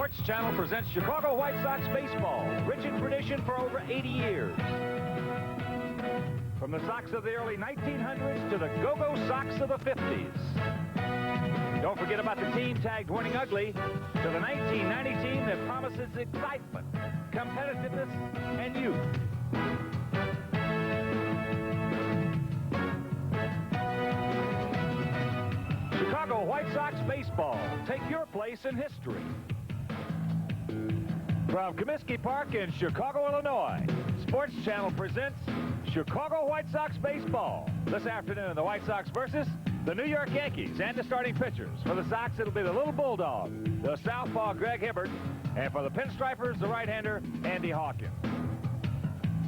Sports Channel presents Chicago White Sox baseball, rich in tradition for over 80 years. From the Sox of the early 1900s to the Go-Go Sox of the 50s. Don't forget about the team tagged winning ugly to the 1990 team that promises excitement, competitiveness, and youth. Chicago White Sox baseball. Take your place in history. From Comiskey Park in Chicago, Illinois, Sports Channel presents Chicago White Sox baseball. This afternoon, the White Sox versus the New York Yankees. And the starting pitchers. For the Sox, it'll be the little bulldog, the southpaw Greg Hibbert. And for the pinstripers, the right-hander, Andy Hawkins.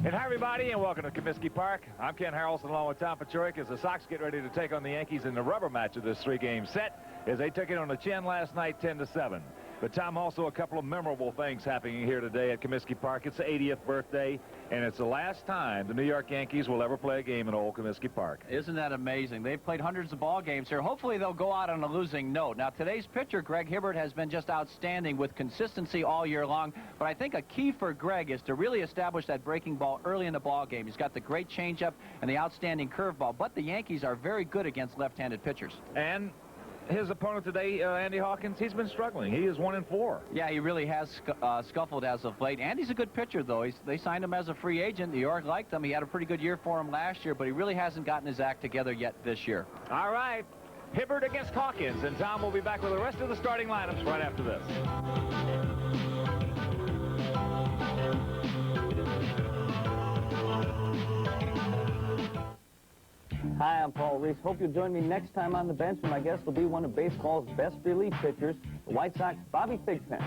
And hi, everybody, and welcome to Comiskey Park. I'm Ken Harrelson along with Tom Paciorek as the Sox get ready to take on the Yankees in the rubber match of this three-game set as they took it on the chin last night 10-7. But, Tom, also a couple of memorable things happening here today at Comiskey Park. It's the 80th birthday, and it's the last time the New York Yankees will ever play a game in old Comiskey Park. Isn't that amazing? They've played hundreds of ball games here. Hopefully they'll go out on a losing note. Now, today's pitcher, Greg Hibbert, has been just outstanding with consistency all year long. But I think a key for Greg is to really establish that breaking ball early in the ball game. He's got the great changeup and the outstanding curveball. But the Yankees are very good against left-handed pitchers. And his opponent today, Andy Hawkins, he's been struggling. He is 1-4. Yeah, he really has scuffled as of late. Andy's a good pitcher, though. They signed him as a free agent. New York liked him. He had a pretty good year for him last year, but he really hasn't gotten his act together yet this year. All right, Hibbert against Hawkins, and Tom will be back with the rest of the starting lineups right after this. Hi, I'm Paul Reese. Hope you'll join me next time on the bench when my guest will be one of baseball's best relief pitchers, the White Sox, Bobby Thigpen.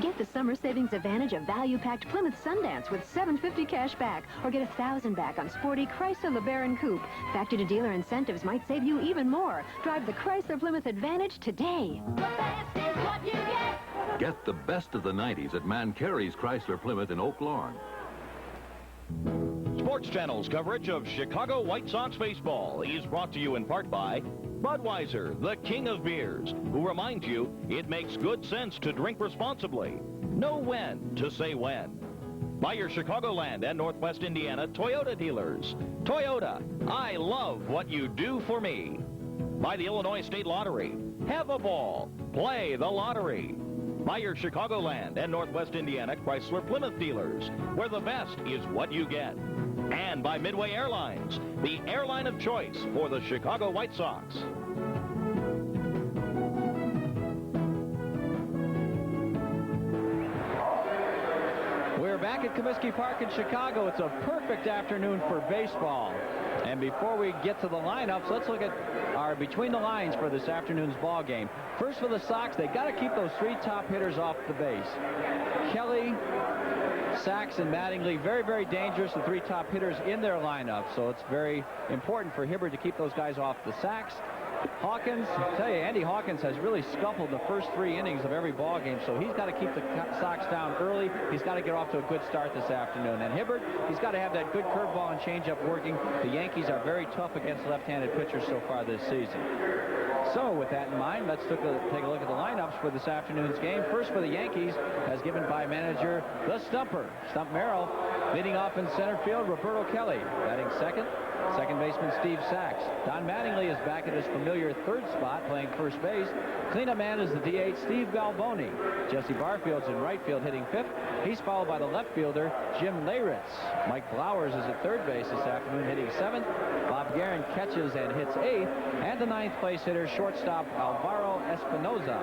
Get the summer savings advantage of value-packed Plymouth Sundance with $750 cash back, or get $1,000 back on sporty Chrysler LeBaron Coupe. Factory-to-dealer incentives might save you even more. Drive the Chrysler Plymouth Advantage today. The best is what you get. Get the best of the 90s at Mancarey's Chrysler Plymouth in Oak Lawn. Sports Channel's coverage of Chicago White Sox baseball is brought to you in part by Budweiser, the king of beers, who reminds you it makes good sense to drink responsibly. Know when to say when. By your Chicagoland and Northwest Indiana Toyota dealers. Toyota, I love what you do for me. By the Illinois State Lottery. Have a ball. Play the lottery. By your Chicagoland and Northwest Indiana Chrysler Plymouth dealers, where the best is what you get. And by Midway Airlines, the airline of choice for the Chicago White Sox. We're back at Comiskey Park in Chicago. It's a perfect afternoon for baseball. And before we get to the lineups, let's look at our between the lines for this afternoon's ball game. First for the Sox, they got to keep those three top hitters off the base. Kelly, Sachs, and Mattingly, very, very dangerous, the three top hitters in their lineup. So it's very important for Hibbert to keep those guys off the Sachs. Hawkins, I tell you, Andy Hawkins has really scuffled the first 3 innings of every ball game, so he's got to keep the Sox down early. He's got to get off to a good start this afternoon. And Hibbert, he's got to have that good curveball and changeup working. The Yankees are very tough against left-handed pitchers so far this season. So with that in mind, let's take a look at the lineups for this afternoon's game. First for the Yankees, as given by manager the Stumper, Stump Merrill. Leading off in center field, Roberto Kelly. Batting second, second baseman Steve Sachs. Don Mattingly is back at his familiar third spot, playing first base. Cleanup man is the DH, Steve Galboni. Jesse Barfield's in right field, hitting fifth. He's followed by the left fielder, Jim Leyritz. Mike Flowers is at third base this afternoon, hitting seventh. Bob Guerin catches and hits eighth. And the ninth place hitter, shortstop Alvaro Espinoza.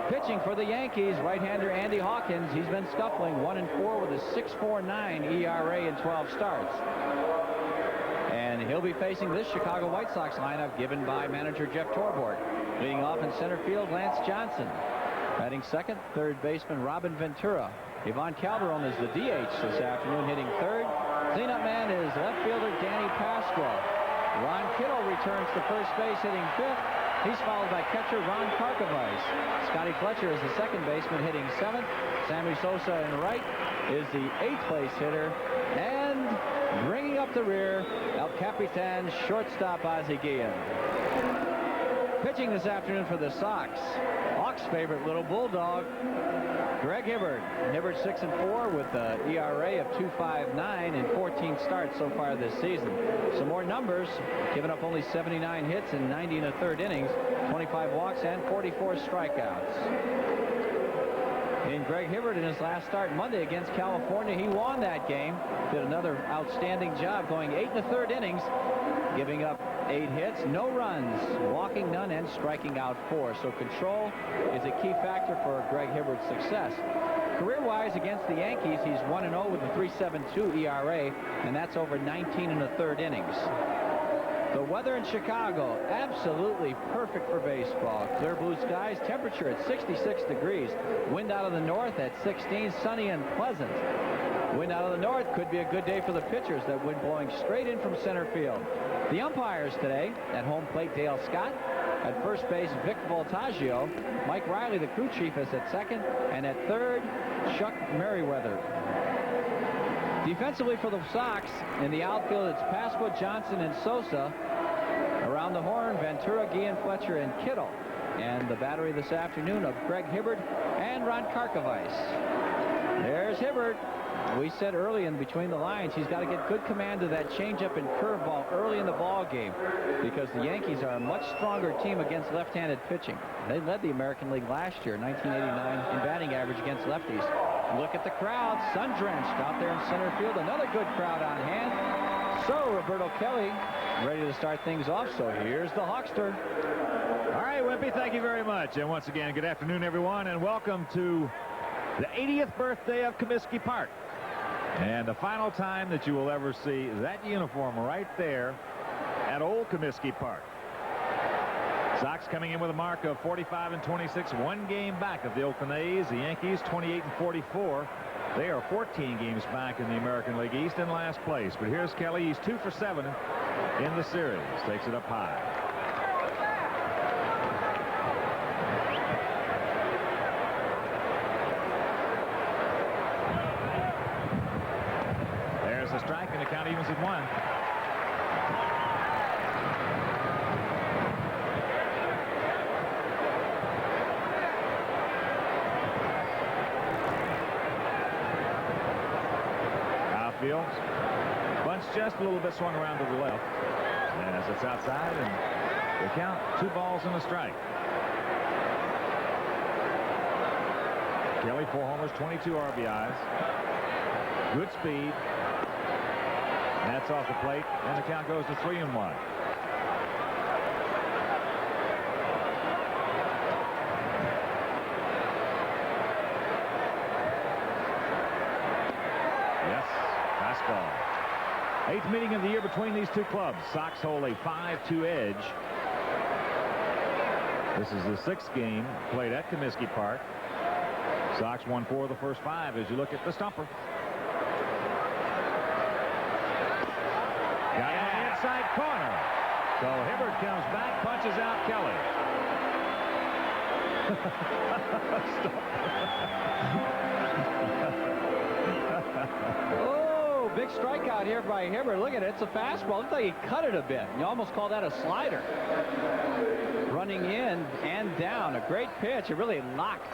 Pitching for the Yankees, right-hander Andy Hawkins. He's been scuffling, 1-4 with a 6.49 ERA in 12 starts. And he'll be facing this Chicago White Sox lineup given by manager Jeff Torborg. Leading off in center field, Lance Johnson. Batting second, third baseman Robin Ventura. Ivan Calderon is the DH this afternoon, hitting third. Cleanup man is left fielder Danny Pasqua. Ron Kittle returns to first base, hitting 5th. He's followed by catcher Ron Karkovice. Scotty Fletcher is the second baseman, hitting 7th. Sammy Sosa in right is the 8th place hitter. And bringing up the rear, El Capitan, shortstop Ozzie Guillen. Pitching this afternoon for the Sox, Hawks' favorite little bulldog, Greg Hibbert. Hibbert 6-4 with an ERA of 2.59 in 14 starts so far this season. Some more numbers, giving up only 79 hits in 90 1/3 innings, 25 walks and 44 strikeouts. In Greg Hibbert in his last start Monday against California, he won that game. Did another outstanding job going 8 1/3 innings, giving up 8 hits, no runs, walking none, and striking out 4. So control is a key factor for Greg Hibbert's success. Career-wise against the Yankees, he's 1-0 with a 3.72 ERA, and that's over 19 1/3 innings. The weather in Chicago, absolutely perfect for baseball. Clear blue skies, temperature at 66 degrees. Wind out of the north at 16, sunny and pleasant. Wind out of the north could be a good day for the pitchers. That wind blowing straight in from center field. The umpires today, at home plate Dale Scott, at first base Vic Voltaggio, Mike Riley, the crew chief, is at second, and at third Chuck Merriweather. Defensively for the Sox, in the outfield it's Pasqua, Johnson, and Sosa. Around the horn, Ventura, Guillen, Fletcher, and Kittle. And the battery this afternoon of Greg Hibbert and Ron Karkovice. There's Hibbert. We said early in between the lines, he's got to get good command of that changeup and curveball early in the ball game, because the Yankees are a much stronger team against left-handed pitching. They led the American League last year, 1989, in batting average against lefties. Look at the crowd, sun-drenched out there in center field. Another good crowd on hand. So Roberto Kelly ready to start things off. So here's the Hawkster. All right, Wimpy, thank you very much. And once again, good afternoon, everyone, and welcome to the 80th birthday of Comiskey Park. And the final time that you will ever see that uniform right there at Old Comiskey Park. Sox coming in with a mark of 45-26, 1 game back of the Oakland A's. The Yankees 28-44. They are 14 games back in the American League East in last place. But here's Kelly. He's 2 for 7 in the series. Takes it up high. There's a strike, and the count evens at 1. Bunch just a little bit swung around to the left as it's outside, and the count 2 balls and a strike. Kelly 4 homers, 22 RBIs, good speed. That's off the plate, and the count goes to 3-1. Ball. 8th meeting of the year between these two clubs. Sox hold a 5-2 edge. This is the 6th game played at Comiskey Park. Sox won 4 of the first 5 as you look at the stumper. Got in the inside corner. So Hibbert comes back, punches out Kelly. Big strikeout here by Hibbert. Look at it. It's a fastball. Looks like he cut it a bit. You almost call that a slider. Running in and down. A great pitch. It really locked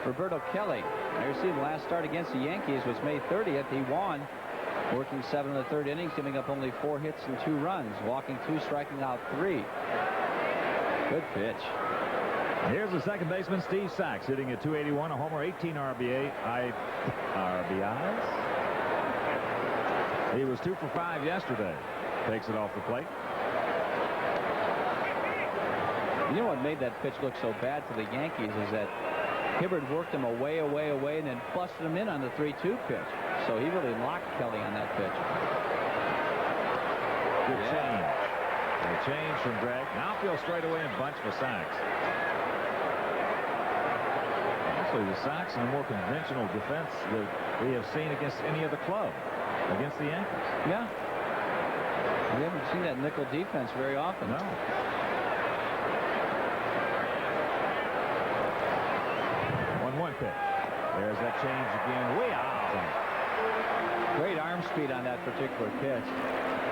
Roberto Kelly. There you see the last start against the Yankees was May 30th. He won, working 7 1/3 innings, giving up only 4 hits and 2 runs, walking 2, striking out 3. Good pitch. Here's the second baseman, Steve Sachs, hitting at 281, a homer, 18 RBIs. He was 2 for 5 yesterday. Takes it off the plate. You know what made that pitch look so bad to the Yankees is that Hibbert worked him away, and then busted him in on the 3-2 pitch. So he really locked Kelly on that pitch. Good change. A change from Greg. Outfield straight away and bunch for Sachs. Also, the Sox in a more conventional defense that we have seen against any other club. against the Yankees. Yeah. We haven't seen that nickel defense very often. No. 1-1 pitch. There's that change again. Way out. Great arm speed on that particular pitch.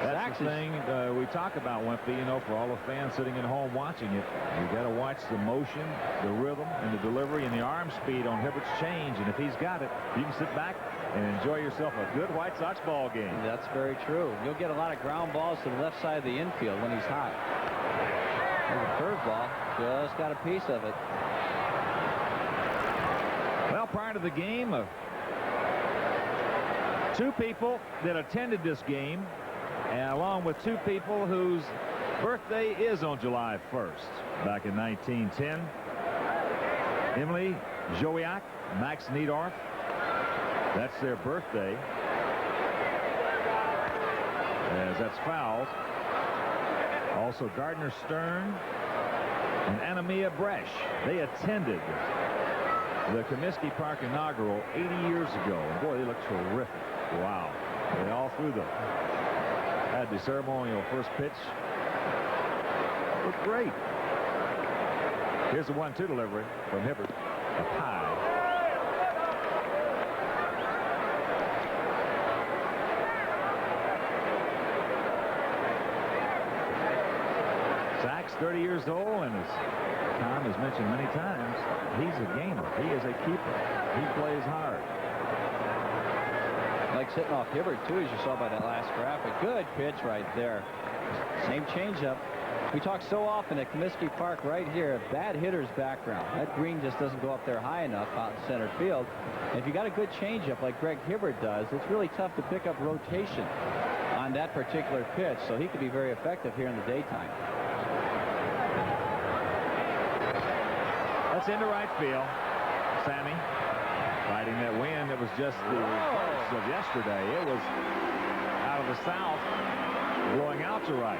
That's the thing we talk about, Wimpy, for all the fans sitting at home watching it. You got to watch the motion, the rhythm, and the delivery, and the arm speed on Hibbert's change. And if he's got it, you can sit back and enjoy yourself a good White Sox ball game. That's very true. You'll get a lot of ground balls to the left side of the infield when he's hot. There's a curveball. Just got a piece of it. Well, prior to the game, two people that attended this game, and along with two people whose birthday is on July 1st. Back in 1910, Emily Jowiak, Max Needorf. That's their birthday. As that's fouled. Also Gardner Stern and Anna-Mia Bresch. They attended the Comiskey Park inaugural 80 years ago. And boy, they look terrific. Wow. They all threw them. Had the ceremonial first pitch. Looked great. Here's the 1-2 delivery from Hibbert. Up high. Zach's 30 years old, and as Tom has mentioned many times, he's a gamer. He is a keeper. He plays hard. Like sitting off Hibbert, too, as you saw by that last graphic. Good pitch right there. Same changeup. We talk so often at Comiskey Park right here, bad hitter's background. That green just doesn't go up there high enough out in center field. And if you got a good changeup like Greg Hibbert does, it's really tough to pick up rotation on that particular pitch. So he could be very effective here in the daytime. That's into right field. Sammy fighting that wind. It was just the reverse of yesterday. It was out of the south, blowing out to right.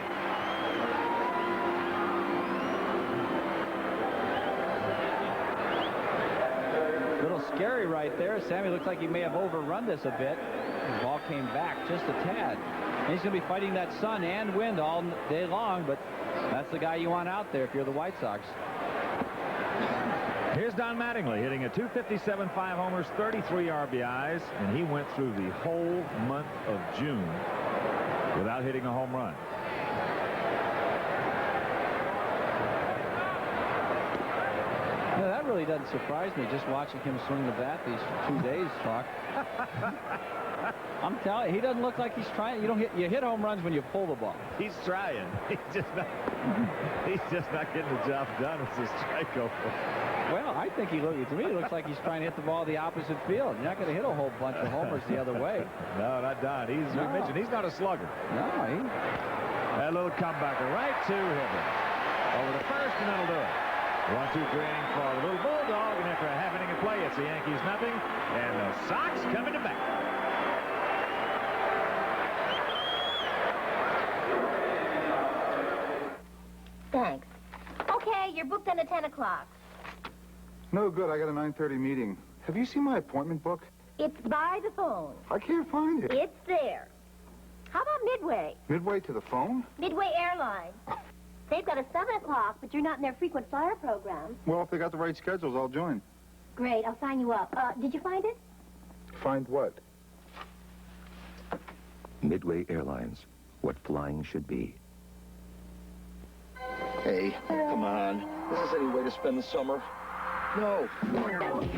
A little scary right there. Sammy looks like he may have overrun this a bit. The ball came back just a tad. And he's going to be fighting that sun and wind all day long, but that's the guy you want out there if you're the White Sox. Here's Don Mattingly hitting a .257, 5 homers, 33 RBIs, and he went through the whole month of June without hitting a home run. Yeah, that really doesn't surprise me, just watching him swing the bat these 2 days, Talk. I'm telling you, he doesn't look like he's trying. You hit home runs when you pull the ball. He's trying. He's just not getting the job done. It's a strike over. Well, I think to me, it looks like he's trying to hit the ball the opposite field. You're not going to hit a whole bunch of homers the other way. No, not Don. We mentioned he's not a slugger. No, That little comebacker right to Hibbert. Over the first, and that'll do it. 1-2 green for the little Bulldog, and after a half inning of play, it's the Yankees nothing, and the Sox coming to bat. Thanks. Okay, you're booked in at 10 o'clock. No good. I got a 9:30 meeting. Have you seen my appointment book? It's by the phone. I can't find it. It's there. How about Midway? Midway to the phone? Midway Airlines. They've got a 7 o'clock, but you're not in their frequent flyer program. Well, if they got the right schedules, I'll join. Great, I'll sign you up. Did you find it? Find what? Midway Airlines. What flying should be. Hey, come on. Is this any way to spend the summer? No.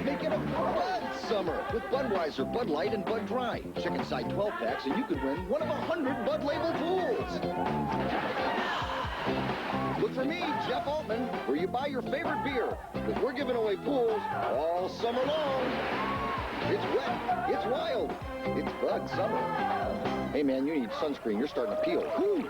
Make it a Bud summer with Budweiser, Bud Light, and Bud Dry. Check inside 12 packs and you could win one of 100 Bud label pools. Look for me, Jeff Altman, where you buy your favorite beer. Because we're giving away pools all summer long. It's wet. It's wild. It's Bud summer. Hey, man, you need sunscreen. You're starting to peel. Whew.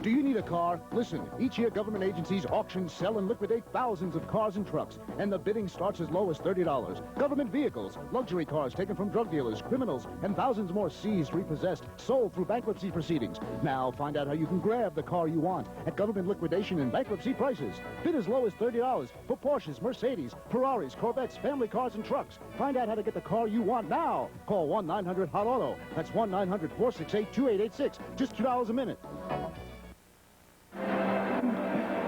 Do you need a car? Listen, each year government agencies auction, sell, and liquidate thousands of cars and trucks, and the bidding starts as low as $30. Government vehicles, luxury cars taken from drug dealers, criminals, and thousands more seized, repossessed, sold through bankruptcy proceedings. Now find out how you can grab the car you want at government liquidation and bankruptcy prices. Bid as low as $30 for Porsches, Mercedes, Ferraris, Corvettes, family cars, and trucks. Find out how to get the car you want now. Call 1-900-HOT-AUTO. That's 1-900-468-2886. Just $2 a minute.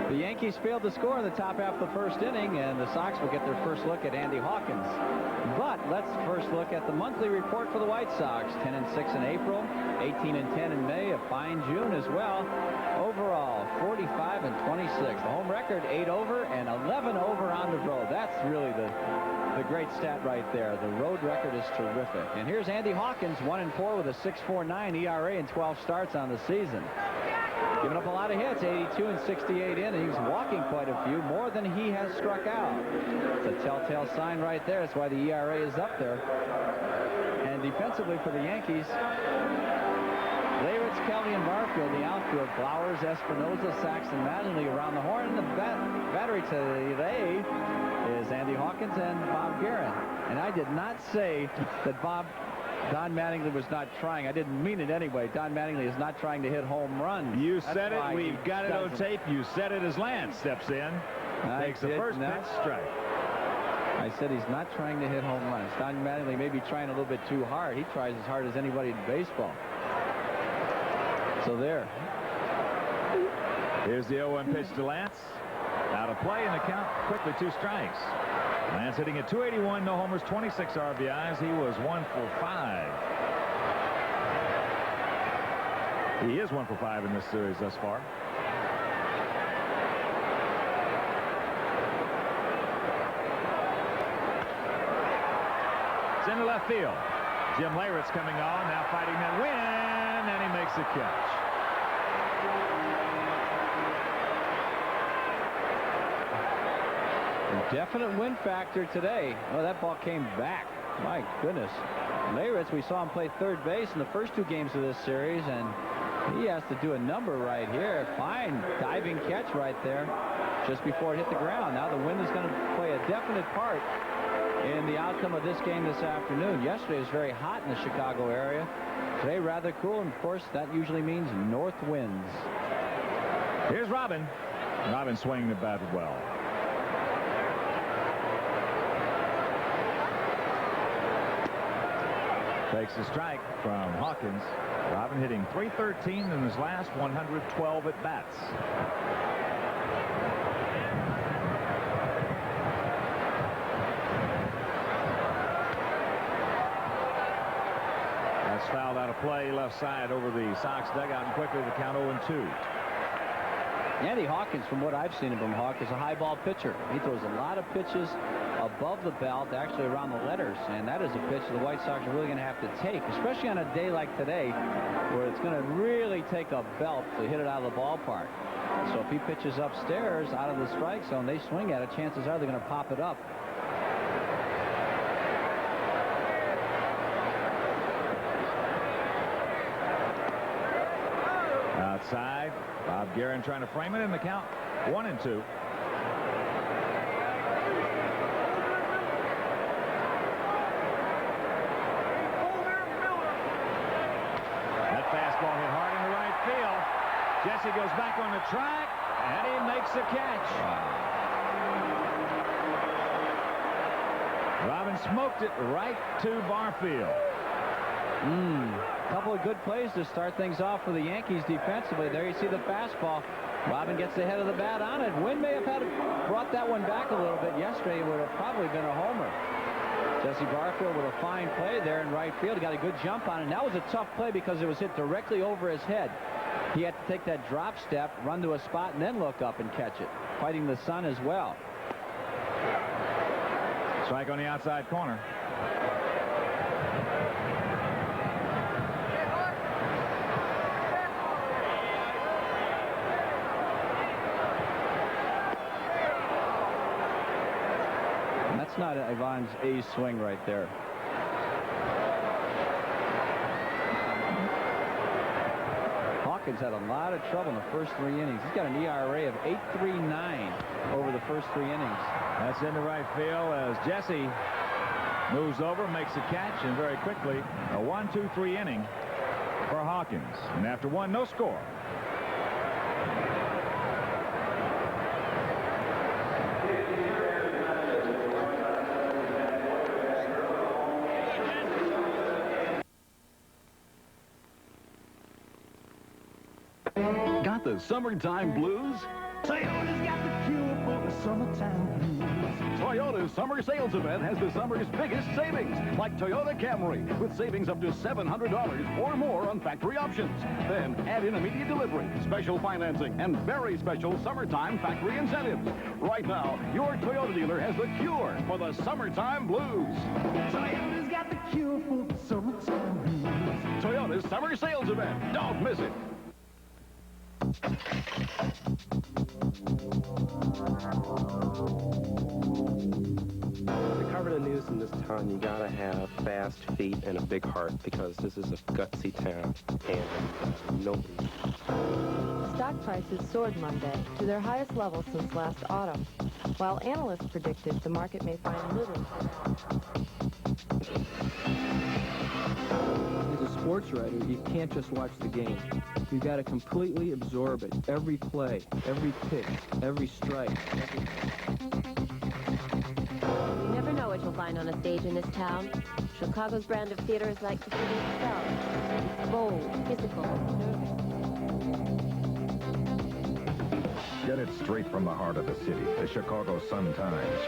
The Yankees failed to score in the top half of the first inning, and the Sox will get their first look at Andy Hawkins. But let's first look at the monthly report for the White Sox. 10-6 in April, 18-10 in May, a fine June as well. Overall, 45-26. The home record, 8 over and 11 over on the road. That's really the great stat right there. The road record is terrific. And here's Andy Hawkins, 1-4 with a 6.49 ERA and 12 starts on the season. Giving up a lot of hits, 82 and 68 innings, walking quite a few, more than he has struck out. It's a telltale sign right there. That's why the ERA is up there. And defensively for the Yankees, Leyritz, Kelly, and Barfield, the outfield. Flowers, Espinoza, Saxon, Mattingly around the horn. And the battery today is Andy Hawkins and Bob Guerin. And I did not say that Don Mattingly was not trying. I didn't mean it anyway. Don Mattingly is not trying to hit home runs. You said it. We've got it on tape. You said it as Lance steps in. Takes the first pitch, strike. I said he's not trying to hit home runs. Don Mattingly may be trying a little bit too hard. He tries as hard as anybody in baseball. So there. Here's the 0-1 pitch to Lance. Out of play, and the count quickly 2 strikes. Lance hitting at 281, no homers, 26 RBIs. He was 1 for 5. He is 1 for 5 in this series thus far. It's into left field. Jim Leyritz coming on, now fighting that win, and he makes the catch. Definite win factor today. Well, that ball came back. My goodness. Leyritz, we saw him play third base in the first 2 games of this series, and he has to do a number right here. Fine diving catch right there just before it hit the ground. Now the wind is going to play a definite part in the outcome of this game this afternoon. Yesterday was very hot in the Chicago area. Today rather cool, and of course that usually means north winds. Here's Robin. Robin swinging the bat well. Takes a strike from Hawkins. Robin hitting .313 in his last 112 at bats. That's fouled out of play, left side over the Sox dugout, and quickly the count 0-2. Andy Hawkins, from what I've seen of him, Hawk, is a high ball pitcher. He throws a lot of pitches above the belt, actually around the letters, and that is a pitch the White Sox are really going to have to take, especially on a day like today where it's going to really take a belt to hit it out of the ballpark. So if he pitches upstairs out of the strike zone, they swing at it, chances are they're going to pop it up. Outside, Bob Guerin trying to frame it in the count 1-2. That fastball hit hard into right field. Jesse goes back on the track, and he makes the catch. Robin smoked it right to Barfield. Couple of good plays to start things off for the Yankees defensively. There you see the fastball. Robin gets the head of the bat on it. Wynn may have brought that one back a little bit yesterday. It would have probably been a homer. Jesse Barfield with a fine play there in right field. He got a good jump on it. And that was a tough play because it was hit directly over his head. He had to take that drop step, run to a spot, and then look up and catch it. Fighting the sun as well. Strike on the outside corner. That's not Ivan's ace swing right there. Hawkins had a lot of trouble in the first 3 innings. He's got an ERA of 8.39 over the first 3 innings. That's into right field as Jesse moves over, makes a catch, and very quickly a 1-2-3 inning for Hawkins. And after one, no score. Got the summertime blues? Toyota's got the cure for the summertime blues. Toyota's summer sales event has the summer's biggest savings, like Toyota Camry, with savings up to $700 or more on factory options. Then add in immediate delivery, special financing, and very special summertime factory incentives. Right now, your Toyota dealer has the cure for the summertime blues. Toyota's got the cure for the summertime blues. Toyota's summer sales event. Don't miss it. To cover the news in this town, you gotta have fast feet and a big heart, because this is a gutsy town, and nobody. Stock prices soared Monday to their highest level since last autumn, while analysts predicted the market may find little. As a sports writer, you can't just watch the game. You got to completely absorb it. Every play, every pitch, every strike. You never know what you'll find on a stage in this town. Chicago's brand of theater is like the city itself. It's bold, physical, nervous. Get it straight from the heart of the city, the Chicago Sun-Times.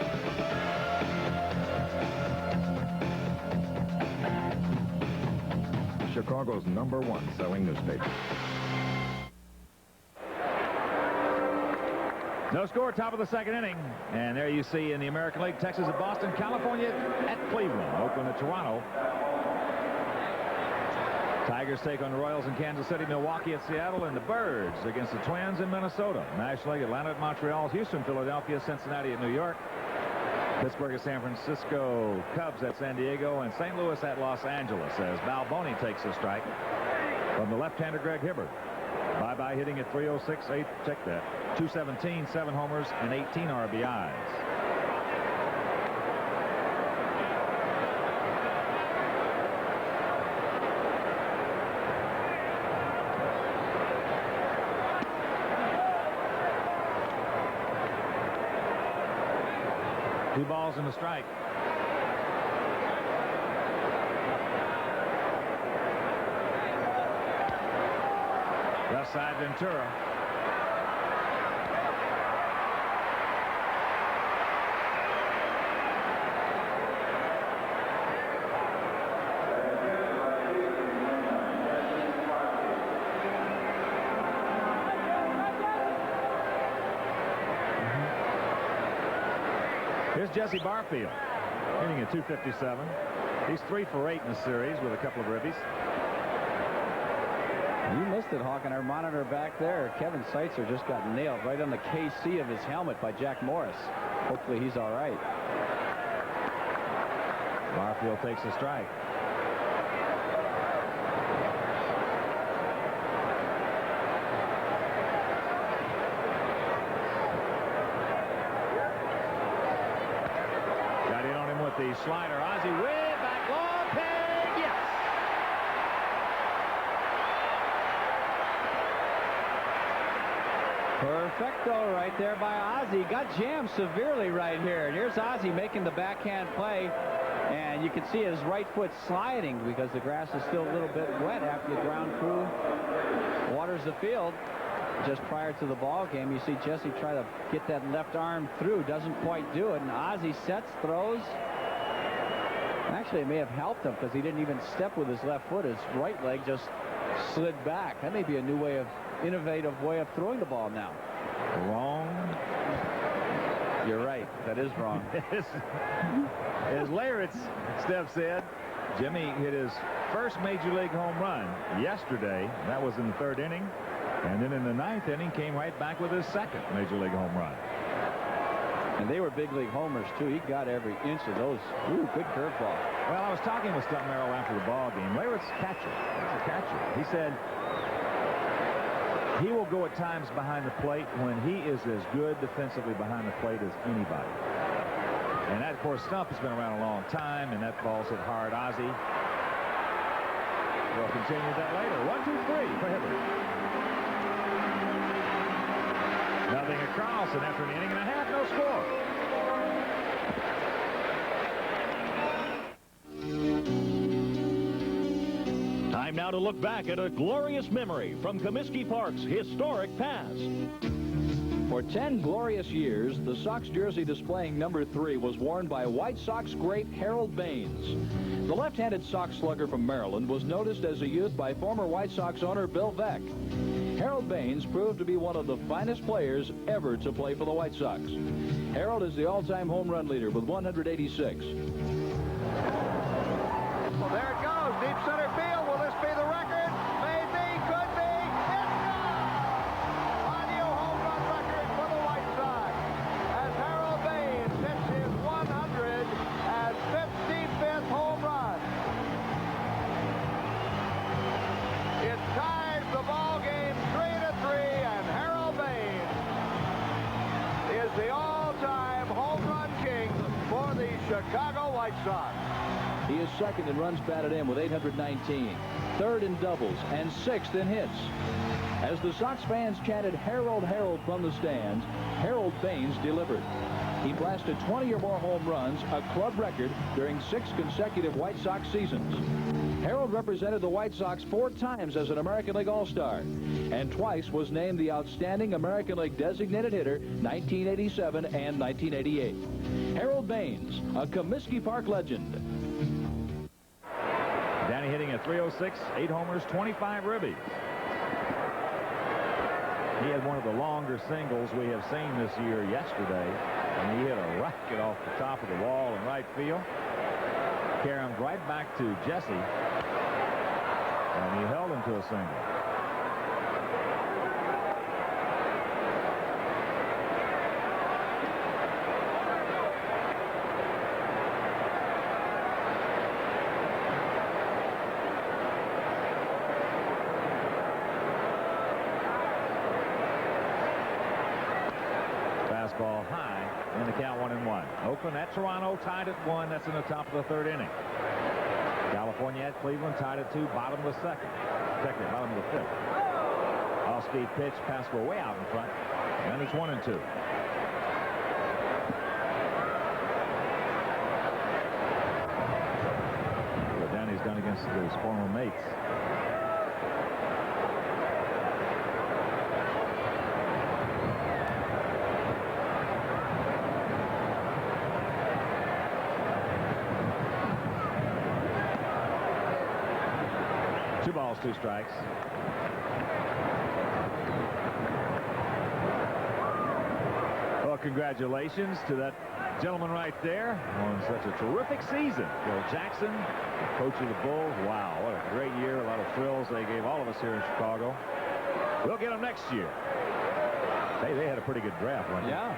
Chicago's #1 selling newspaper. No score, top of the second inning. And there you see in the American League, Texas at Boston, California at Cleveland, Oakland at Toronto. Tigers take on the Royals in Kansas City, Milwaukee at Seattle, and the Birds against the Twins in Minnesota. National League, Atlanta at Montreal, Houston, Philadelphia, Cincinnati at New York, Pittsburgh at San Francisco, Cubs at San Diego, and St. Louis at Los Angeles as Balboni takes a strike from the left-hander Greg Hibbert. Bye-bye hitting at 306, 8, check that, 217, 7 homers, and 18 RBIs. Two balls and a strike. Left side Ventura. Here's Jesse Barfield hitting at 257. He's 3 for 8 in the series with a couple of ribbies. You missed it, Hawk, on our monitor back there. Kevin Seitzer just got nailed right on the KC of his helmet by Jack Morris. Hopefully he's all right. Barfield takes a strike. Got in on him with the slider. Ozzie way back long peg. Yes. Perfecto right there by Ozzie. Got jammed severely right here. And here's Ozzie making the backhand play. And you can see his right foot sliding because the grass is still a little bit wet after the ground crew waters the field. Just prior to the ball game, you see Jesse try to get that left arm through. Doesn't quite do it. And Ozzie sets, throws. Actually, it may have helped him because he didn't even step with his left foot. His right leg just slid back. That may be a new way of innovative way of throwing the ball now. Wrong. You're right. That is wrong. As Leyritz, Steph said, Jimmy hit his first Major League home run yesterday. That was in the 3rd inning. And then in the 9th inning, came right back with his 2nd Major League home run. And they were big league homers, too. He got every inch of those. Ooh, good curveball. Well, I was talking with Stump Merrill after the ball game. Leyritz's catcher. He's a catcher. He said, he will go at times behind the plate when he is as good defensively behind the plate as anybody. And that, of course, Stump has been around a long time, and that ball's hit hard. Ozzie will continue that later. 1-2-3 for Hibbert. Nothing across, and after an inning and a half, no score. Time now to look back at a glorious memory from Comiskey Park's historic past. For 10 glorious years, the Sox jersey displaying number 3 was worn by White Sox great Harold Baines. The left-handed Sox slugger from Maryland was noticed as a youth by former White Sox owner Bill Veeck. Harold Baines proved to be one of the finest players ever to play for the White Sox. Harold is the all-time home run leader with 186. Well, there it goes. Deep center field. Will this be the record? Maybe. Could be. It's gone! A new home run record for the White Sox as Harold Baines hits his 155th home run. It ties the ball game 3-3, and Harold Baines is the all-time home run king for the Chicago White Sox. He is second in runs batted in with 819, third in doubles, and sixth in hits. As the Sox fans chanted Harold, Harold from the stands, Harold Baines delivered. He blasted 20 or more home runs, a club record, during 6 consecutive White Sox seasons. Harold represented the White Sox 4 times as an American League All-Star, and twice was named the Outstanding American League Designated Hitter 1987 and 1988. Harold Baines, a Comiskey Park legend. Danny hitting at 306, 8 homers, 25 ribbies. He had one of the longer singles we have seen this year yesterday, and he hit a rocket off the top of the wall in right field. Carried right back to Jesse, and he held him to a single. Fastball high, and the count 1-1. Oakland at Toronto tied at 1. That's in the top of the 3rd inning. California at Cleveland tied at 2, bottom of the 2nd. Technically, bottom of the 5th. Off-speed pitch, pass go way out in front, and it's 1-2. What Danny's done against his former mates. Two balls, 2 strikes. Well, congratulations to that gentleman right there on such a terrific season. Bill Jackson, coach of the Bulls. Wow, what a great year. A lot of thrills they gave all of us here in Chicago. We'll get them next year. Hey, they had a pretty good draft, wasn't they? Yeah.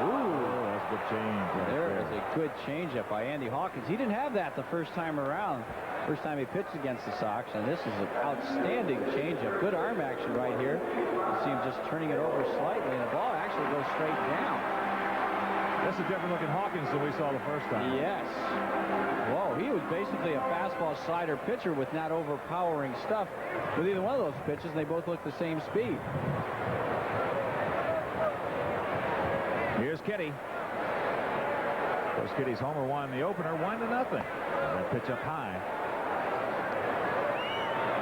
Ooh, that's a good change. Right there is a good changeup by Andy Hawkins. He didn't have that the first time around. First time he pitched against the Sox, and this is an outstanding changeup. Good arm action right here. You see him just turning it over slightly, and the ball actually goes straight down. That's a different looking Hawkins than we saw the first time. Yes. Whoa, he was basically a fastball slider pitcher with not overpowering stuff with either one of those pitches, and they both look the same speed. Here's Kitty. Of course, Kitty's homer won the opener, 1-0. That pitch up high.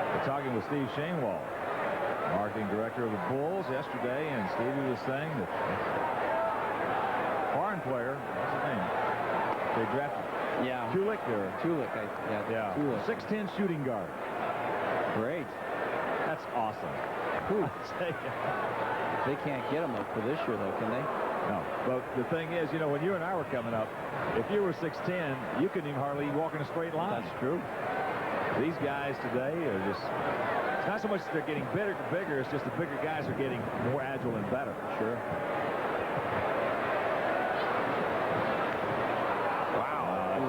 We're talking with Steve Shainwald, marketing director of the Bulls, yesterday, and Stevie was saying that foreign player, what's his name? They drafted Kulik there. Kulik, yeah. Kulik. 6'10" shooting guard. Great. That's awesome. They can't get him for this year, though, can they? No. But the thing is, you know, when you and I were coming up, if you were 6'10", you couldn't even hardly walk in a straight line. That's true. These guys today are just, it's not so much that they're getting bigger, it's just the bigger guys are getting more agile and better. Sure. Wow.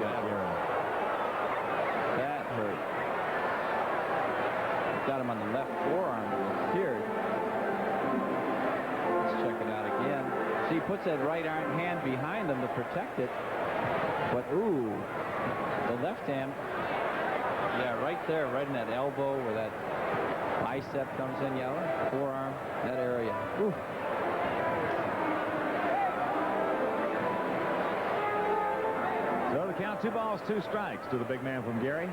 That hurt. Got him on the left forearm here. See, he puts that right hand behind him to protect it. But, ooh, the left hand, yeah, right there, right in that elbow where that bicep comes in, forearm, that area. Ooh. So the count, 2 balls, 2 strikes to the big man from Gary.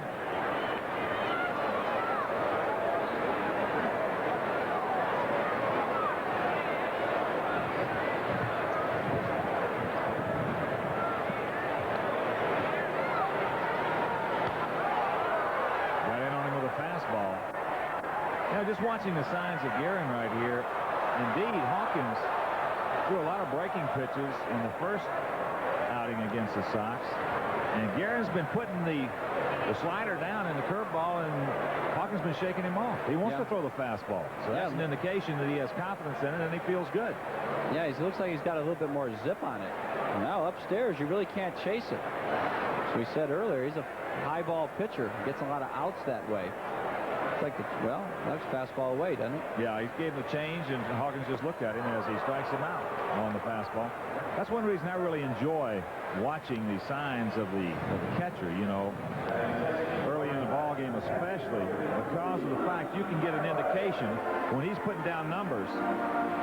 Just watching the signs of Guerin right here. Indeed, Hawkins threw a lot of breaking pitches in the first outing against the Sox. And Guerin's been putting the slider down in the curveball, and Hawkins been shaking him off. He wants to throw the fastball. So that's an indication that he has confidence in it, and he feels good. Yeah, he looks like he's got a little bit more zip on it. Now upstairs, you really can't chase it. As we said earlier, he's a high ball pitcher. He gets a lot of outs that way. Like well, that's fastball away, doesn't it? Yeah, he gave him the change, and Hawkins just looked at him as he strikes him out on the fastball. That's one reason I really enjoy watching the signs of the catcher, early in the ball game especially, because of the fact you can get an indication when he's putting down numbers.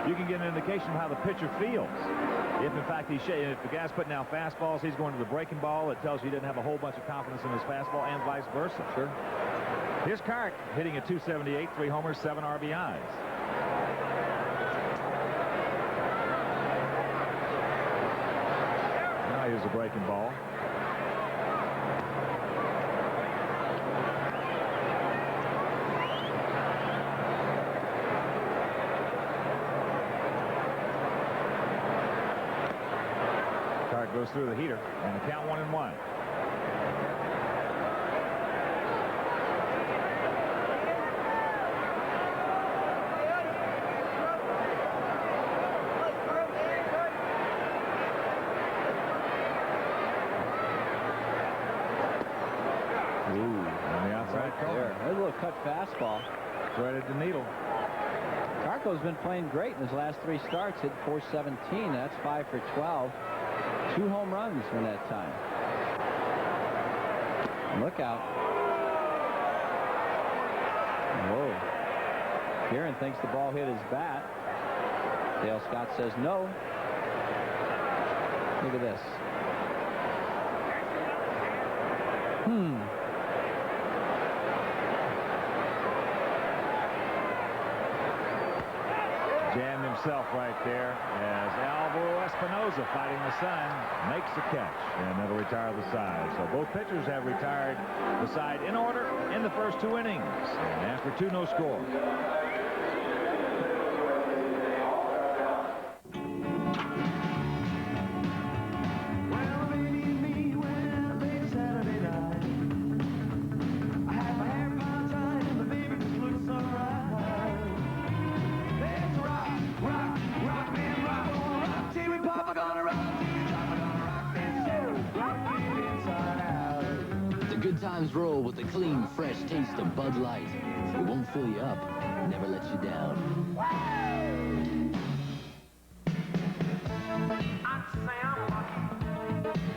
You can get an indication of how the pitcher feels. If in fact if the guy's putting down fastballs, he's going to the breaking ball. It tells you he didn't have a whole bunch of confidence in his fastball, and vice versa. Sure. Here's Cart hitting at .278, 3 homers, 7 RBIs. Now here's a breaking ball. Cart goes through the heater, and the count 1-1. Cut fastball. Threaded the needle. Carco's been playing great in his last 3 starts. Hit .417. That's 5 for 12. 2 home runs in that time. Look out. Whoa. Guerin thinks the ball hit his bat. Dale Scott says no. Look at this. Jammed himself right there as Alvaro Espinoza, fighting the sun, makes the catch, and that'll retire the side. So both pitchers have retired the side in order in the first 2 innings. And after 2, no score. Roll with the clean, fresh taste of Bud Light. It won't fill you up, never let you down. I'd say I'm lucky.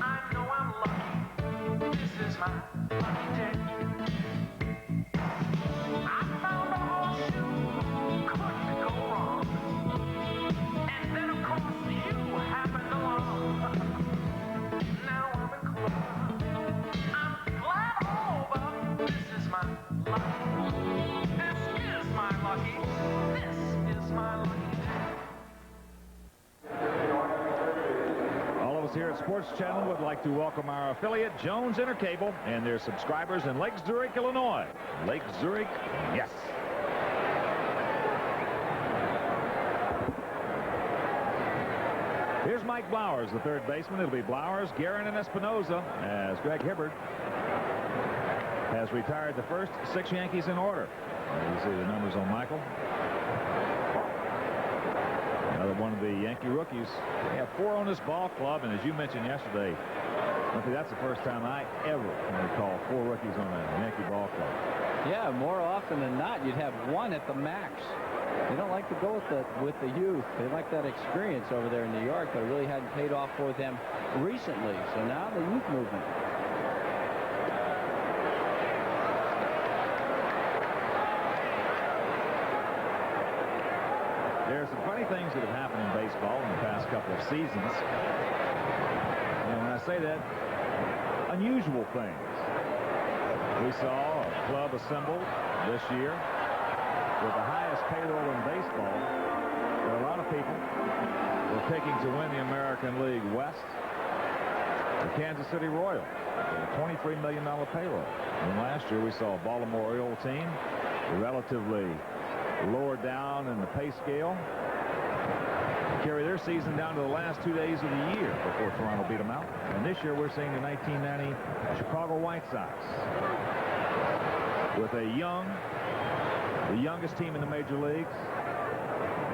I know I'm lucky. This is my lucky day. I found a horseshoe, couldn't go wrong. And then of course you happened along. Now I'm in clover. I'm glad all about this is my lucky. This is my lucky. This is my lucky. All of us here at Sports Channel would like to welcome our affiliate, Jones Intercable, and their subscribers in Lake Zurich, Illinois. Lake Zurich, yes. Here's Mike Blowers, the third baseman. It'll be Blowers, Guerin, and Espinoza, as Greg Hibbert has retired the first 6 Yankees in order. You see the numbers on Michael. Another one of the Yankee rookies. They have 4 on this ball club, and as you mentioned yesterday, I think that's the first time I ever can recall 4 rookies on a Yankee ball club. Yeah, more often than not, you'd have 1 at the max. They don't like to go with the youth. They like that experience over there in New York, but it really hadn't paid off for them recently. So now the youth movement. There are some funny things that have happened in baseball in the past couple of seasons. And when I say that, unusual things. We saw a club assembled this year with the highest payroll in baseball. Where a lot of people were picking to win the American League West. The Kansas City Royals with a $23 million payroll. And last year we saw a Baltimore Oriole team relatively lower down in the pay scale, carry their season down to the last 2 days of the year before Toronto beat them out. And this year we're seeing the 1990 Chicago White Sox with the youngest team in the major leagues,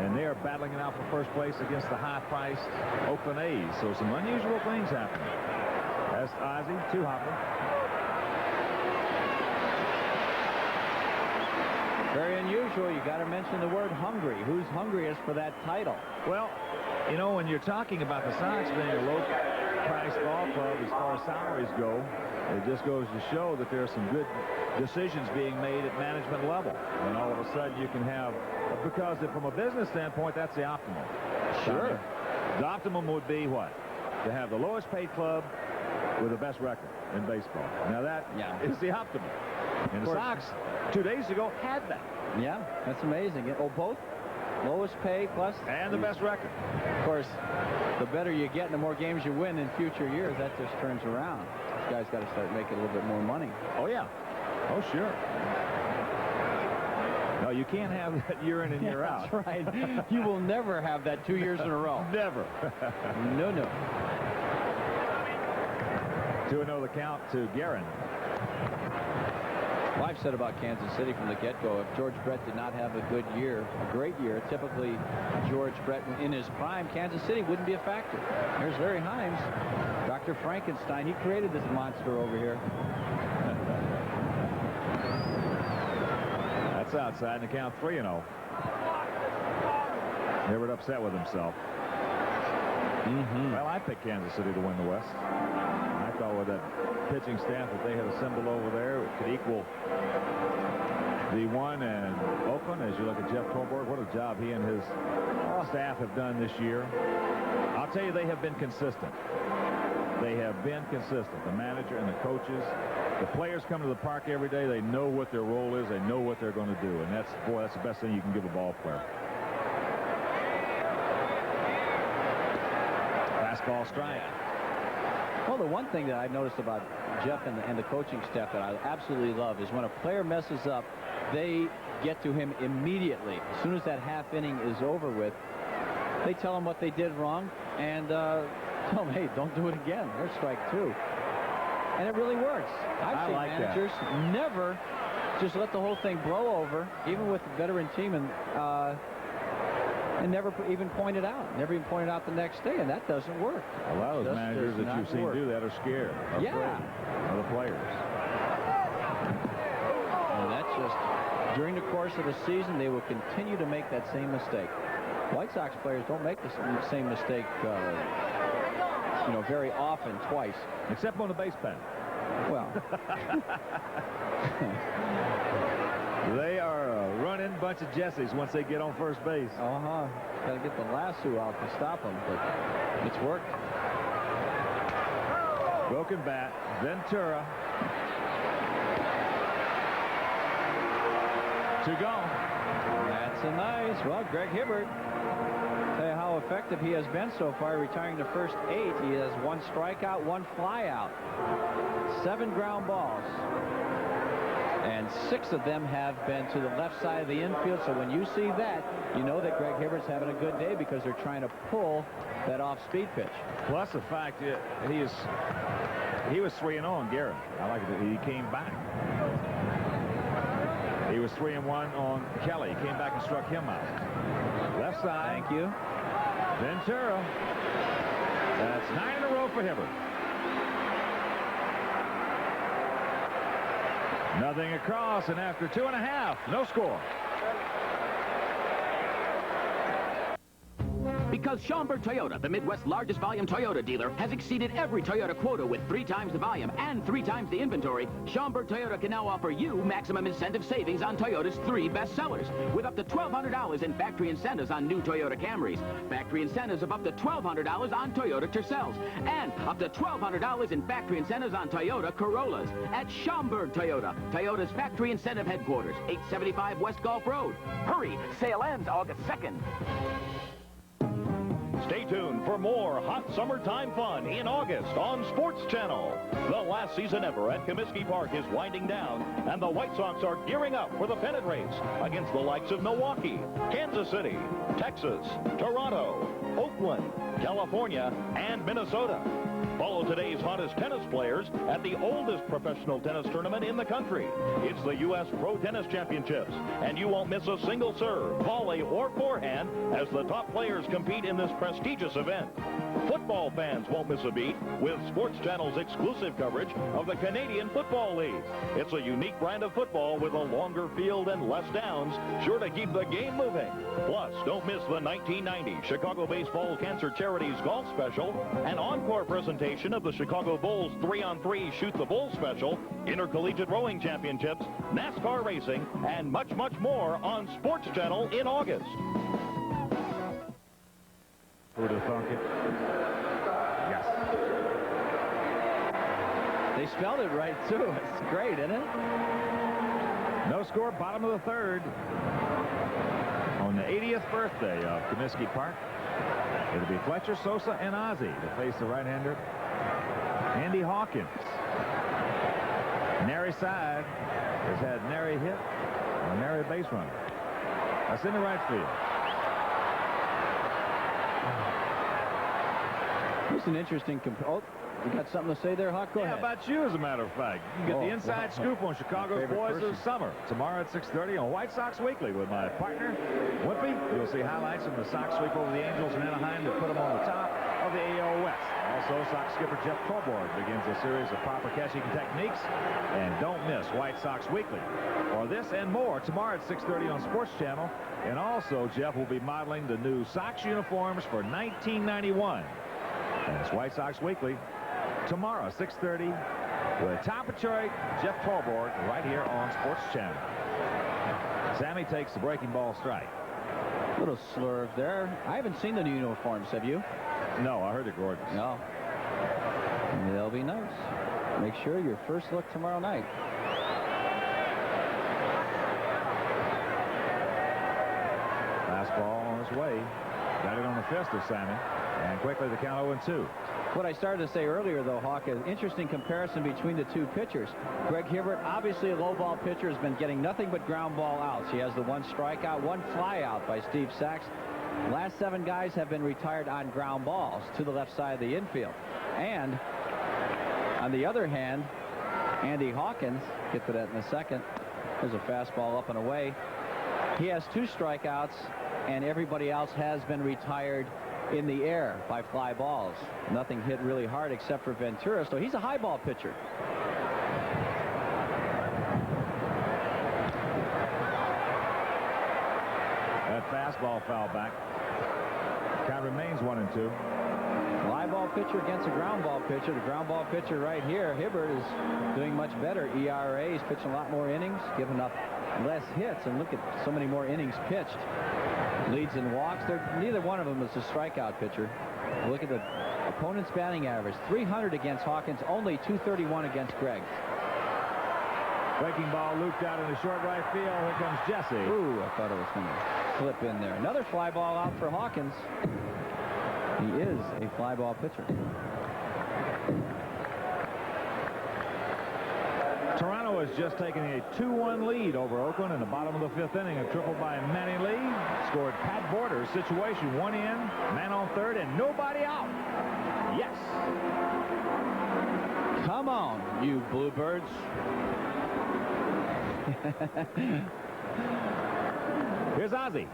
and they are battling it out for first place against the high-priced Oakland A's. So some unusual things happening. That's Ozzie, two-hopper. Very unusual. You got to mention the word hungry. Who's hungriest for that title? Well, you know, when you're talking about the Sox being a low-priced ball club as far as salaries go, it just goes to show that there are some good decisions being made at management level. And all of a sudden you can have, because from a business standpoint, that's the optimum. Sure. The optimum would be what? To have the lowest paid club with the best record in baseball. Now that is the optimum. And the Sox 2 days ago had that. Yeah, that's amazing. Oh, both lowest pay plus and the best record. Of course, the better you get and the more games you win in future years, that just turns around. This guy's got to start making a little bit more money. Oh, yeah. Oh, sure. No, you can't have that year in and year out. That's right. You will never have that 2 years in a row. Never. No. 2-0 the count to Guerin. Well, I've said about Kansas City from the get-go, if George Brett did not have a good year, a great year, typically George Brett in his prime, Kansas City wouldn't be a factor. Here's Larry Himes, Dr. Frankenstein. He created this monster over here. That's outside, and the count 3-0. Never upset with himself. Well, I picked Kansas City to win the West. I thought with that pitching staff that they had assembled over there, it could equal the one in Oakland. As you look at Jeff Torborg, what a job he and his staff have done this year. I'll tell you, they have been consistent. They have been consistent. The manager and the coaches, the players come to the park every day. They know what their role is. They know what they're going to do. And that's the best thing you can give a ball player. Fastball strike. Well, the one thing that I've noticed about Jeff and the coaching staff that I absolutely love is when a player messes up, they get to him immediately. As soon as that half inning is over with, they tell him what they did wrong and tell him, hey, don't do it again. There's strike two. And it really works. I've seen managers never just let the whole thing blow over, even with a veteran team, and never even pointed out. Never even pointed out the next day, and that doesn't work. A lot of those managers that you've seen do that are scared. Afraid of the players. And that's just, during the course of the season, they will continue to make that same mistake. White Sox players don't make the same mistake, very often, twice. Except on the base pad. Well. They are a running bunch of Jessies once they get on first base. Got to get the lasso out to stop them, but it's worked. Broken bat. Ventura. To go. That's a nice. Well, Greg Hibbert. Tell you how effective he has been so far, retiring the first 8. He has 1 strikeout, 1 flyout, 7 ground balls. And 6 of them have been to the left side of the infield. So when you see that, you know that Greg Hibbert's having a good day because they're trying to pull that off-speed pitch. Plus the fact that he was 3-0 on Guerin. I like it. He came back. He was 3-1 on Kelly. He came back and struck him out. Left side. Thank you. Ventura. That's 9 in a row for Hibbert. Nothing across, and after 2.5, no score. Because Schaumburg Toyota, the Midwest's largest volume Toyota dealer, has exceeded every Toyota quota with 3 times the volume and 3 times the inventory, Schaumburg Toyota can now offer you maximum incentive savings on Toyota's 3 best sellers, with up to $1,200 in factory incentives on new Toyota Camrys, factory incentives of up to $1,200 on Toyota Tercels, and up to $1,200 in factory incentives on Toyota Corollas at Schaumburg Toyota, Toyota's factory incentive headquarters, 875 West Gulf Road. Hurry, sale ends August 2nd. Stay tuned for more hot summertime fun in August on Sports Channel. The last season ever at Comiskey Park is winding down, and the White Sox are gearing up for the pennant race against the likes of Milwaukee, Kansas City, Texas, Toronto, Oakland, California, and Minnesota. Follow today's hottest tennis players at the oldest professional tennis tournament in the country. It's the U.S. Pro Tennis Championships, and you won't miss a single serve, volley, or forehand as the top players compete in this prestigious event. Football fans won't miss a beat with Sports Channel's exclusive coverage of the Canadian Football League. It's a unique brand of football with a longer field and less downs, sure to keep the game moving. Plus, don't miss the 1990 Chicago Baseball Cancer Charities Golf Special, an encore presentation of the Chicago Bulls 3-on-3 Shoot the Bull Special, Intercollegiate Rowing Championships, NASCAR Racing, and much, much more on Sports Channel in August. Who'd have thunk it? Yes. They spelled it right, too. It's great, isn't it? No score, bottom of the third. On the 80th birthday of Comiskey Park, it'll be Fletcher, Sosa, and Ozzie to face the right-hander, Andy Hawkins. Nary side has had nary hit or nary base runner. That's in the right field. It's an interesting oh, you got something to say there, Hawk? Go ahead. How about you, as a matter of fact? You get the inside scoop on Chicago's boys of summer. Tomorrow at 6:30 on White Sox Weekly with my partner, Wimpy. You'll see highlights from the Sox sweep over the Angels in Anaheim to put them on the top of the AL West. Also, Sox skipper Jeff Torborg begins a series of proper catching techniques. And don't miss White Sox Weekly. For this and more, tomorrow at 6:30 on Sports Channel. And also, Jeff will be modeling the new Sox uniforms for 1991. And it's White Sox Weekly tomorrow, 6:30, with Tom Paciorek, Jeff Torborg, right here on Sports Channel. Sammy takes the breaking ball strike. Little slurve there. I haven't seen the new uniforms, have you? No, I heard they're gorgeous. No. They'll be nice. Make sure your first look tomorrow night. Fastball on his way. Got it on the fist of Sammy. And quickly the count 0-2. What I started to say earlier, though, Hawk, is interesting comparison between the two pitchers. Greg Hibbert, obviously a low ball pitcher, has been getting nothing but ground ball outs. He has the 1 strikeout, 1 flyout by Steve Sachs. Last 7 guys have been retired on ground balls to the left side of the infield. And on the other hand, Andy Hawkins, get to that in a second. There's a fastball up and away. He has 2 strikeouts, and everybody else has been retired in the air by fly balls. Nothing hit really hard except for Ventura, so he's a high ball pitcher. That fastball foul back. Count remains 1-2. Fly ball pitcher against a ground ball pitcher. The ground ball pitcher right here, Hibbert, is doing much better. ERA, he's pitching a lot more innings, giving up less hits, and look at so many more innings pitched. Leads in walks. Neither one of them is a strikeout pitcher. Look at the opponent's batting average. 300 against Hawkins, only 231 against Greg. Breaking ball looped out in the short right field. Here comes Jesse. Ooh, I thought it was going to slip in there. Another fly ball out for Hawkins. He is a fly ball pitcher. Toronto has just taken a 2-1 lead over Oakland in the bottom of the 5th inning. A triple by Manny Lee. Scored Pat Borders. Situation 1 in, man on third, and nobody out. Yes. Come on, you Bluebirds. Here's Ozzie.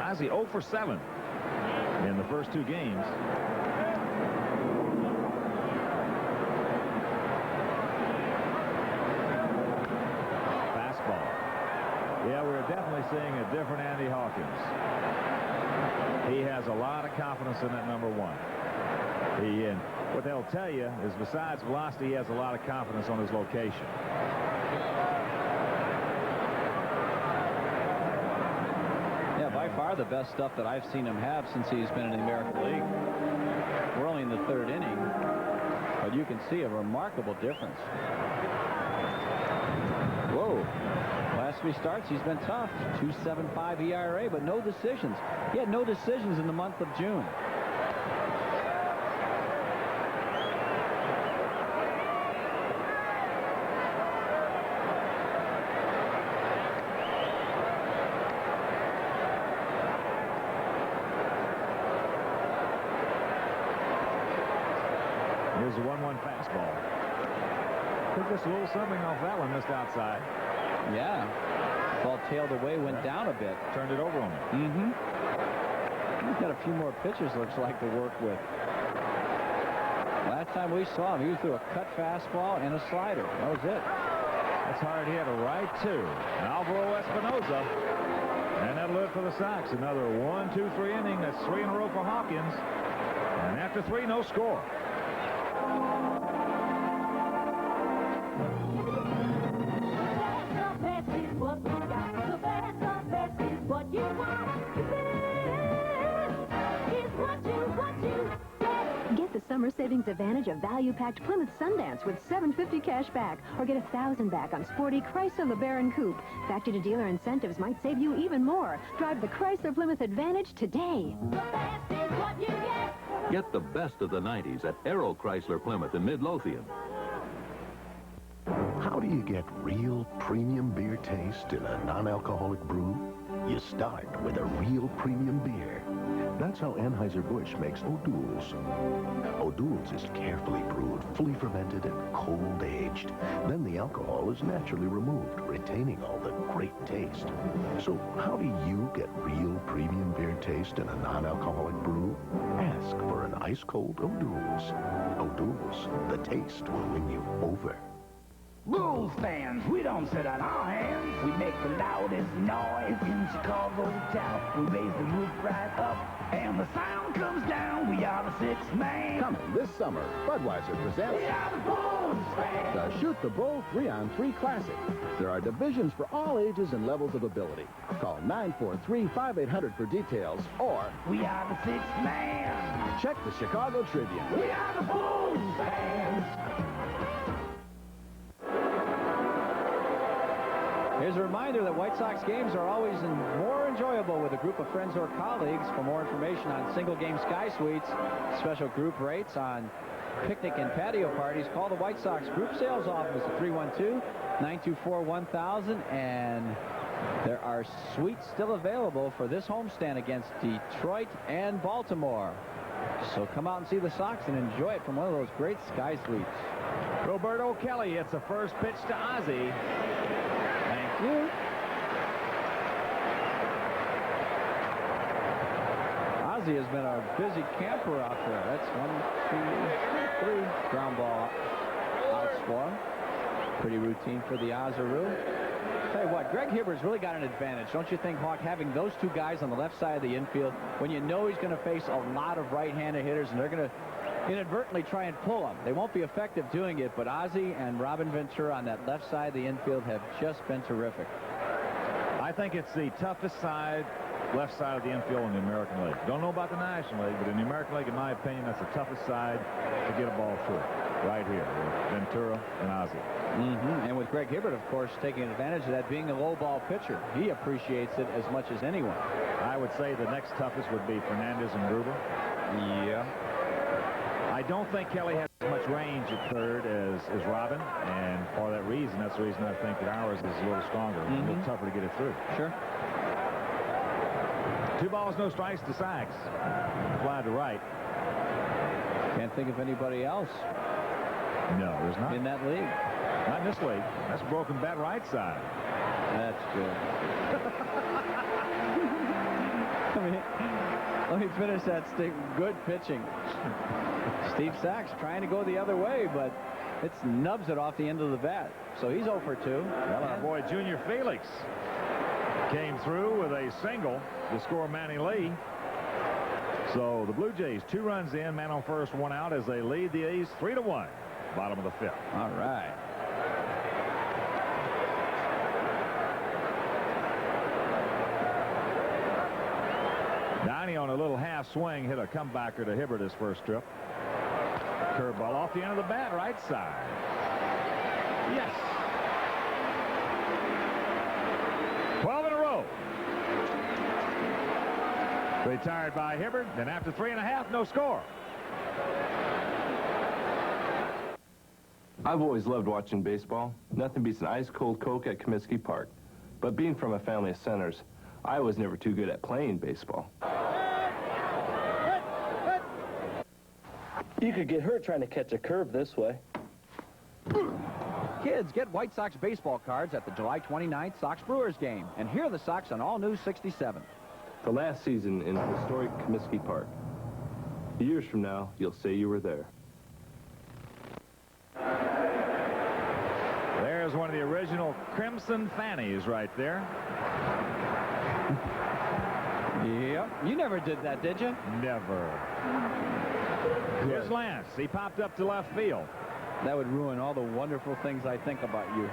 Ozzie 0 for 7 in the first 2 games. Yeah, we're definitely seeing a different Andy Hawkins. He has a lot of confidence in that number 1. And what they'll tell you is besides velocity, he has a lot of confidence on his location. Yeah, by far the best stuff that I've seen him have since he's been in the American League. We're only in the 3rd inning, but you can see a remarkable difference. Whoa. Last 3 starts, he's been tough. 2.75 ERA, but no decisions. He had no decisions in the month of June. Here's a 1-1 fastball. Took just a little something off that one, missed outside. Yeah. Ball tailed away, went down a bit. Turned it over on him. Mm-hmm. He's got a few more pitches, looks like, to work with. Last time we saw him, he was through a cut fastball and a slider. That was it. That's hard. He had a right, too. Alvaro Espinosa. And that'll do it for the Sox. Another 1, 2, 3 inning. That's 3 in a row for Hawkins. And after 3, no score. Get the summer savings advantage of value-packed Plymouth Sundance with $750 cash back, or get $1,000 back on sporty Chrysler LeBaron Coupe. Factory to dealer incentives might save you even more. Drive the Chrysler Plymouth Advantage today. Get the best of the 90s at Aero Chrysler Plymouth in Midlothian. How do you get real premium beer taste in a non-alcoholic brew? You start with a real premium beer. That's how Anheuser-Busch makes O'Doul's. O'Doul's is carefully brewed, fully fermented, and cold-aged. Then the alcohol is naturally removed, retaining all the great taste. So how do you get real premium beer taste in a non-alcoholic brew? Ask for an ice-cold O'Doul's. O'Doul's, the taste will win you over. Bulls fans, we don't sit on our hands. We make the loudest noise in Chicago town. We raise the roof right up, and the sound comes down. We are the 6th man. Coming this summer, Budweiser presents We are the Bulls fans. the Shoot the Bull 3-on-3 Classic. There are divisions for all ages and levels of ability. Call 943-5800 for details, or We are the 6th man. check the Chicago Tribune. We are the Bulls fans. Here's a reminder that White Sox games are always more enjoyable with a group of friends or colleagues. For more information on single-game Sky Suites, special group rates on picnic and patio parties, call the White Sox Group Sales Office at 312-924-1000. And there are suites still available for this homestand against Detroit and Baltimore. So come out and see the Sox and enjoy it from one of those great Sky Suites. Roberto Kelly hits the first pitch to Ozzie. Thank you. Ozzie has been a busy camper out there. That's 1, 2, 3 ground ball outs for him. Pretty routine for the Ozaroo. Tell you what, Greg Hibbert's really got an advantage, don't you think, Hawk, having those two guys on the left side of the infield when you know he's going to face a lot of right-handed hitters and they're going to inadvertently try and pull him. They won't be effective doing it, but Ozzie and Robin Ventura on that left side of the infield have just been terrific. I think it's the toughest side, left side of the infield in the American League. Don't know about the National League, but in the American League, in my opinion, that's the toughest side to get a ball through. Right here with Ventura and Ozzie. And with Greg Hibbert, of course, taking advantage of that, being a low ball pitcher. He appreciates it as much as anyone. I would say the next toughest would be Fernandez and Gruber. Yeah. I don't think Kelly has as much range at third as Robin, and for that reason, that's the reason I think that ours is a little stronger, a little tougher to get it through. Sure. 2 balls, no strikes to Sachs. Fly to right. Can't think of anybody else. No, there's not. In that league. Not in this league. That's broken bat right side. That's good. Let me finish that stick. Good pitching. Steve Sachs trying to go the other way, but it's nubs it off the end of the bat. So he's 0 for 2. Well, our boy Junior Felix came through with a single to score Manny Lee. So the Blue Jays 2 runs in, man on first, 1 out as they lead the A's 3-1. Bottom of the 5th. All right. Downey on a little half swing hit a comebacker to Hibbert his first trip. Curveball off the end of the bat, right side. Yes. 12 in a row. Retired by Hibbert, and after 3.5, no score. I've always loved watching baseball. Nothing beats an ice-cold Coke at Comiskey Park. But being from a family of centers, I was never too good at playing baseball. You could get hurt trying to catch a curve this way. Kids, get White Sox baseball cards at the July 29th Sox-Brewers game. And hear the Sox on all new 67. The last season in historic Comiskey Park. Years from now, you'll say you were there. There's one of the original Crimson Fannies right there. Yep. You never did that, did you? Never. Here's Lance. He popped up to left field. That would ruin all the wonderful things I think about you.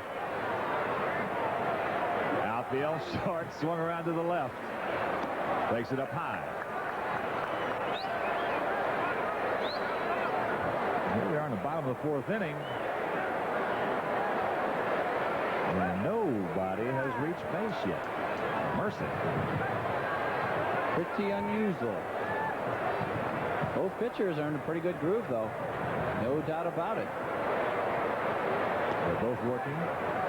Outfield, short, swung around to the left. Takes it up high. Here we are in the bottom of the 4th inning. And nobody has reached base yet. Mercy. Pretty unusual. Both pitchers are in a pretty good groove, though. No doubt about it. They're both working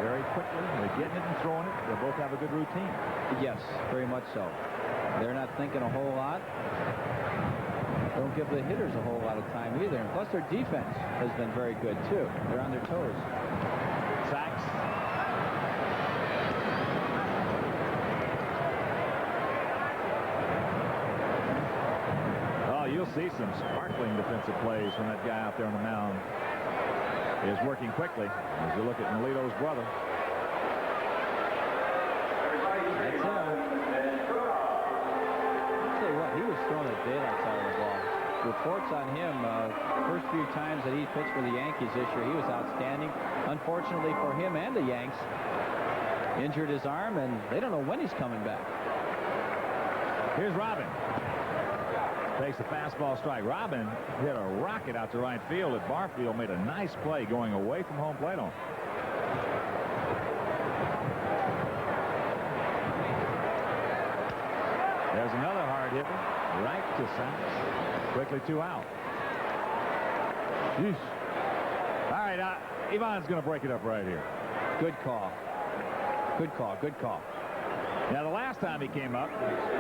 very quickly. They're getting it and throwing it. They both have a good routine. Yes, very much so. They're not thinking a whole lot. Don't give the hitters a whole lot of time either. And plus, their defense has been very good, too. They're on their toes. Sacks. Oh, you'll see some sparkling defensive plays from that guy out there on the mound. He is working quickly as you look at Melito's brother. That's him. I'll tell you what, he was throwing the daylights out of the ball. Reports on him, first few times that he pitched for the Yankees this year, he was outstanding. Unfortunately for him and the Yanks, injured his arm, and they don't know when he's coming back. Here's Robin. Takes the fastball strike. Robin hit a rocket out to right field at Barfield. Made a nice play going away from home plate on. There's another hard hitter. Right to Sox. Quickly 2 out. Yeesh. All right, Ivan's going to break it up right here. Good call. Good call. Good call. Now, the last time he came up,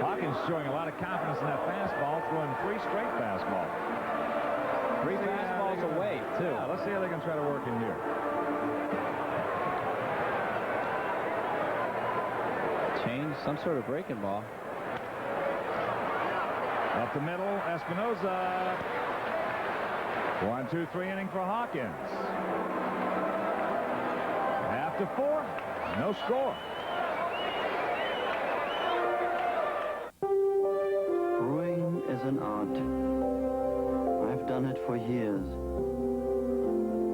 Hawkins showing a lot of confidence in that fastball, throwing 3 straight fastballs. 3 fastballs away, too. Yeah, let's see how they can try to work in here. Change, some sort of breaking ball. Up the middle, Espinoza. 1-2-3 inning for Hawkins. After 4, no score. Brewing is an art. I've done it for years.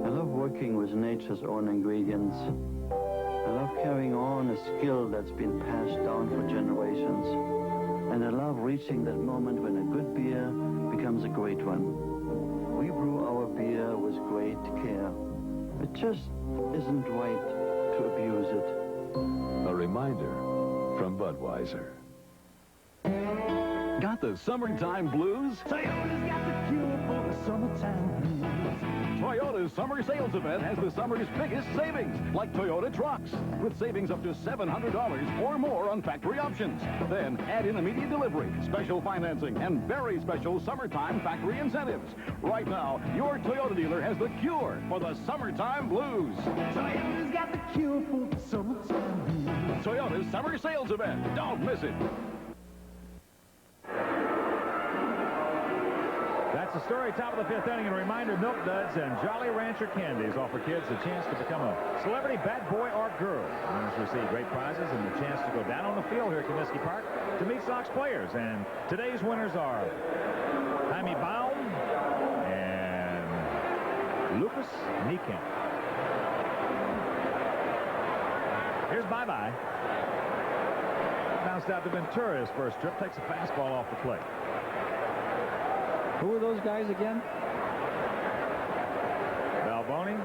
I love working with nature's own ingredients. I love carrying on a skill that's been passed down for generations. And I love reaching that moment when a good beer becomes a great one. We brew our beer with great care. It just isn't right to abuse it. A reminder from Budweiser. Got the summertime blues? Toyota's got the cure for the summertime blues. Toyota's summer sales event has the summer's biggest savings, like Toyota trucks, with savings up to $700 or more on factory options. Then add in immediate delivery, special financing, and very special summertime factory incentives. Right now, your Toyota dealer has the cure for the summertime blues. Toyota's got the cure for the summertime blues. Toyota's summer sales event. Don't miss it. That That's the story, top of the 5th inning. And a reminder, Milk Duds and Jolly Rancher candies offer kids a chance to become a celebrity bat boy or girl. Winners receive great prizes and the chance to go down on the field here at Comiskey Park to meet Sox players. And today's winners are Jaime Baum and Lucas Niekamp. Here's Bye-Bye. Bounced out to Ventura his first trip. Takes a fastball off the plate. Who are those guys again? Balboni.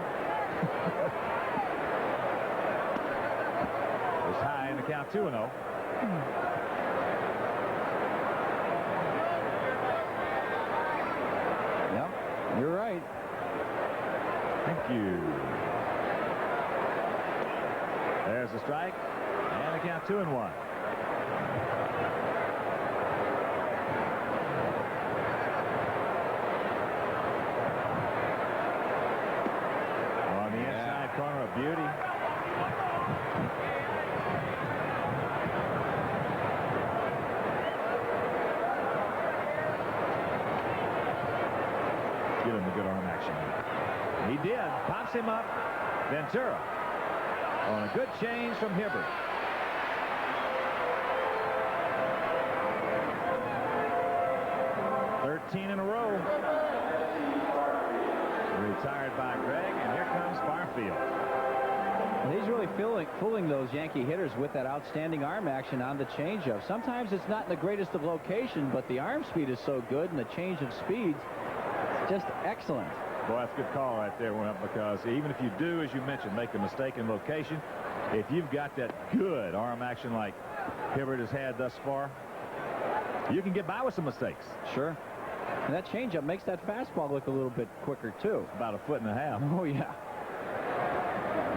It's high in the count, 2-0. Yep, you're right. Thank you. There's the strike, and the count 2-1. Corner of beauty. Give him a good arm action. He did. Pops him up. Ventura on a good change from Hibbert. $13 in a row. Retired by Greg, and here comes Barfield. He's really fooling those Yankee hitters with that outstanding arm action on the changeup. Sometimes it's not in the greatest of location, but the arm speed is so good, and the change of speeds just excellent. Boy, that's a good call right there, Wimp, because even if you do, as you mentioned, make a mistake in location, if you've got that good arm action like Hibbert has had thus far, you can get by with some mistakes. Sure. And that changeup makes that fastball look a little bit quicker, too. About 1.5 feet. Oh, yeah.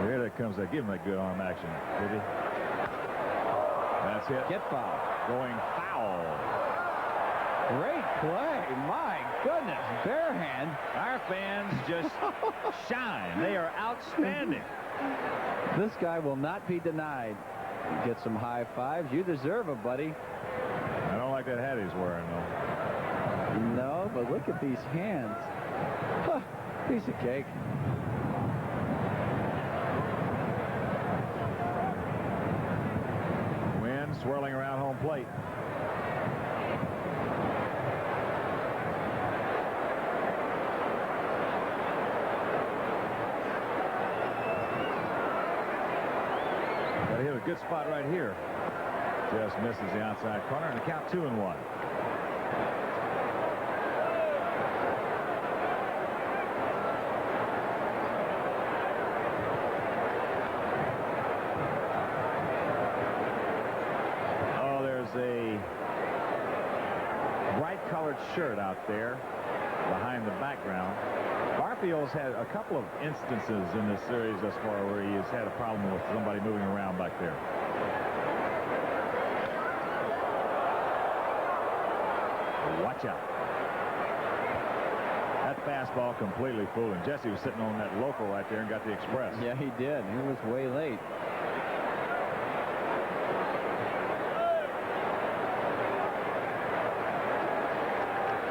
Here it comes. Give him that good arm action, did he? That's it. Get foul. Going foul. Great play. My goodness. Bare hand. Our fans just shine. They are outstanding. This guy will not be denied. Get some high fives. You deserve it, buddy. I don't like that hat he's wearing, though. No, but look at these hands. Huh, piece of cake. Wind swirling around home plate. But he hit a good spot right here. Just misses the outside corner, and the count 2-1. A bright-colored shirt out there behind the background. Barfield's had a couple of instances in this series thus far where he has had a problem with somebody moving around back there. Watch out. That fastball completely fooled him. Jesse was sitting on that local right there and got the express. Yeah, he did. He was way late.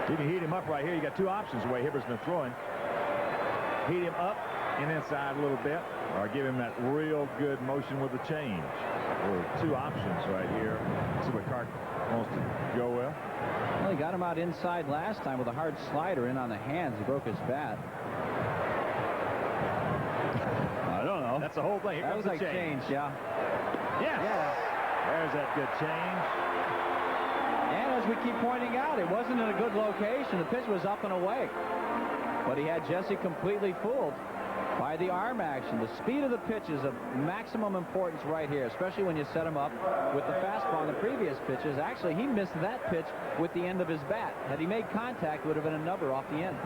You can heat him up right here. You got two options the way Hibbert's been throwing. Heat him up and inside a little bit, or give him that real good motion with the change. There are two options right here. See what Clark wants to go with. Well, he got him out inside last time with a hard slider in on the hands. He broke his bat. I don't know. That's the whole thing. Here that comes was the like change. yeah. Yes. Yeah. There's that good change. And as we keep pointing out, it wasn't in a good location. The pitch was up and away. But he had Jesse completely fooled by the arm action. The speed of the pitch is of maximum importance right here, especially when you set him up with the fastball on the previous pitches. Actually, he missed that pitch with the end of his bat. Had he made contact, it would have been a number off the end.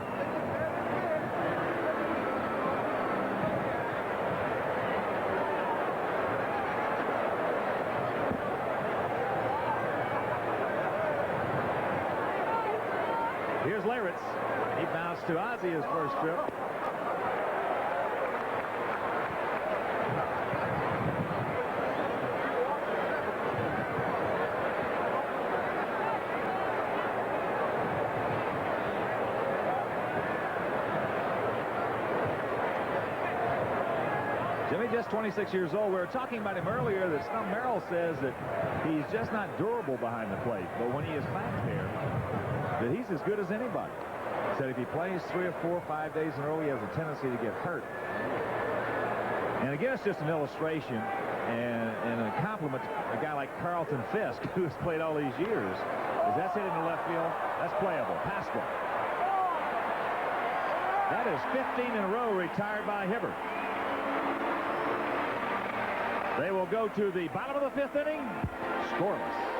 Here's Leyritz. He bounced to Ozzie his first trip. Jimmy, just 26 years old. We were talking about him earlier that Stump Merrill says that he's just not durable behind the plate. But when he is back there, that he's as good as anybody. Said if he plays 3 or 4 or 5 days in a row, he has a tendency to get hurt. And again, it's just an illustration and a compliment to a guy like Carlton Fisk, who has played all these years. As that's hit into left field, that's playable. Pascal. That is 15 in a row retired by Hibbert. They will go to the bottom of the 5th inning, scoreless.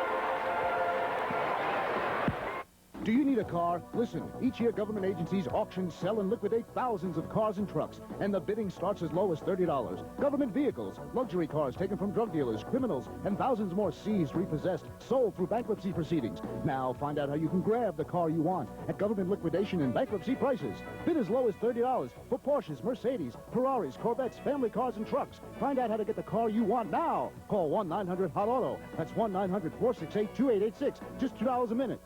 Do you need a car? Listen, each year government agencies auction, sell, and liquidate thousands of cars and trucks, and the bidding starts as low as $30. Government vehicles, luxury cars taken from drug dealers, criminals, and thousands more seized, repossessed, sold through bankruptcy proceedings. Now find out how you can grab the car you want at government liquidation and bankruptcy prices. Bid as low as $30 for Porsches, Mercedes, Ferraris, Corvettes, family cars, and trucks. Find out how to get the car you want now. Call 1-900-HOT-AUTO. That's 1-900-468-2886. Just $2 a minute.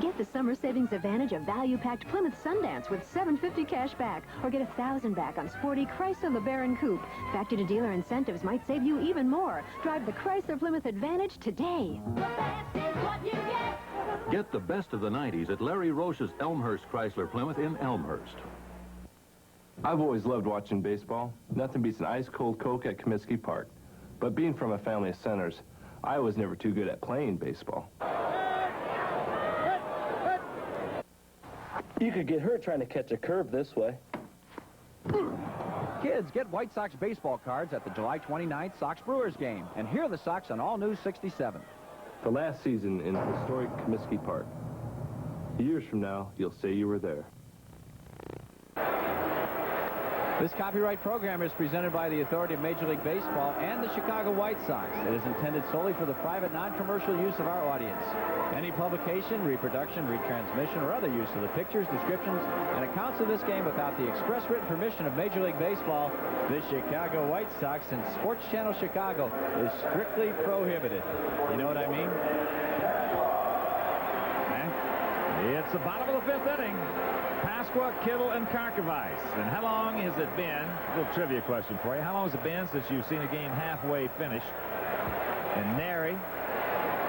Get the summer savings advantage of value-packed Plymouth Sundance with $750 cash back, or get $1,000 back on sporty Chrysler LeBaron Coupe. Factory to dealer incentives might save you even more. Drive the Chrysler Plymouth Advantage today. The best is what you get. Get the best of the 90s at Larry Roche's Elmhurst Chrysler Plymouth in Elmhurst. I've always loved watching baseball. Nothing beats an ice-cold Coke at Comiskey Park. But being from a family of centers, I was never too good at playing baseball. You could get hurt trying to catch a curve this way. Kids, get White Sox baseball cards at the July 29th Sox-Brewers game. And hear the Sox on All News 67. The last season in historic Comiskey Park. Years from now, you'll say you were there. This copyright program is presented by the authority of Major League Baseball and the Chicago White Sox. It is intended solely for the private, non-commercial use of our audience. Any publication, reproduction, retransmission, or other use of the pictures, descriptions, and accounts of this game without the express written permission of Major League Baseball, the Chicago White Sox, and Sports Channel Chicago is strictly prohibited. You know what I mean? It's the bottom of the 5th inning. Pasqua, Kittle, and Karkovice. And how long has it been, a little trivia question for you, how long has it been since you've seen a game halfway finished and nary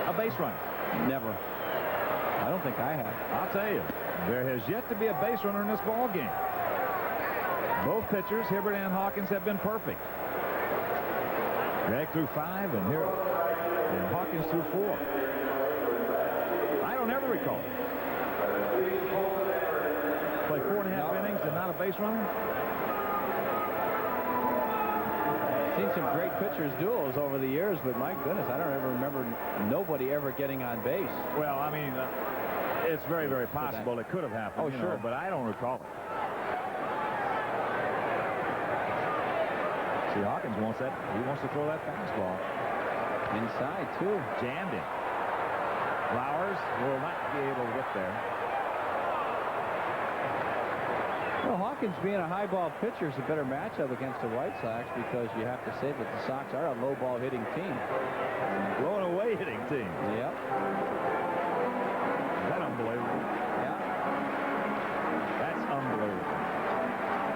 a base runner? Never. I don't think I have. I'll tell you, there has yet to be a base runner in this ball game. Both pitchers, Hibbert and Hawkins, have been perfect. Gregg threw 5 and Hawkins threw 4. I don't ever recall. Play 4.5 innings and not a base runner? Seen some great pitchers duels over the years, but my goodness, I don't ever remember nobody ever getting on base. Well, I mean, it's very, very possible it could have happened. Oh, sure. Know, but I don't recall it. See, Hawkins wants that. He wants to throw that fastball. Inside, too. Jammed him. Flowers will not be able to get there. Well, Hawkins being a high ball pitcher is a better matchup against the White Sox because you have to say that the Sox are a low ball hitting team. Blowing away hitting team. Yep. Is that unbelievable? Yeah. That's unbelievable.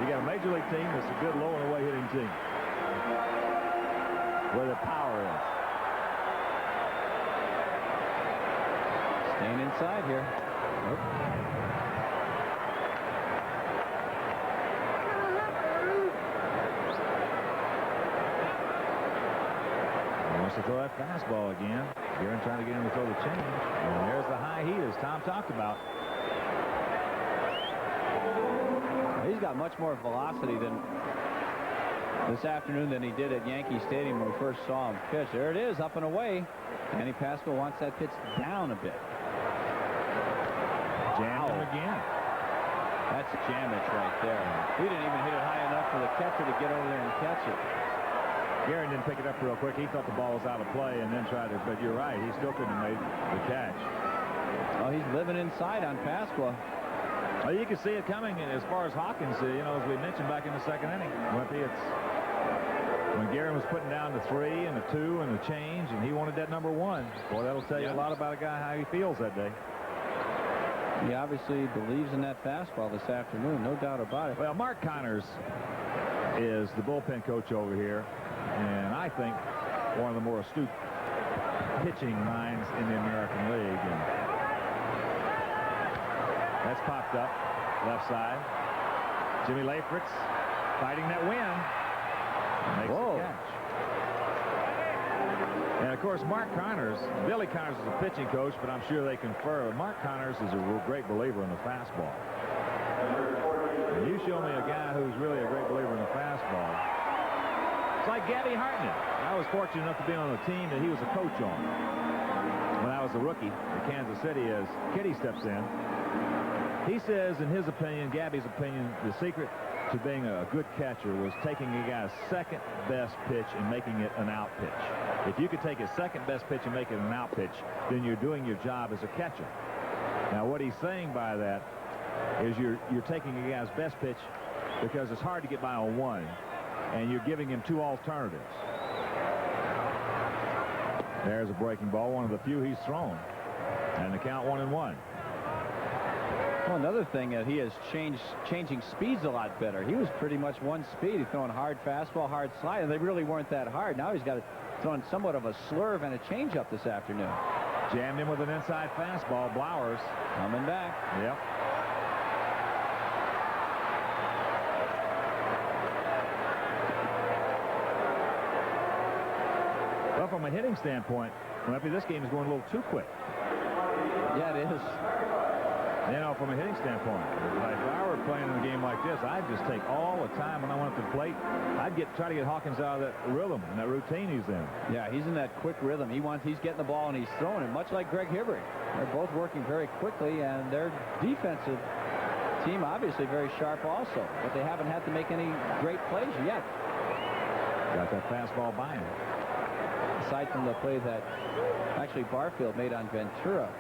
You got a major league team that's a good blowing away hitting team. Where the power is. Staying inside here. Nope. To throw that fastball again. Guerin trying to get him to throw the change. And there's the high heat as Tom talked about. He's got much more velocity than this afternoon than he did at Yankee Stadium when we first saw him pitch. There it is, up and away. Manny Pascal wants that pitch down a bit. Jammed him again. That's jammage right there. He didn't even hit it high enough for the catcher to get over there and catch it. Guerin didn't pick it up real quick. He thought the ball was out of play and then tried to, but you're right. He still couldn't have made the catch. Oh, he's living inside on Pasqua. Well, you can see it coming as far as Hawkins, you know, as we mentioned back in the 2nd inning. Wimpy, it's when Guerin was putting down the 3 and the 2 and the change, and he wanted that number 1. Boy, that'll tell you a lot about a guy, how he feels that day. He obviously believes in that fastball this afternoon, no doubt about it. Well, Mark Connors is the bullpen coach over here, and I think one of the more astute pitching minds in the American League. And that's popped up left side. Jimmy Lafritz fighting that wind. Makes the catch. And of course, Mark Connors, Billy Connors is a pitching coach, but I'm sure they confer. Mark Connors is a great believer in the fastball. And you show me a guy who's really a great believer in the fastball. It's like Gabby Hartnett. I was fortunate enough to be on a team that he was a coach on when I was a rookie in Kansas City as Kitty steps in. He says, in his opinion, Gabby's opinion, the secret to being a good catcher was taking a guy's second best pitch and making it an out pitch. If you could take his second best pitch and make it an out pitch, then you're doing your job as a catcher. Now, what he's saying by that is you're taking a guy's best pitch because it's hard to get by on 1, and you're giving him 2 alternatives. There's a breaking ball, one of the few he's thrown, and the count 1-1. Well, another thing that he has changing speeds a lot better. He was pretty much one speed. He's throwing hard fastball, hard slide, and they really weren't that hard. Now he's got it throwing somewhat of a slurve and a changeup this afternoon. Jammed him with an inside fastball. Blowers coming back. Yep. Well, from a hitting standpoint, maybe this game is going a little too quick. Yeah, it is. You know, from a hitting standpoint, like if I were playing in a game like this, I'd just take all the time when I went up to the plate. I'd try to get Hawkins out of that rhythm and that routine he's in. Yeah, he's in that quick rhythm. He's getting the ball and he's throwing it, much like Greg Hibbert. They're both working very quickly, and their defensive team obviously very sharp also, but they haven't had to make any great plays yet. Got that fastball by him. Aside from the play that actually Barfield made on Ventura.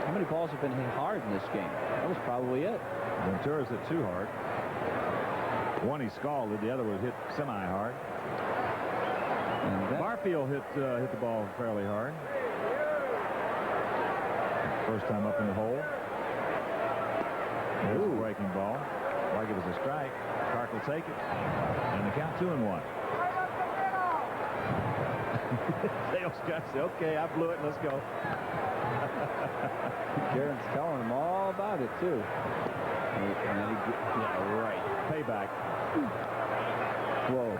How many balls have been hit hard in this game? That was probably it. Ventura's hit 2 hard. One he scalded, the other was hit semi-hard. Barfield hit the ball fairly hard. First time up in the hole. There's a breaking ball. Like it was a strike. Clark will take it. And the count 2-1. Dale Scott said, okay, I blew it, let's go. Guerin's telling him all about it, too. And then yeah, right. Payback. Whoa.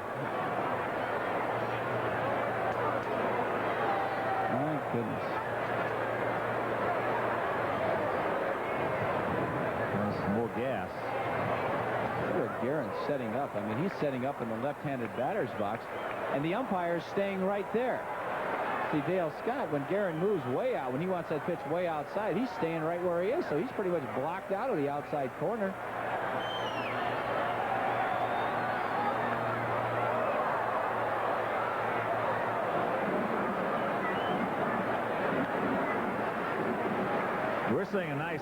My goodness. There's some more gas. Look at Guerin setting up. I mean, he's setting up in the left-handed batter's box, and the umpire's staying right there. See, Dale Scott, when Guerin moves way out, when he wants that pitch way outside, he's staying right where he is, so he's pretty much blocked out of the outside corner. We're seeing a nice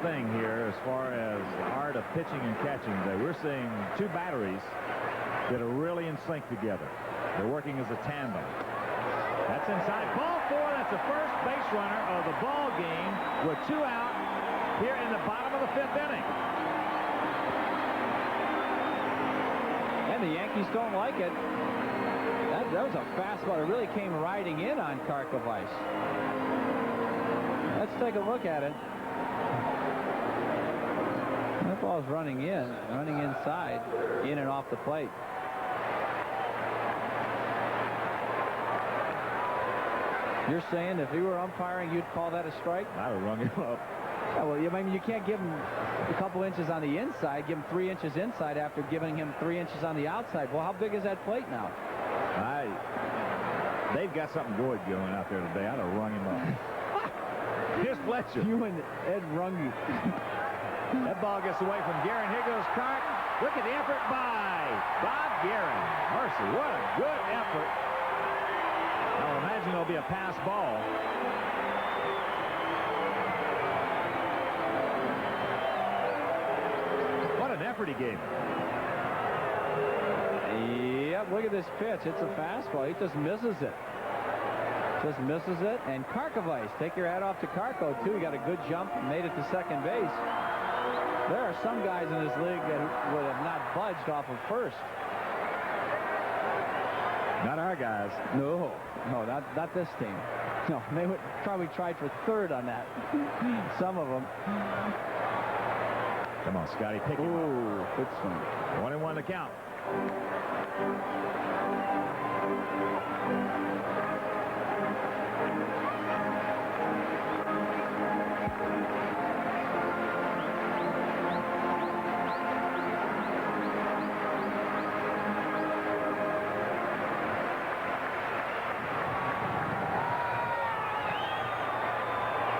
thing here as far as the art of pitching and catching today. We're seeing 2 batteries that are really in sync together. They're working as a tandem. That's inside. Ball 4. That's the first base runner of the ball game with 2 out here in the bottom of the 5th inning. And the Yankees don't like it. That was a fastball. It really came riding in on Karkovice. Let's take a look at it. That ball's running inside, in and off the plate. You're saying if he were umpiring, you'd call that a strike? I would run him up. Yeah, well, I mean, you can't give him a couple inches on the inside, give him 3 inches inside after giving him 3 inches on the outside. Well, how big is that plate now? They've got something good going out there today. I'd have rung him up. Here's Fletcher. You and Ed Runge. That ball gets away from Guerin. Here goes Clark. Look at the effort by Bob Guerin. Mercy, what a good effort. I would imagine it'll be a pass ball. What an effort he gave. Yep. look at this pitch. It's a fastball. He just misses it. Just misses it. And Karkovice, take your hat off to Karko, too. He got a good jump and made it to second base. There are some guys in this league that would have not budged off of first. Not our guys. No, not this team. No, they would probably tried for third on that. Some of them. Come on, Scotty, pick him. Ooh, good swing. 1-1 to count.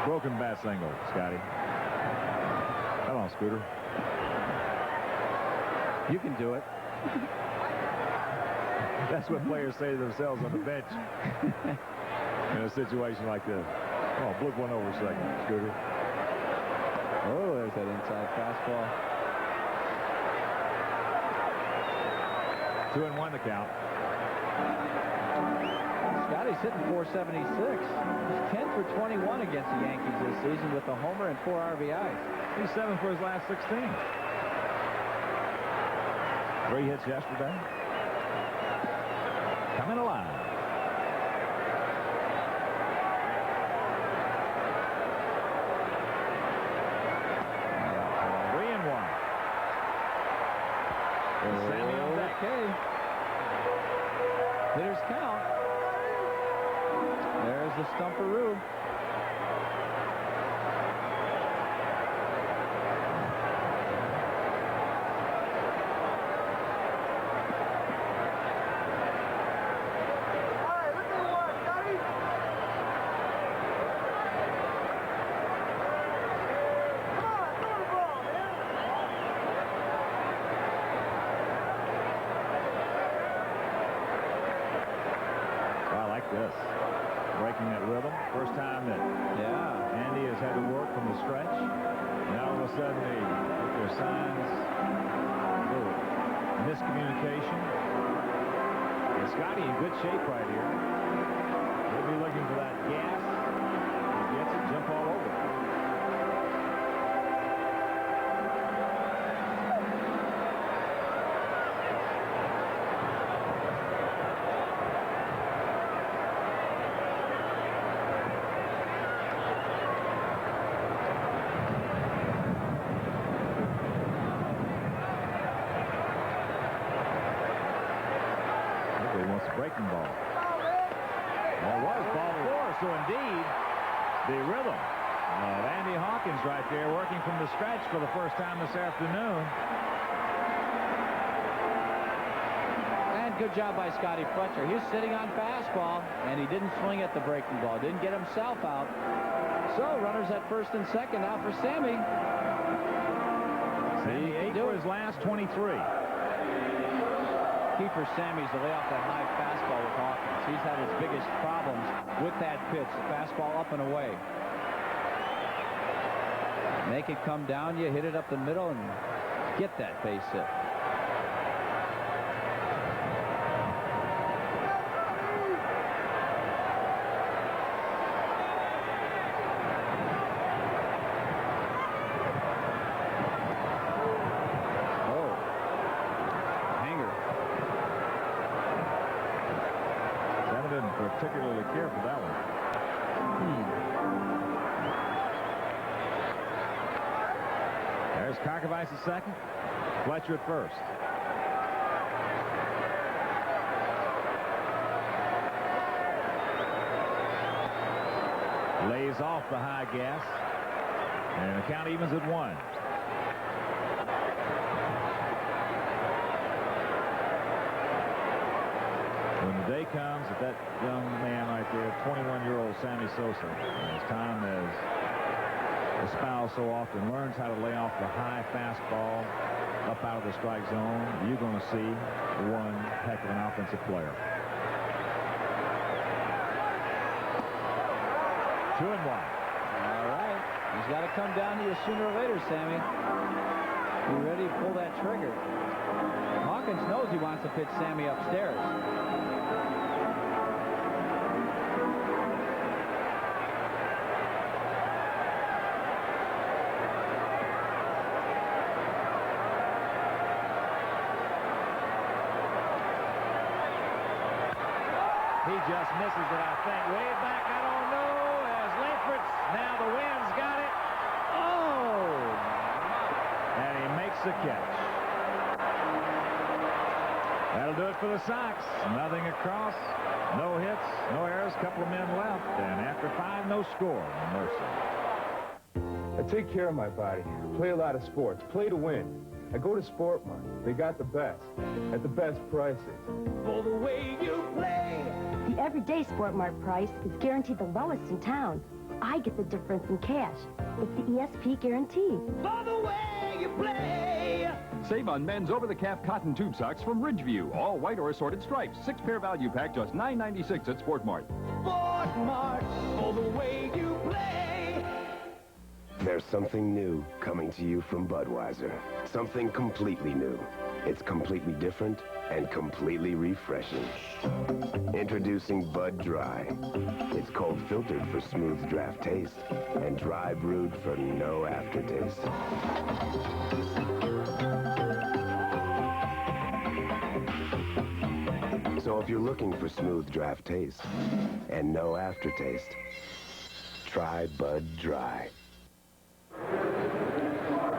Broken bat single, Scotty. Come on, Scooter. You can do it. That's what players say to themselves on the bench in a situation like this. Oh, blip one over a second, Scooter. Oh, there's that inside fastball. 2-1 to count. Scotty's hitting .476. He's 10 for 21 against the Yankees this season with a homer and 4 RBIs. He's 7 for his last 16. 3 hits yesterday. Coming alive. Okay. Hitters count. There's the stumperoo. This. Breaking that rhythm. First time that Andy has had to work from the stretch. Now all of a sudden they put their signs. A little miscommunication. And Scotty in good shape right here. He'll be looking for that gas. He gets it, jump all over it. Breaking ball. There was ball 4, so indeed the rhythm of Andy Hawkins right there working from the stretch for the first time this afternoon. And good job by Scotty Fletcher. He was sitting on fastball, and he didn't swing at the breaking ball. Didn't get himself out. So runners at first and second now for Sammy. Sammy 8 for his last 23. Key for Sammy's to lay off that high fastball with Hawkins. He's had his biggest problems with that pitch, the fastball up and away. Make it come down, you hit it up the middle and get that base hit. Particularly care for that one. There's Karkovice at second. Fletcher at first. Lays off the high gas. And the count evens at 1. When the day comes that that young man right there, 21-year-old Sammy Sosa, as time as the spouse so often learns how to lay off the high fastball up out of the strike zone, you're going to see one heck of an offensive player. 2-1. All right. He's got to come down to you sooner or later, Sammy. be ready to pull that trigger. Hawkins knows he wants to pitch Sammy upstairs. He just misses it, I think. Way back, I don't know. As Langford's, now the wind's got it. Oh! And he makes the catch. That'll do it for the Sox. Nothing across. No hits, no errors, couple of men left. And after 5, no score. Mercy. I take care of my body. Play a lot of sports. Play to win. I go to Sportmart. They got the best. At the best prices. For the way you play. The everyday Sport Mart price is guaranteed the lowest in town. I get the difference in cash. It's the ESP guarantee. For the way you play. Save on men's over-the-calf cotton tube socks from Ridgeview. All white or assorted stripes. 6-pair value pack, just $9.96 at Sport Mart. Sport Mart. For the way you play. There's something new coming to you from Budweiser. Something completely new. It's completely different and completely refreshing. Introducing Bud Dry. It's cold filtered for smooth draft taste and dry brewed for no aftertaste. So if you're looking for smooth draft taste and no aftertaste, try Bud Dry.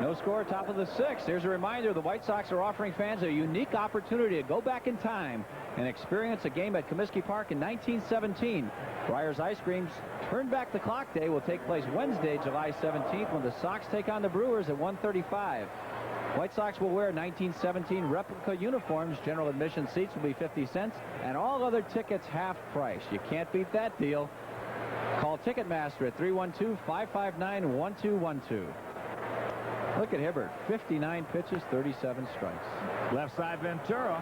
No score, top of the 6th. Here's a reminder, the White Sox are offering fans a unique opportunity to go back in time and experience a game at Comiskey Park in 1917. Breyer's Ice Cream's Turn Back the Clock Day will take place Wednesday, July 17th, when the Sox take on the Brewers at 1:35. White Sox will wear 1917 replica uniforms. General admission seats will be 50 cents, and all other tickets half price. You can't beat that deal. Call Ticketmaster at 312-559-1212. Look at Hibbert, 59 pitches, 37 strikes. Left side Ventura.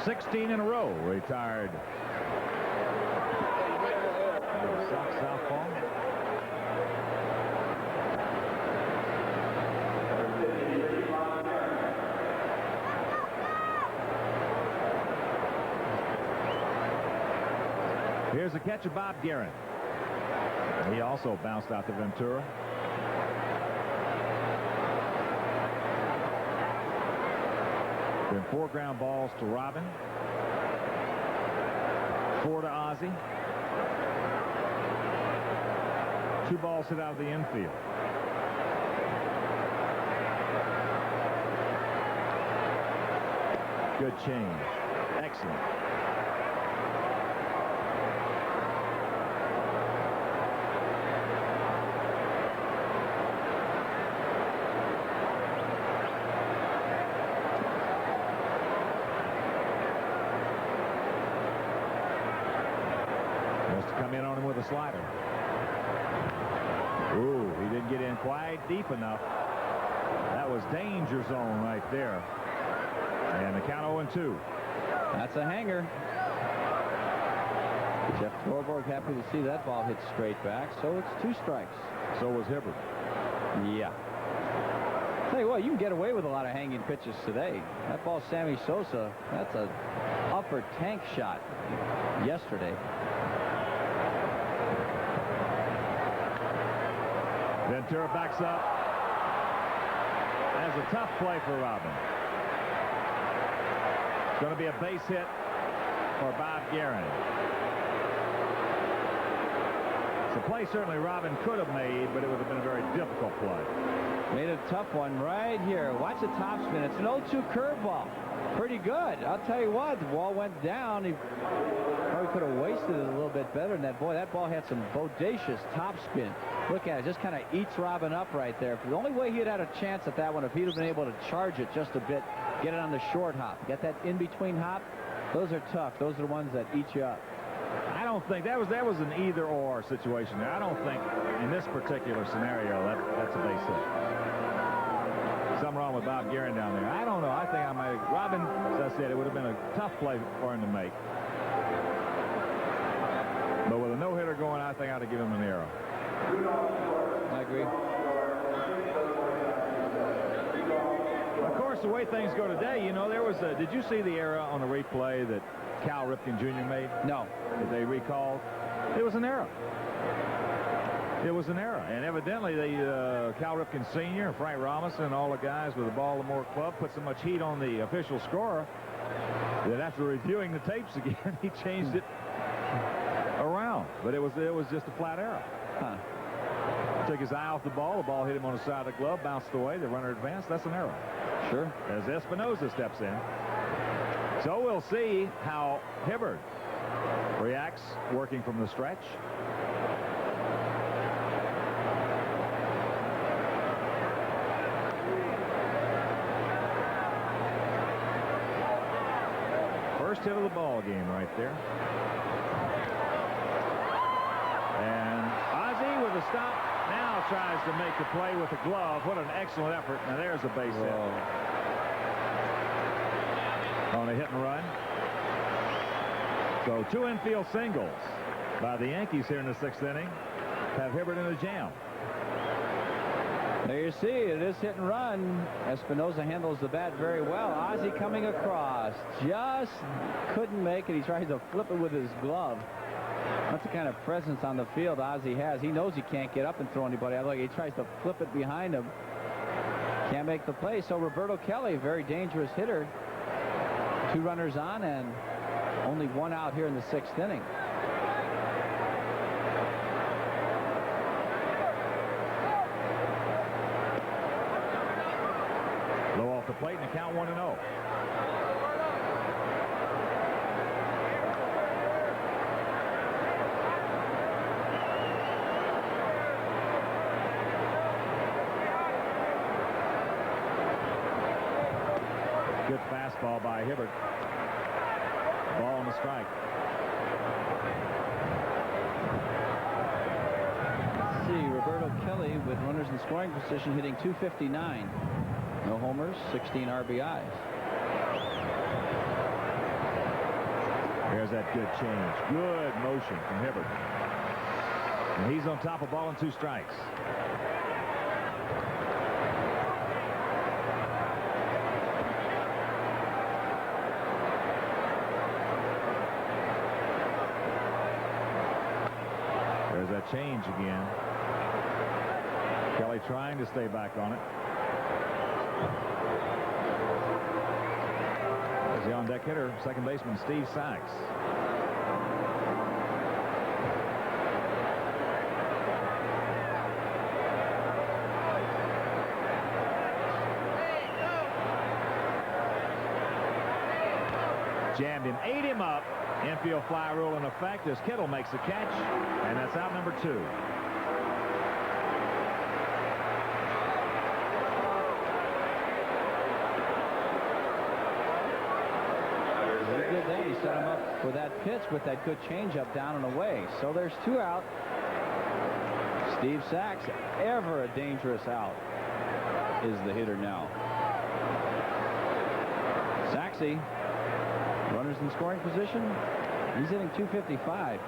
$16 in a row retired. Sox southpaw. Here's a catch of Bob Guerin. He also bounced out to Ventura. Then 4 ground balls to Robin. 4 to Ozzie. 2 balls hit out of the infield. Good change. Excellent. Come in on him with a slider. Ooh, he didn't get in quite deep enough. That was danger zone right there. And the count 0-2. That's a hanger. Jeff Torborg happy to see that ball hit straight back. So it's 2 strikes. So was Hibbert. Yeah. Tell you what, you can get away with a lot of hanging pitches today. That ball, Sammy Sosa, that's a upper tank shot yesterday. Ventura backs up. That's a tough play for Robin. It's going to be a base hit for Bob Guerin. It's a play certainly Robin could have made, but it would have been a very difficult play. Made a tough one right here. Watch the top spin. It's an 0-2 curveball. Pretty good. I'll tell you what, the ball went down. He probably could have wasted it a little bit better than that. Boy, that ball had some bodacious top spin. Look at it, just kind of eats Robin up right there. The only way he'd had a chance at that one if he'd have been able to charge it just a bit, get it on the short hop. Get that in-between hop, those are tough. Those are the ones that eat you up. I don't think that was an either-or situation there. I don't think in this particular scenario that's a base hit. Something wrong with Bob Guerin down there. I don't know. I think I might have. Robin, as I said, it would have been a tough play for him to make. But with a no-hitter going, I think I ought to give him an error. I agree. Of course, the way things go today, you know, there was a... Did you see the error on the replay that Cal Ripken Jr. made? No. That they recalled? It was an error. It was an error. And evidently, Cal Ripken Sr. and Frank Robinson and all the guys with the Baltimore club put so much heat on the official scorer that after reviewing the tapes again, he changed it around. But it was just a flat error. Huh. Took his eye off the ball hit him on the side of the glove, bounced away, the runner advanced. That's an error. Sure. As Espinosa steps in. So we'll see how Hibbert reacts working from the stretch. First hit of the ball game right there. And Ozzie with a stop now tries to make the play with the glove. What an excellent effort. Now there's a base hit. On a hit and run. So 2 infield singles by the Yankees here in the 6th inning. Have Hibbert in a jam. There you see, it is hit and run. Espinosa handles the bat very well. Ozzie coming across. Just couldn't make it. He tries to flip it with his glove. That's the kind of presence on the field Ozzie has. He knows he can't get up and throw anybody out. Like he tries to flip it behind him. Can't make the play. So Roberto Kelly, very dangerous hitter. 2 runners on and only 1 out here in the 6th inning. Low off the plate and the count 1-0. Good fastball by Hibbert. Ball on the strike. Let's see, Roberto Kelly with runners in scoring position hitting .259. No homers, 16 RBIs. There's that good change. Good motion from Hibbert. And he's on top of ball and 2 strikes. There's that change again. Kelly trying to stay back on it. There's the on-deck hitter, second baseman Steve Sachs. Jammed him, ate him up. Infield fly rule in effect as Kittle makes the catch, and that's out number 2. He did that. He set him up for that pitch with that good changeup down and away. So there's 2 out. Steve Sachs, ever a dangerous out, is the hitter now. Saxey, runners in scoring position. He's hitting .255.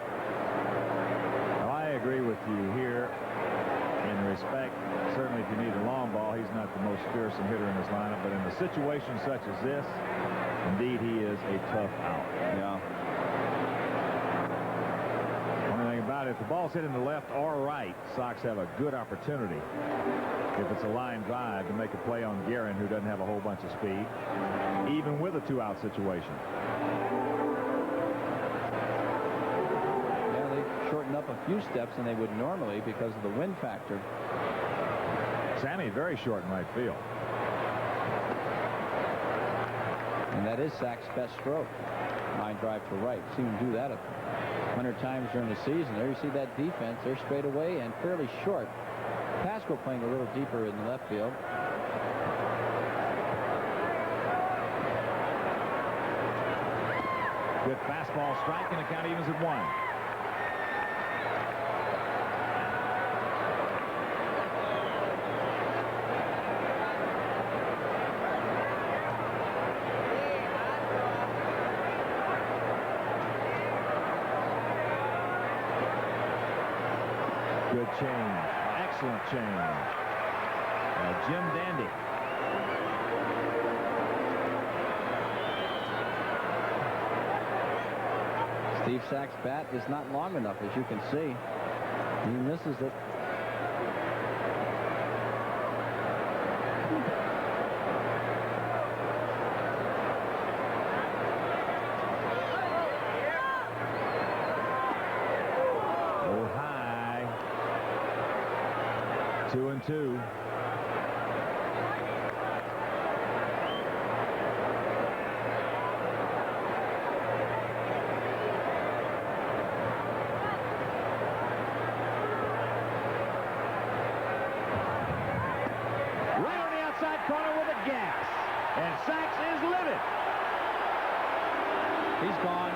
Well, I agree with you here in respect. Certainly, if you need a long ball, he's not the most fearsome hitter in this lineup. But in a situation such as this, indeed, he is a tough out. Yeah. Only thing about it, if the ball's hit in the left or right, Sox have a good opportunity, if it's a line drive, to make a play on Guerin, who doesn't have a whole bunch of speed, even with a 2-out situation. Yeah, they shortened up a few steps than they would normally because of the wind factor. Sammy very short in right field. And that is Sachs' best stroke. Line drive to right. Seen him do that 100 times during the season. There you see that defense. They're straight away and fairly short. Pasco playing a little deeper in the left field. Good fastball strike, and the count evens at 1. good change. Excellent change. Jim Dandy. Steve Sack's bat is not long enough, as you can see. He misses it. Oh, high. 2-2. Corner with a gas, and Sachs is livid. He's gone.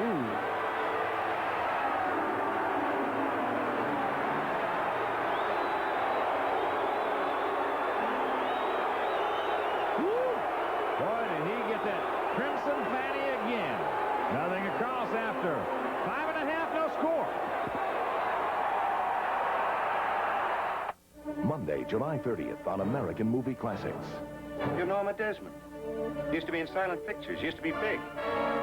Ooh. Boy, did he get that crimson fanny again. Nothing across after 5.5, no score. Monday, July 30th on American Movie Classics. You're Norma Desmond. Used to be in silent pictures. Used to be big.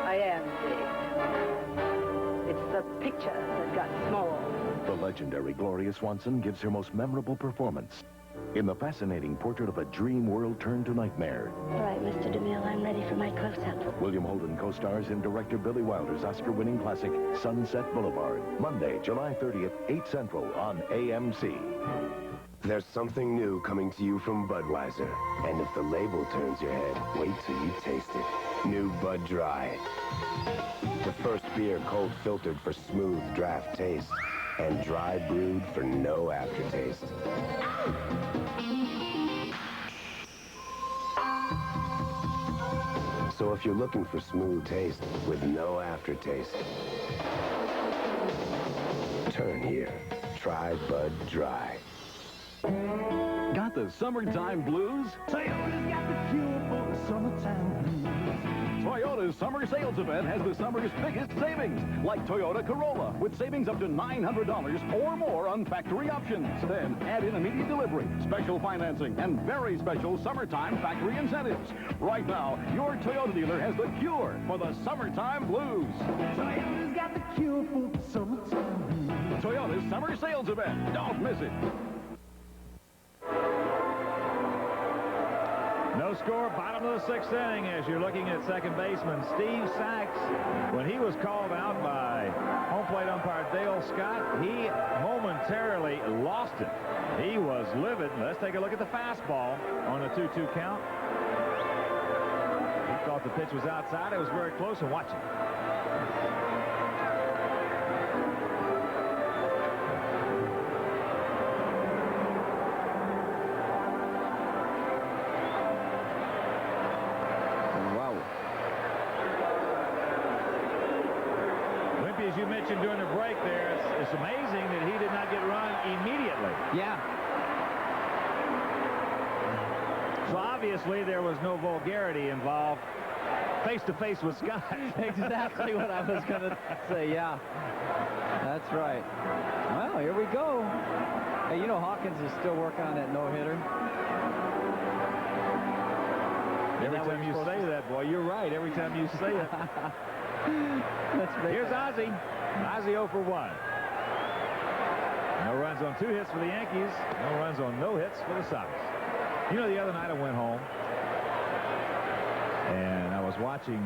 I am big. It's the picture that got small. The legendary Gloria Swanson gives her most memorable performance in the fascinating portrait of a dream world turned to nightmare. All right, Mr. DeMille, I'm ready for my close-up. William Holden co-stars in director Billy Wilder's Oscar-winning classic, Sunset Boulevard. Monday, July 30th, 8 Central on AMC. There's something new coming to you from Budweiser. And if the label turns your head, wait till you taste it. New Bud Dry. The first beer cold filtered for smooth draft taste and dry brewed for no aftertaste. So if you're looking for smooth taste with no aftertaste, turn here. Try Bud Dry. Got the summertime blues? Toyota's got the cure for the summertime blues. Toyota's summer sales event has the summer's biggest savings, like Toyota Corolla, with savings up to $900 or more on factory options. Then add in immediate delivery, special financing, and very special summertime factory incentives. Right now, your Toyota dealer has the cure for the summertime blues. Toyota's got the cure for the summertime blues. Toyota's summer sales event. Don't miss it. No score, bottom of the 6th inning as you're looking at second baseman Steve Sachs. When he was called out by home plate umpire Dale Scott, he momentarily lost it. He was livid. Let's take a look at the fastball on a 2-2 count. He thought the pitch was outside. It was very close, and watch it. As you mentioned during the break there, it's amazing that he did not get run immediately. Yeah. So obviously there was no vulgarity involved face-to-face with Scott. Exactly what I was going to say, yeah. That's right. Well, here we go. Hey, you know Hawkins is still working on that no-hitter. Every time you say that, boy, you're right. Every time you say it. Here's Ozzie. Ozzie 0 for 1. No runs on 2 hits for the Yankees. No runs on no hits for the Sox. You know, the other night I went home and I was watching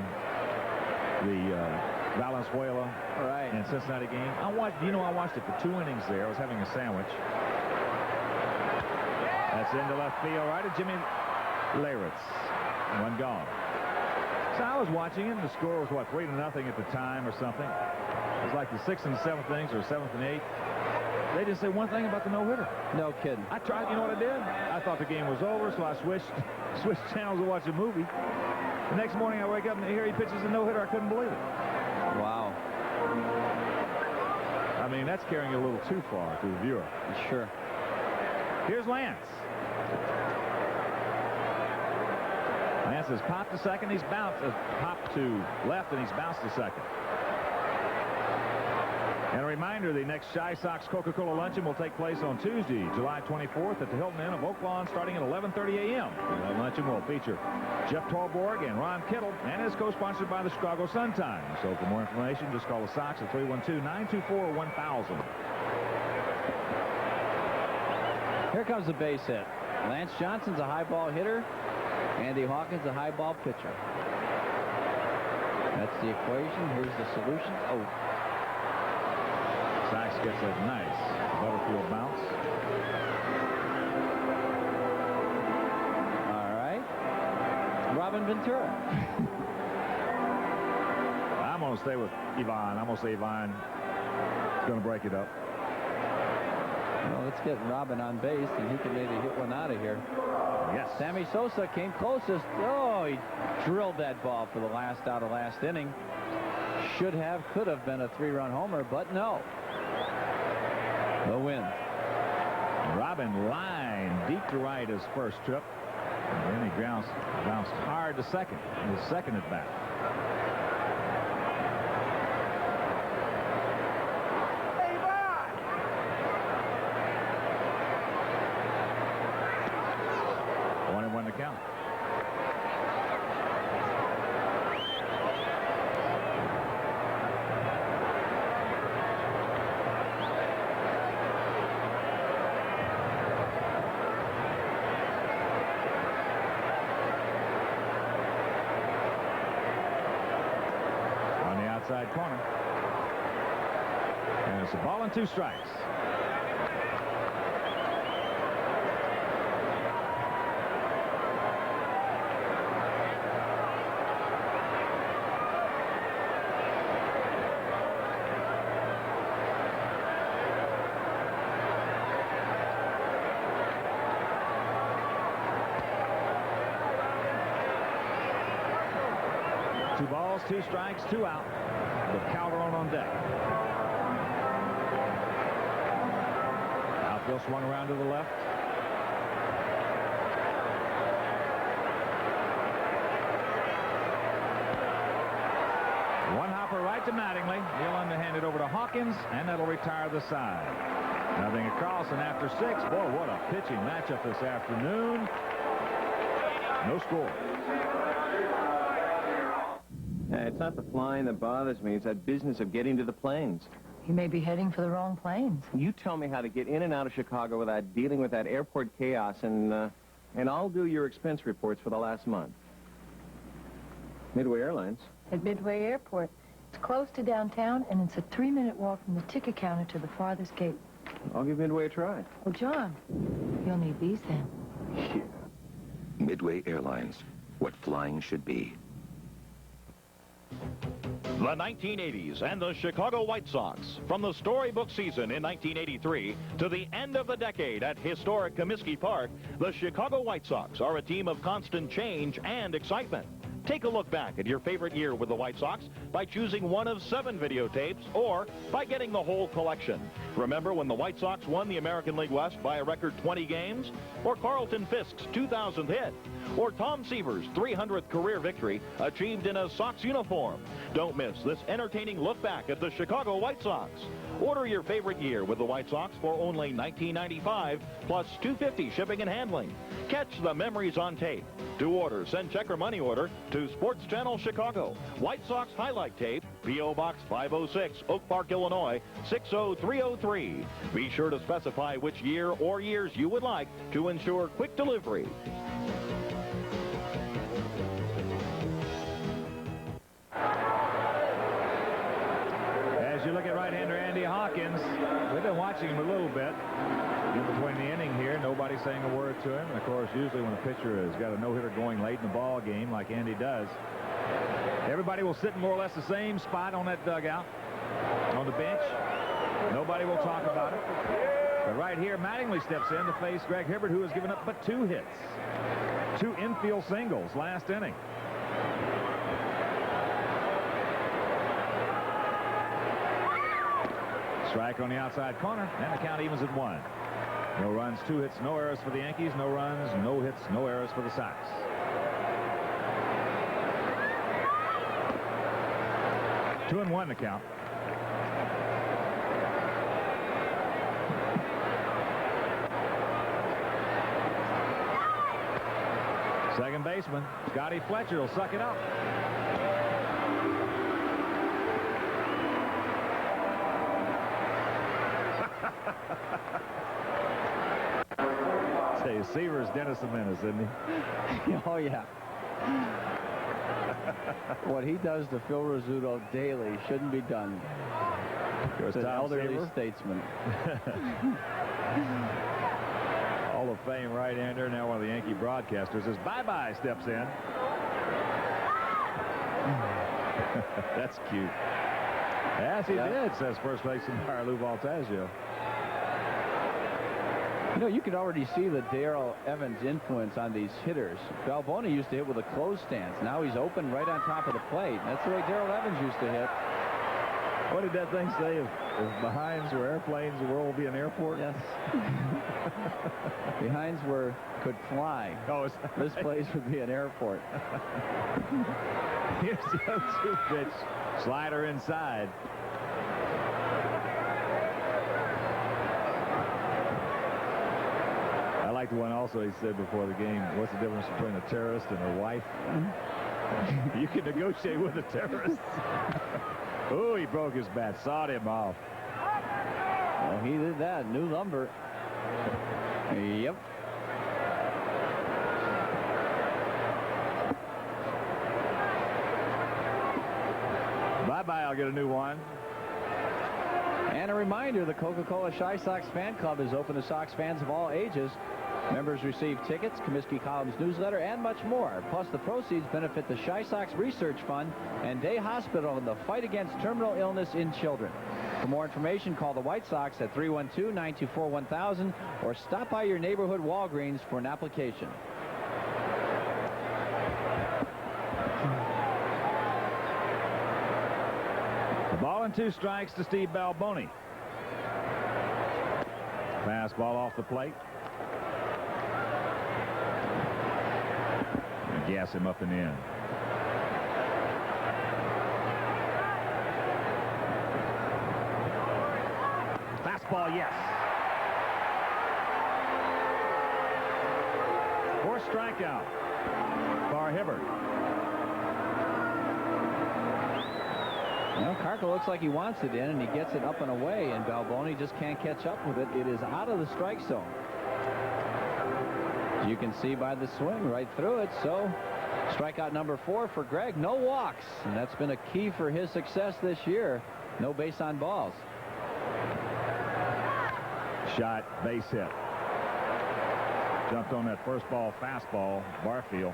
the Valenzuela and Cincinnati game. I watched it for 2 innings there. I was having a sandwich. That's into left field, right at Jimmy Leyritz. One gone. So I was watching it, and the score was, what, 3-0 at the time or something. It was like the 6th and 7th innings, or 7th and 8th. They didn't say one thing about the no-hitter. No kidding. I tried, you know what I did? I thought the game was over, so I switched channels to watch a movie. The next morning I wake up and here he pitches a no-hitter. I couldn't believe it. Wow. I mean, that's carrying it a little too far to the viewer. Sure. Here's Lance. Lance has popped to second. He's bounced. Popped to left, and he's bounced to second. And a reminder, the next Shy Sox Coca-Cola luncheon will take place on Tuesday, July 24th at the Hilton Inn of Oak Lawn starting at 11:30 a.m. The luncheon will feature Jeff Tallborg and Ron Kittle and is co-sponsored by the Chicago Sun-Times. So for more information, just call the Sox at 312-924-1000. Here comes the base hit. Lance Johnson's a high ball hitter. Andy Hawkins a high ball pitcher. That's the equation. Here's the solution. Oh. Sox gets a nice Butterfield bounce. All right. Robin Ventura. I'm going to stay with Ivan. I'm going to say Ivan is going to break it up. Well, let's get Robin on base, and he can maybe hit one out of here. Yes. Sammy Sosa came closest. Oh, he drilled that ball for the last out of last inning. Should have, could have been a 3-run homer, but no. The win. Robin lined deep to right his first trip. And then he bounced hard to second in his second at bat. Count. On the outside corner. And it's a ball and 2 strikes. Two balls, 2 strikes, 2 out, with Calderon on deck. Outfield swung around to the left. One hopper right to Mattingly. He'll underhand it over to Hawkins, and that'll retire the side. Nothing at Carlson after 6. Boy, what a pitching matchup this afternoon. No score. It's not the flying that bothers me. It's that business of getting to the planes. You may be heading for the wrong planes. You tell me how to get in and out of Chicago without dealing with that airport chaos, and I'll do your expense reports for the last month. Midway Airlines. At Midway Airport. It's close to downtown, and it's a 3-minute walk from the ticket counter to the farthest gate. I'll give Midway a try. Oh, John, you'll need these then. Yeah. Midway Airlines. What flying should be. The 1980s and the Chicago White Sox. From the storybook season in 1983 to the end of the decade at historic Comiskey Park, the Chicago White Sox are a team of constant change and excitement. Take a look back at your favorite year with the White Sox by choosing one of 7 videotapes or by getting the whole collection. Remember when the White Sox won the American League West by a record 20 games? Or Carlton Fisk's 2000th hit? Or Tom Seaver's 300th career victory achieved in a Sox uniform? Don't miss this entertaining look back at the Chicago White Sox. Order your favorite year with the White Sox for only $19.95 plus $2.50 shipping and handling. Catch the memories on tape. To order, send check or money order to Sports Channel Chicago. White Sox highlight tape, P.O. Box 506, Oak Park, Illinois, 60303. Be sure to specify which year or years you would like to ensure quick delivery. As you look at right-hander Andy Hawkins, we've been watching him a little bit in between the inning here. Nobody saying a word to him. And, of course, usually when a pitcher has got a no-hitter going late in the ball game like Andy does, everybody will sit in more or less the same spot on that dugout, on the bench. Nobody will talk about it. But right here, Mattingly steps in to face Greg Hibbert, who has given up but 2 hits. 2 infield singles last inning. Strike on the outside corner, and the count evens at 1. No runs, 2 hits, no errors for the Yankees. No runs, no hits, no errors for the Sox. Two and 1 to count. Second baseman, Scotty Fletcher, will suck it up. Say, Seaver's Dennis the Menace, isn't he? Oh, yeah. What he does to Phil Rizzuto daily shouldn't be done. It's an elderly statesman. Hall of Fame right-hander, now one of the Yankee broadcasters, as Bye-Bye steps in. That's cute. Yes, he did, says first baseman Lou Valtasio. You know, you could already see the Darrell Evans influence on these hitters. Balboni used to hit with a closed stance. Now he's open right on top of the plate. That's the way Darrell Evans used to hit. What did that thing say? If behinds were airplanes, the world would be an airport? Yes. Behinds could fly. Oh, this place would be an airport. Here's the 0-2 pitch. Slider inside. I like the one also he said before the game, what's the difference between a terrorist and her wife? You can negotiate with a terrorist. Oh, he broke his bat, sawed him off. Well, he did that. New lumber. Yep. Bye-bye, I'll get a new one. And a reminder, the Coca-Cola Chi Sox Fan Club is open to Sox fans of all ages. Members receive tickets, Comiskey Columns newsletter, and much more. Plus, the proceeds benefit the Chi Sox Research Fund and Day Hospital in the fight against terminal illness in children. For more information, call the White Sox at 312-924-1000 or stop by your neighborhood Walgreens for an application. A ball and 2 strikes to Steve Balboni. Fastball off the plate. Gas him up and in. Fastball, yes. 4th strikeout for Hibbert. Well, Karka looks like he wants it in, and he gets it up and away, and Balboni just can't catch up with it. It is out of the strike zone. You can see by the swing right through it. So strikeout number 4 for Greg. No walks, and that's been a key for his success this year. No base on balls. Shot, base hit. Jumped on that first ball fastball, Barfield.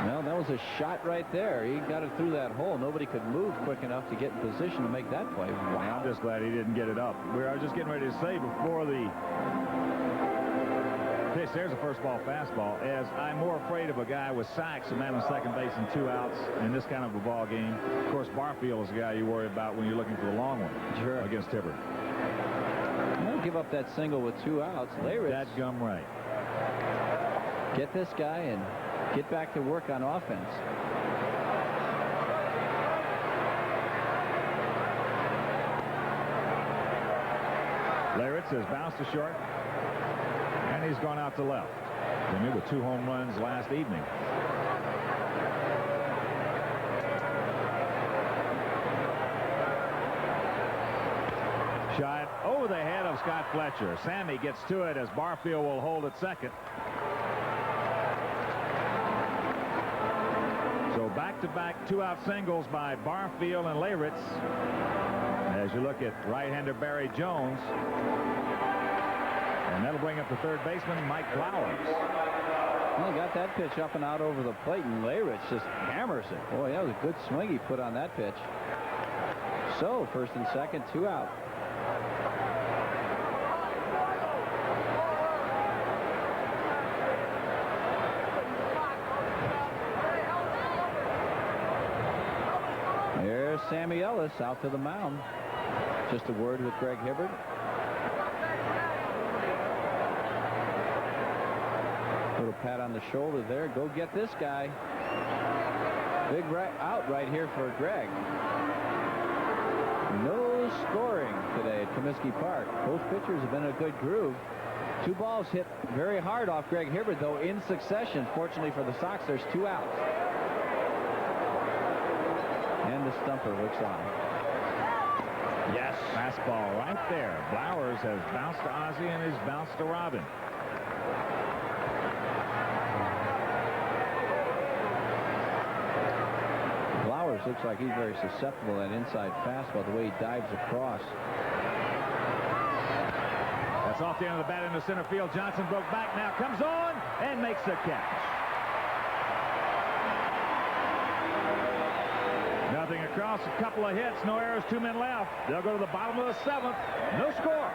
Well, that was a shot right there. He got it through that hole. Nobody could move quick enough to get in position to make that play. Wow. I'm just glad he didn't get it up. I was just getting ready to say before the pitch, there's a first ball fastball, as I'm more afraid of a guy with sacks and man on second base and 2 outs in this kind of a ball game. Of course, Barfield is the guy you worry about when you're looking for the long one. Sure. Against Hibbert. Don't give up that single with 2 outs. Layritz. That gum right. Get this guy and get back to work on offense. Layritz has bounced to short, and he's gone out to left. Jimmy with 2 home runs last evening. Shot over the head of Scott Fletcher. Sammy gets to it as Barfield will hold at second. So back-to-back 2-out singles by Barfield and Layritz. As you look at right-hander Barry Jones. And that'll bring up the third baseman, Mike Flowers. Well, he got that pitch up and out over the plate, and Layritz just hammers it. Boy, that was a good swing he put on that pitch. So, first and second, 2 out. There's Sammy Ellis out to the mound. Just a word with Greg Hibbert. Little pat on the shoulder there. Go get this guy. Big out right here for Greg. No scoring today at Comiskey Park. Both pitchers have been in a good groove. 2 balls hit very hard off Greg Hibbert, though, in succession. Fortunately for the Sox, there's 2 outs. And the stumper looks on. Yes, fastball right there. Flowers has bounced to Ozzie and has bounced to Robin. Flowers looks like he's very susceptible to that inside fastball, the way he dives across. That's off the end of the bat into center field. Johnson broke back, now comes on and makes the catch. Nothing across, a couple of hits, no errors, 2 men left. They'll go to the bottom of the 7th. No score.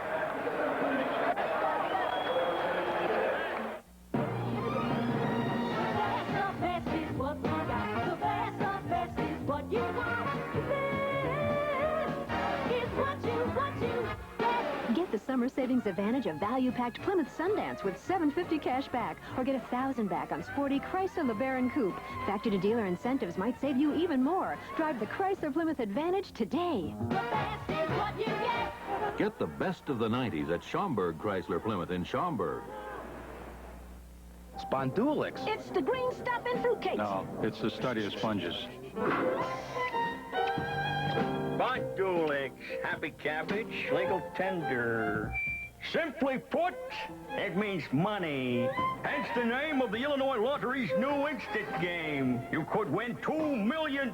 Get the summer savings advantage of value-packed Plymouth Sundance with $750 cash back, or get $1,000 back on sporty Chrysler LeBaron Coupe. Factory to dealer incentives might save you even more. Drive the Chrysler Plymouth Advantage today. The best is what you get. Get the best of the 90s at Schaumburg Chrysler Plymouth in Schaumburg. Spondulix. It's the green stuff in fruitcakes. No, it's the study of sponges. Spondulix, happy cabbage, legal tender. Simply put, it means money. Hence the name of the Illinois Lottery's new instant game. You could win $2 million.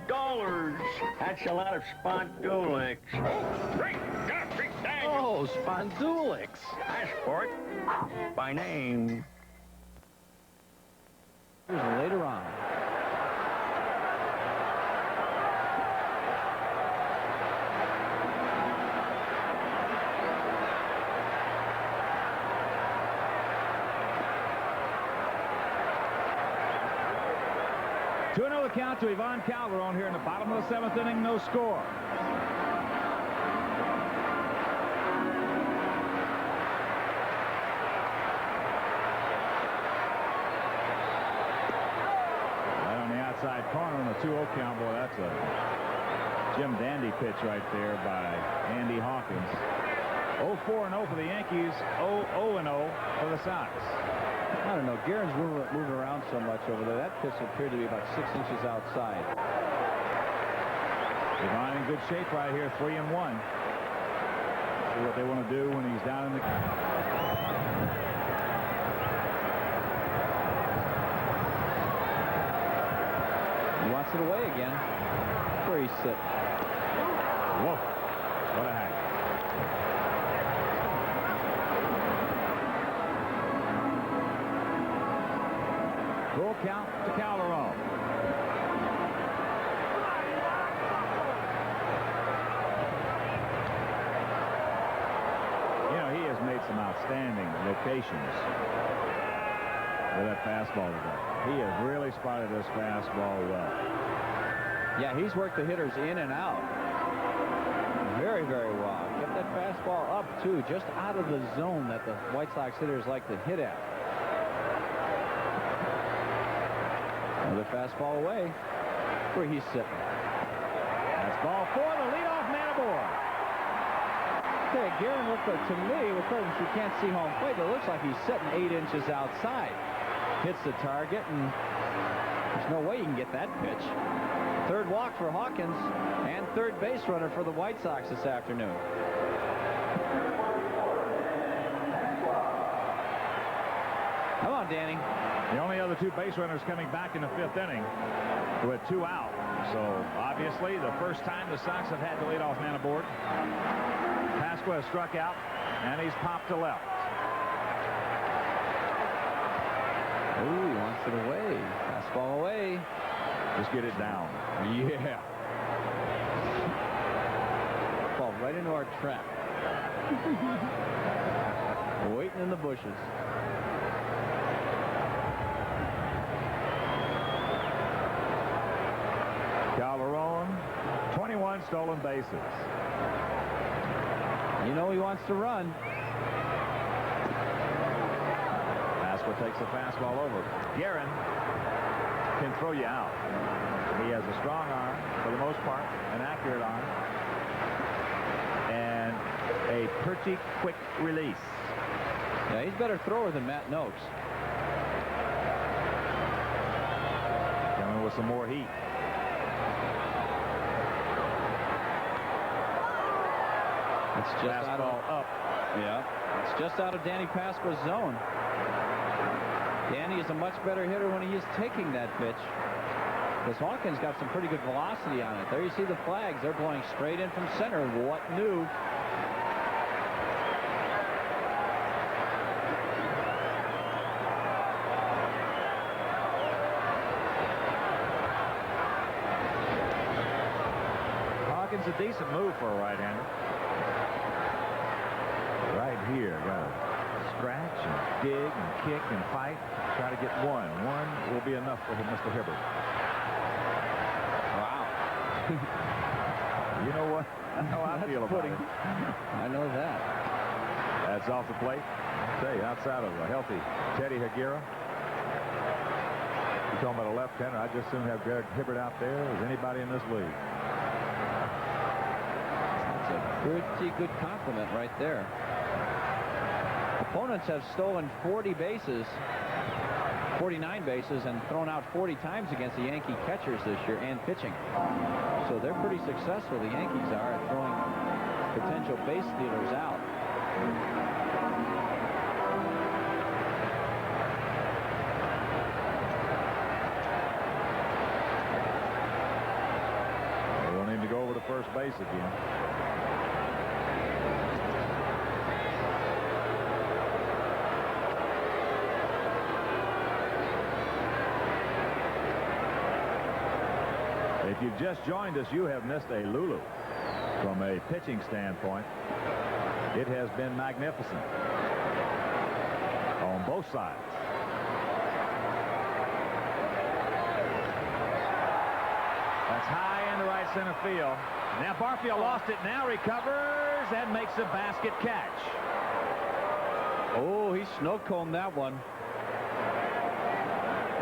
That's a lot of Spondulix. Oh, Spondulix. Passport by name. Later on. The count to Ivan Calderon here in the bottom of the 7th inning, no score. Right on the outside corner on the 2-0 count. Boy, that's a Jim Dandy pitch right there by Andy Hawkins. 0-4-0 for the Yankees, 0-0-0 for the Sox. I don't know. Guerin's moving around so much over there. That pitch appeared to be about 6 inches outside. Devine in good shape right here, 3-1. See what they want to do when he's down in the... He wants it away again. Where he's sitting. Whoa. What a hack. Full count to Calderon. You know, he has made some outstanding locations with that fastball today. He has really spotted this fastball well. Yeah, he's worked the hitters in and out very, very well. Kept that fastball up, too, just out of the zone that the White Sox hitters like to hit at. Another fastball away where he's sitting. That's ball 4, the leadoff man aboard. Okay, Guerin looked like, to me, with course you can't see home plate, but it looks like he's sitting 8 inches outside. Hits the target, and there's no way you can get that pitch. Third walk for Hawkins, and third base runner for the White Sox this afternoon. Come on, Danny. The only other 2 base runners coming back in the 5th inning with 2 out. So, obviously, the first time the Sox have had the leadoff man aboard. Pasqua has struck out, and he's popped to left. Ooh, he wants it away. Fastball away. Just get it down. Yeah. Fall right into our trap. Waiting in the bushes. Calderon, 21 stolen bases. You know he wants to run. Pasqua takes the fastball over. Guerin can throw you out. He has a strong arm, for the most part, an accurate arm. a pretty quick release. Yeah, he's a better thrower than Matt Noakes. Coming with some more heat. It's just out of up. Yeah, it's just out of Danny Pasqua's zone. Danny is a much better hitter when he is taking that pitch. Because Hawkins got some pretty good velocity on it. There you see the flags. They're blowing straight in from center. What new? Hawkins, a decent move for a right-hander. Right here, got to scratch and dig and kick and fight. Try to get one. One will be enough for Mr. Hibbert. Wow. You know what? How I feel about it. I know that. That's off the plate. I'll tell you, outside of a healthy Teddy Higuera. You're talking about a left-hander. I just soon have Greg Hibbert out there as anybody in this league. That's a pretty good compliment right there. Opponents have stolen 49 bases, and thrown out 40 times against the Yankee catchers this year and pitching. So they're pretty successful, the Yankees are, at throwing potential base stealers out. They don't need to go over to first base again. If you've just joined us, you have missed a Lulu. From a pitching standpoint, it has been magnificent on both sides. That's high into right center field. Now Barfield lost it, now recovers and makes a basket catch. Oh, he snow-coned that one.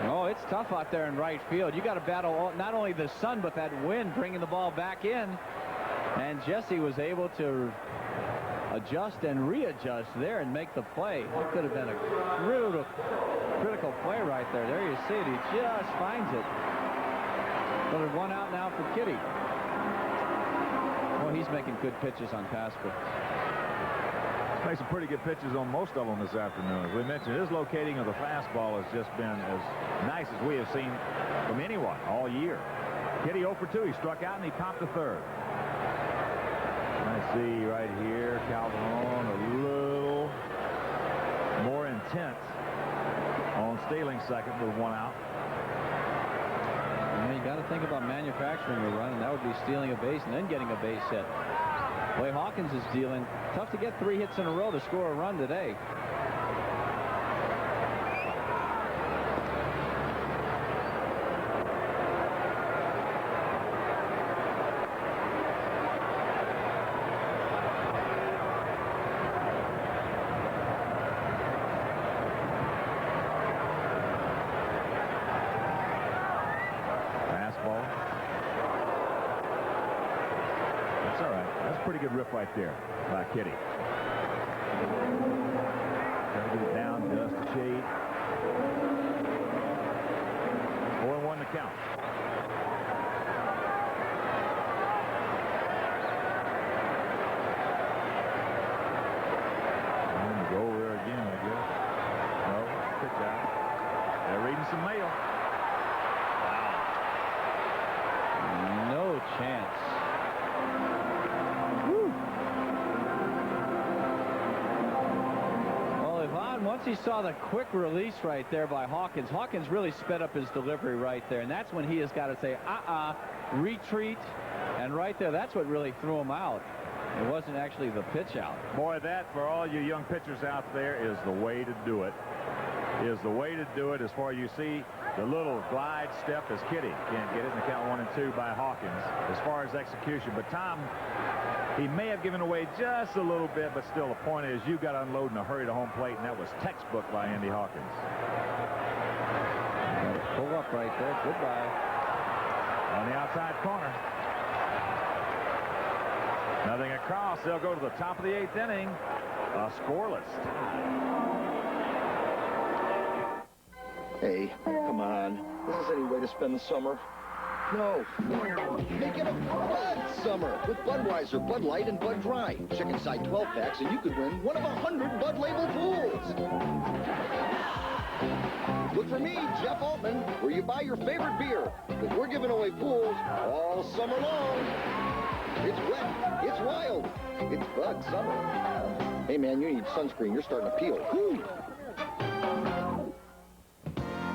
Oh, it's tough out there in right field. You got to battle not only the sun, but that wind bringing the ball back in. And Jesse was able to adjust and readjust there and make the play. It could have been a critical play right there. There you see it. He just finds it. But there's one out now for Kitty. Well, he's making good pitches on Pascal. Made some pretty good pitches on most of them this afternoon. As we mentioned, his locating of the fastball has just been as nice as we have seen from anyone all year. Kitty 0 for 2. He struck out and he popped to third. I see right here, Calderon a little more intense on stealing second with one out. You got to think about manufacturing a run, and that would be stealing a base and then getting a base hit. The way Hawkins is dealing, tough to get 3 hits in a row to score a run today. Pretty good rip right there by Kitty. Trying to get it down just a shade. 4-1 to count. And go over there again, I guess. No, pitch out. They're reading some mail. Wow. No chance. Once he saw the quick release right there by Hawkins, Hawkins really sped up his delivery right there, and that's when he has got to say, retreat, and right there, that's what really threw him out. It wasn't actually the pitch out. Boy, that, for all you young pitchers out there, is the way to do it. Is the way to do it. As far as you see, the little glide step as Kitty can't get it in the count 1 and 2 by Hawkins as far as execution. But Tom, he may have given away just a little bit, but still the point is you got to unload in a hurry to home plate, and that was textbook by Andy Hawkins. Pull up right there. Goodbye. On the outside corner. Nothing across. They'll go to the top of the 8th inning. A scoreless tie. Hey, come on. Is this any way to spend the summer? No. Make it a Bud summer with Budweiser, Bud Light, and Bud Dry. Check inside 12 packs and you could win one of 100 Bud label pools. Look for me, Jeff Altman, where you buy your favorite beer. Because we're giving away pools all summer long. It's wet. It's wild. It's Bud summer. Hey, man, you need sunscreen. You're starting to peel. Whew.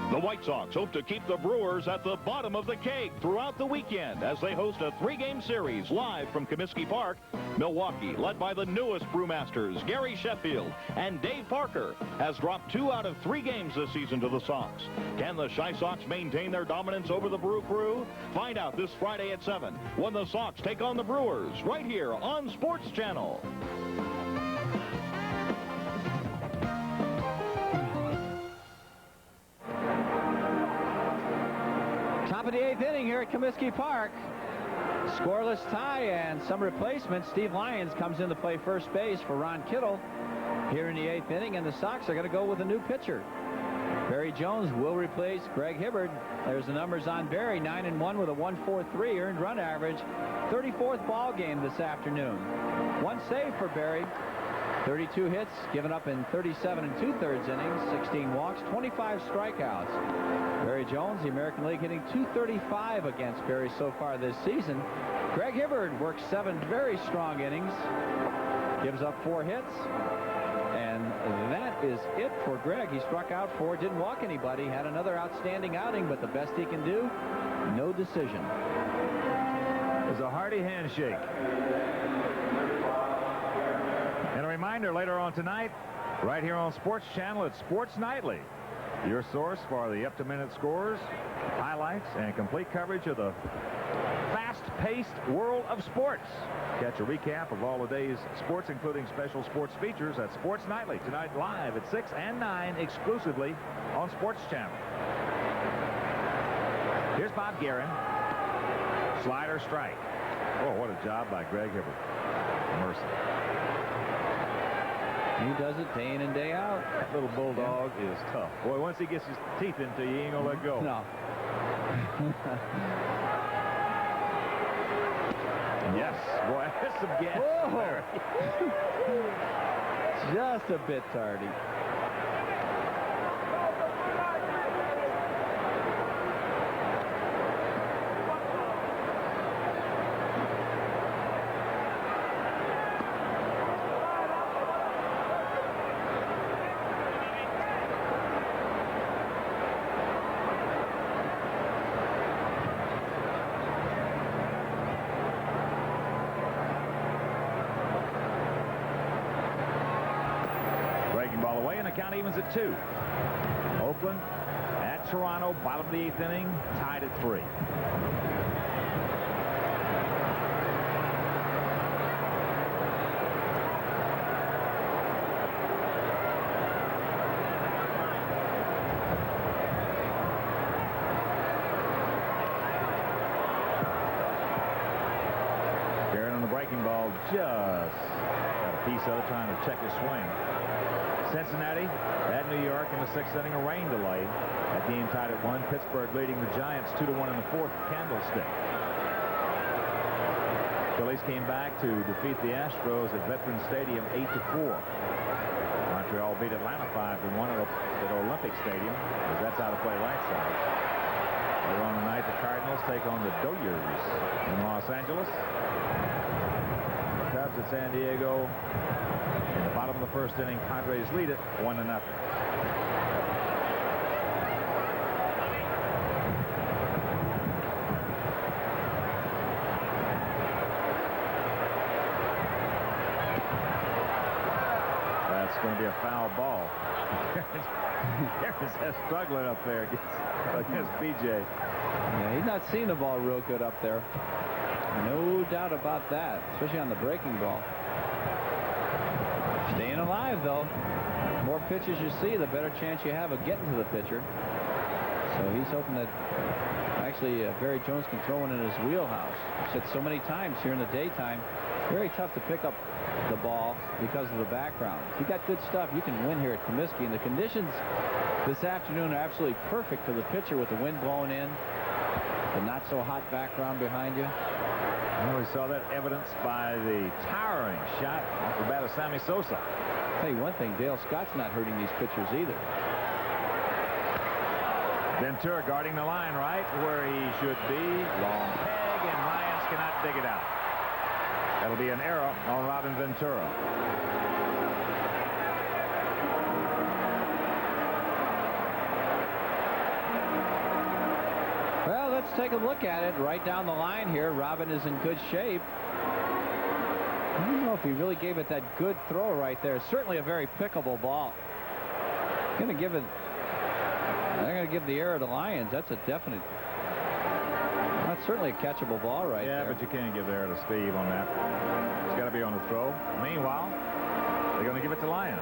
The White Sox hope to keep the Brewers at the bottom of the keg throughout the weekend as they host a 3-game series live from Comiskey Park. Milwaukee, led by the newest brewmasters, Gary Sheffield and Dave Parker, has dropped 2 out of 3 games this season to the Sox. Can the Chi Sox maintain their dominance over the Brew Crew? Find out this Friday at 7 when the Sox take on the Brewers right here on Sports Channel. Top of the 8th inning here at Comiskey Park. Scoreless tie and some replacements. Steve Lyons comes in to play first base for Ron Kittle here in the 8th inning, and the Sox are going to go with a new pitcher. Barry Jones will replace Greg Hibbard. There's the numbers on Barry. 9-1 with a 1.43 earned run average. 34th ball game this afternoon. 1 save for Barry. 32 hits given up in 37 2/3 innings, 16 walks, 25 strikeouts. Barry Jones, the American League, hitting .235 against Barry so far this season. Greg Hibbard works 7 very strong innings, gives up 4 hits, and that is it for Greg. He struck out 4, didn't walk anybody, had another outstanding outing, but the best he can do, no decision. It's a hearty handshake. And a reminder, later on tonight, right here on Sports Channel, it's Sports Nightly, your source for the up-to-minute scores, highlights, and complete coverage of the fast-paced world of sports. Catch a recap of all the day's sports, including special sports features at Sports Nightly, tonight live at 6 and 9, exclusively on Sports Channel. Here's Bob Guerin. Slider strike. Oh, what a job by Greg Hibbard. Mercy. He does it day in and day out. That little bulldog is tough. Boy, once he gets his teeth into you, he ain't gonna let go. No. Yes, boy, that's some gas. Just a bit tardy. Ball away, and the count evens at 2. Oakland at Toronto, bottom of the 8th inning, tied at 3. Garrett on the breaking ball, just got a piece of it, trying to check his swing. Cincinnati at New York in the 6th inning, a rain delay. That game tied at 1. Pittsburgh leading the Giants 2-1 in the 4th Candlestick. Phillies came back to defeat the Astros at Veterans Stadium 8-4. Montreal beat Atlanta 5-1 at Olympic Stadium, as that's out of play right side. Later on tonight, the Cardinals take on the Dodgers in Los Angeles. The Cubs at San Diego. In the bottom of the 1st inning, Padres lead it 1-0. That's going to be a foul ball. Harris struggling up there against BJ. Yeah, he's not seeing the ball real good up there. No doubt about that, especially on the breaking ball. Staying alive, though. The more pitches you see, the better chance you have of getting to the pitcher. So he's hoping that actually Barry Jones can throw one in his wheelhouse. I've said so many times here in the daytime, Very tough to pick up the ball because of the background. If you got good stuff, you can win here at Comiskey. And the conditions this afternoon are absolutely perfect for the pitcher with the wind blowing in, the not-so-hot background behind you. Well, we saw that evidenced by the towering shot off the bat of Sammy Sosa. I'll tell you one thing, Dale Scott's not hurting these pitchers either. Ventura guarding the line right where he should be. Long peg, and Lyons cannot dig it out. That'll be an error on Robin Ventura. Well, let's take a look at it. Right down the line here, Robin is in good shape. I don't know if he really gave it that good throw right there. Certainly a very pickable ball. They're going to give the error to Lyons. That's a definite. That's certainly a catchable ball right there. Yeah, but you can't give the error to Steve on that. It's got to be on the throw. Meanwhile, they're going to give it to Lyons.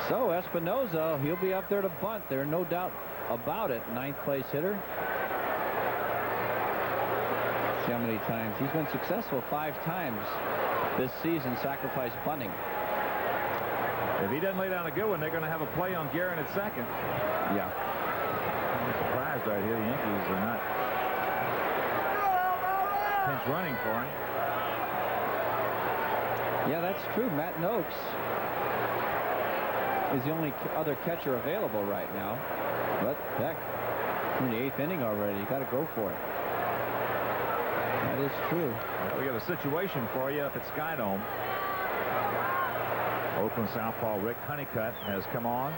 So Espinoza, he'll be up there to bunt. There's no doubt about it. 9th place hitter. See how many times he's been successful. 5 times this season, sacrifice bunting. If he doesn't lay down a good one, they're going to have a play on Guerin at second. Yeah. I'm surprised right here. The Yankees are not pinch running for him. Yeah, that's true. Matt Noakes is the only other catcher available right now. But heck, in the 8th inning already. You got to go for it. That is true. Well, we got a situation for you up at Skydome. Oakland southpaw Rick Honeycutt has come on,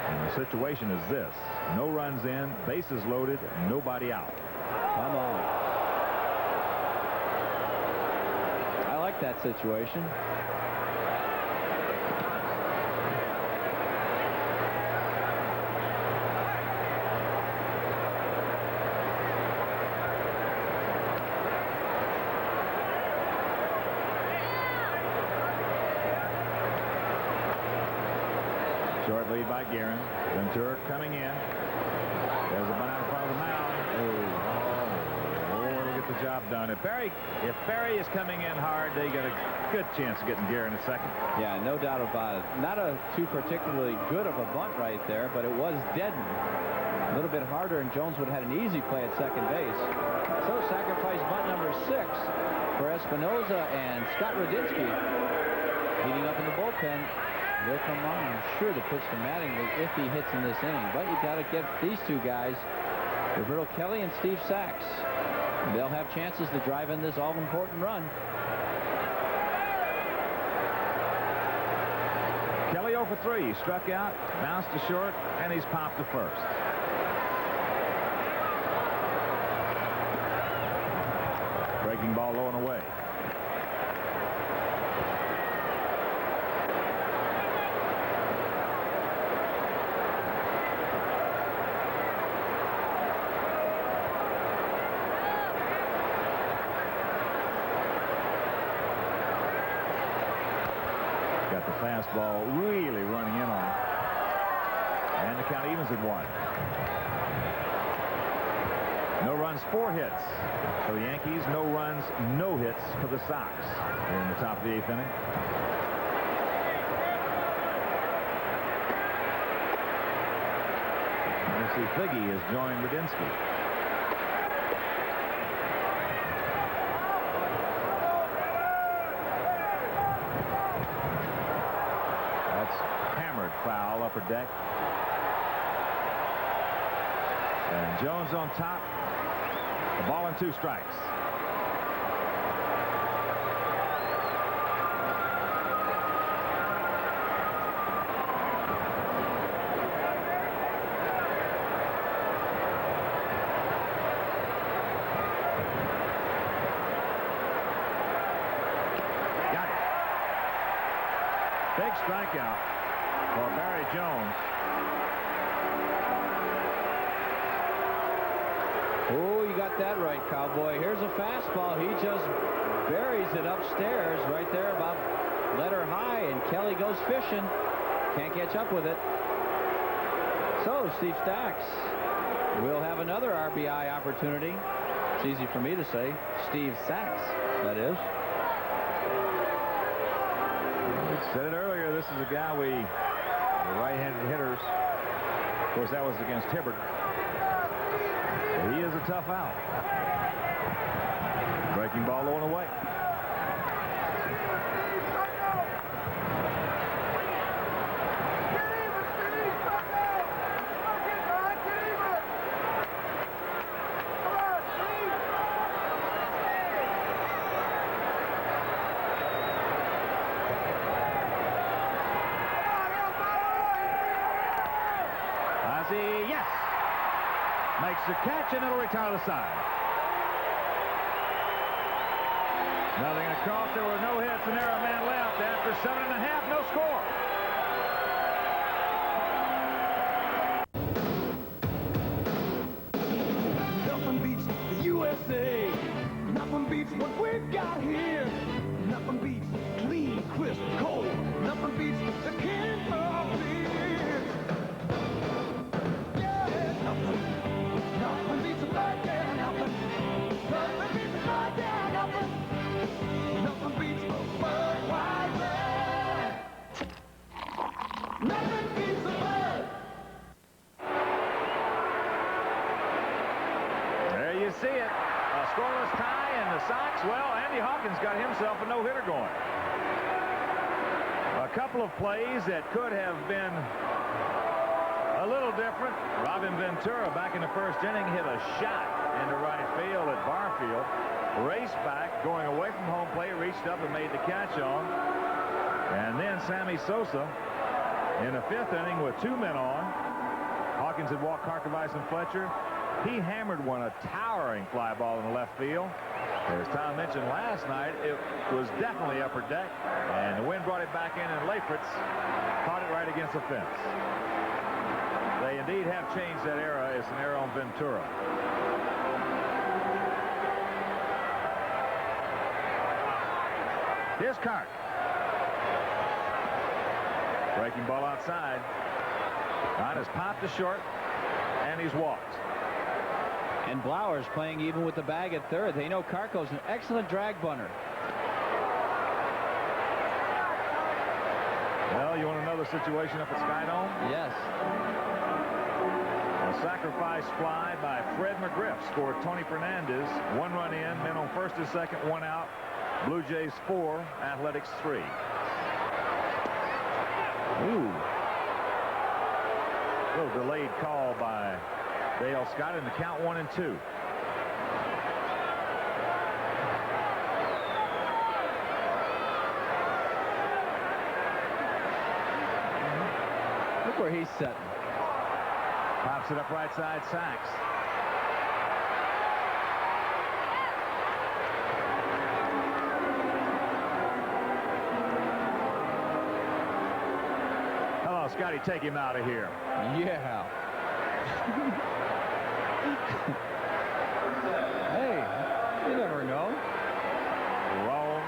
and the situation is this: no runs in, bases loaded, nobody out. Come on. I like that situation. Short lead by Guerin. Ventura coming in. There's a bunt in front of the mound. Oh, it'll get the job done. If Barry is coming in hard, they got a good chance of getting Guerin at second. Yeah, no doubt about it. Not too particularly good of a bunt right there, but it was deadened. A little bit harder, and Jones would have had an easy play at second base. So sacrifice bunt number 6 for Espinoza, and Scott Radinsky heating up in the bullpen. He'll come on, I'm sure, to pitch to Mattingly if he hits in this inning. But you got to get these two guys, Roberto Kelly and Steve Sachs. They'll have chances to drive in this all-important run. Kelly 0 for 3. Struck out, bounced to short, and he's popped to first. Breaking ball low and away. Got the fastball really running in on him. And the count evens at 1. No runs, 4 hits for the Yankees. No runs, no hits for the Sox here in the top of the 8th inning. You see Figgy has joined Radinsky. Foul, upper deck. And Jones on top. The ball and 2 strikes. Got it. Big strikeout for Barry Jones. Oh, you got that right, Cowboy. Here's a fastball. He just buries it upstairs right there about letter high, and Kelly goes fishing. Can't catch up with it. So Steve Sachs We'll have another RBI opportunity. It's easy for me to say. Steve Sachs, that is. We said it earlier. This is a guy the right-handed hitters. Of course, that was against Hibbert. But he is a tough out. Breaking ball low and away. Yes! Makes the catch, and it'll retire the side. Nothing across. There were no hits, and there a man left after 7.5. No score. Nothing beats the USA. Nothing beats what we've got here. Nothing beats clean, crisp, cold. Nothing beats the king of beer. Yeah, nothing beats a birthday. Nothing beats a birthday. Nothing beats a Budweiser. Nothing beats a bird. There you see it. A scoreless tie, and the Sox, well, Andy Hawkins got himself a no-hitter going. A couple of plays that could have been a little different. Robin Ventura back in the first inning hit a shot into right field at Barfield. Raced back, going away from home plate, reached up and made the catch on. And then Sammy Sosa in the 5th inning with 2 men on. Hawkins had walked Harkavise and Fletcher. He hammered one, a towering fly ball in the left field. As Tom mentioned last night, it was definitely upper deck, and the wind brought it back in, and Leifritz caught it right against the fence. They indeed have changed that era. It's an era on Ventura. Here's Clark. Breaking ball outside. Ron has popped to short, and he's walked. And Blauer's playing even with the bag at third. They know Carco's an excellent drag bunter. Well, you want to know the situation up at Skydome? Yes. A sacrifice fly by Fred McGriff scored Tony Fernandez. 1 run in, men on first and second, 1 out. Blue Jays 4, Athletics 3. Ooh. A little delayed call by Dale Scott in the count 1 and 2. Look where he's setting. Pops it up right side, Sachs. Hello, Scotty, take him out of here. Yeah. Hey, you never know. Wrong.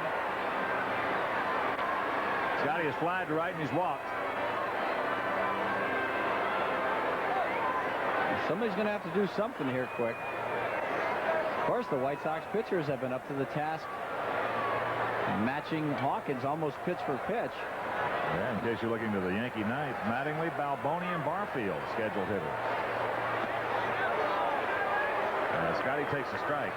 Scotty has flied to right, and he's walked. Somebody's going to have to do something here quick. Of course, the White Sox pitchers have been up to the task, matching Hawkins almost pitch for pitch. Yeah, in case you're looking to the Yankee ninth, Mattingly, Balboni, and Barfield scheduled hitters. Scotty takes a strike.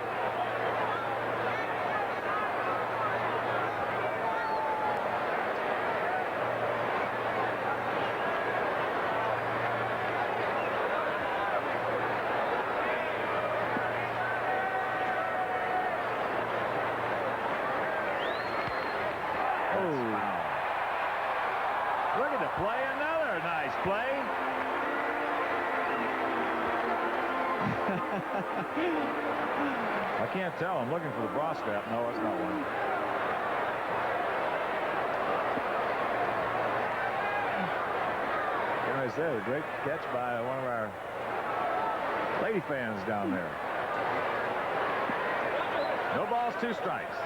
Looking to play another nice play. I can't tell. I'm looking for the bra strap. No, that's not one. As I said, a great catch by one of our lady fans down there. No balls, 2 strikes.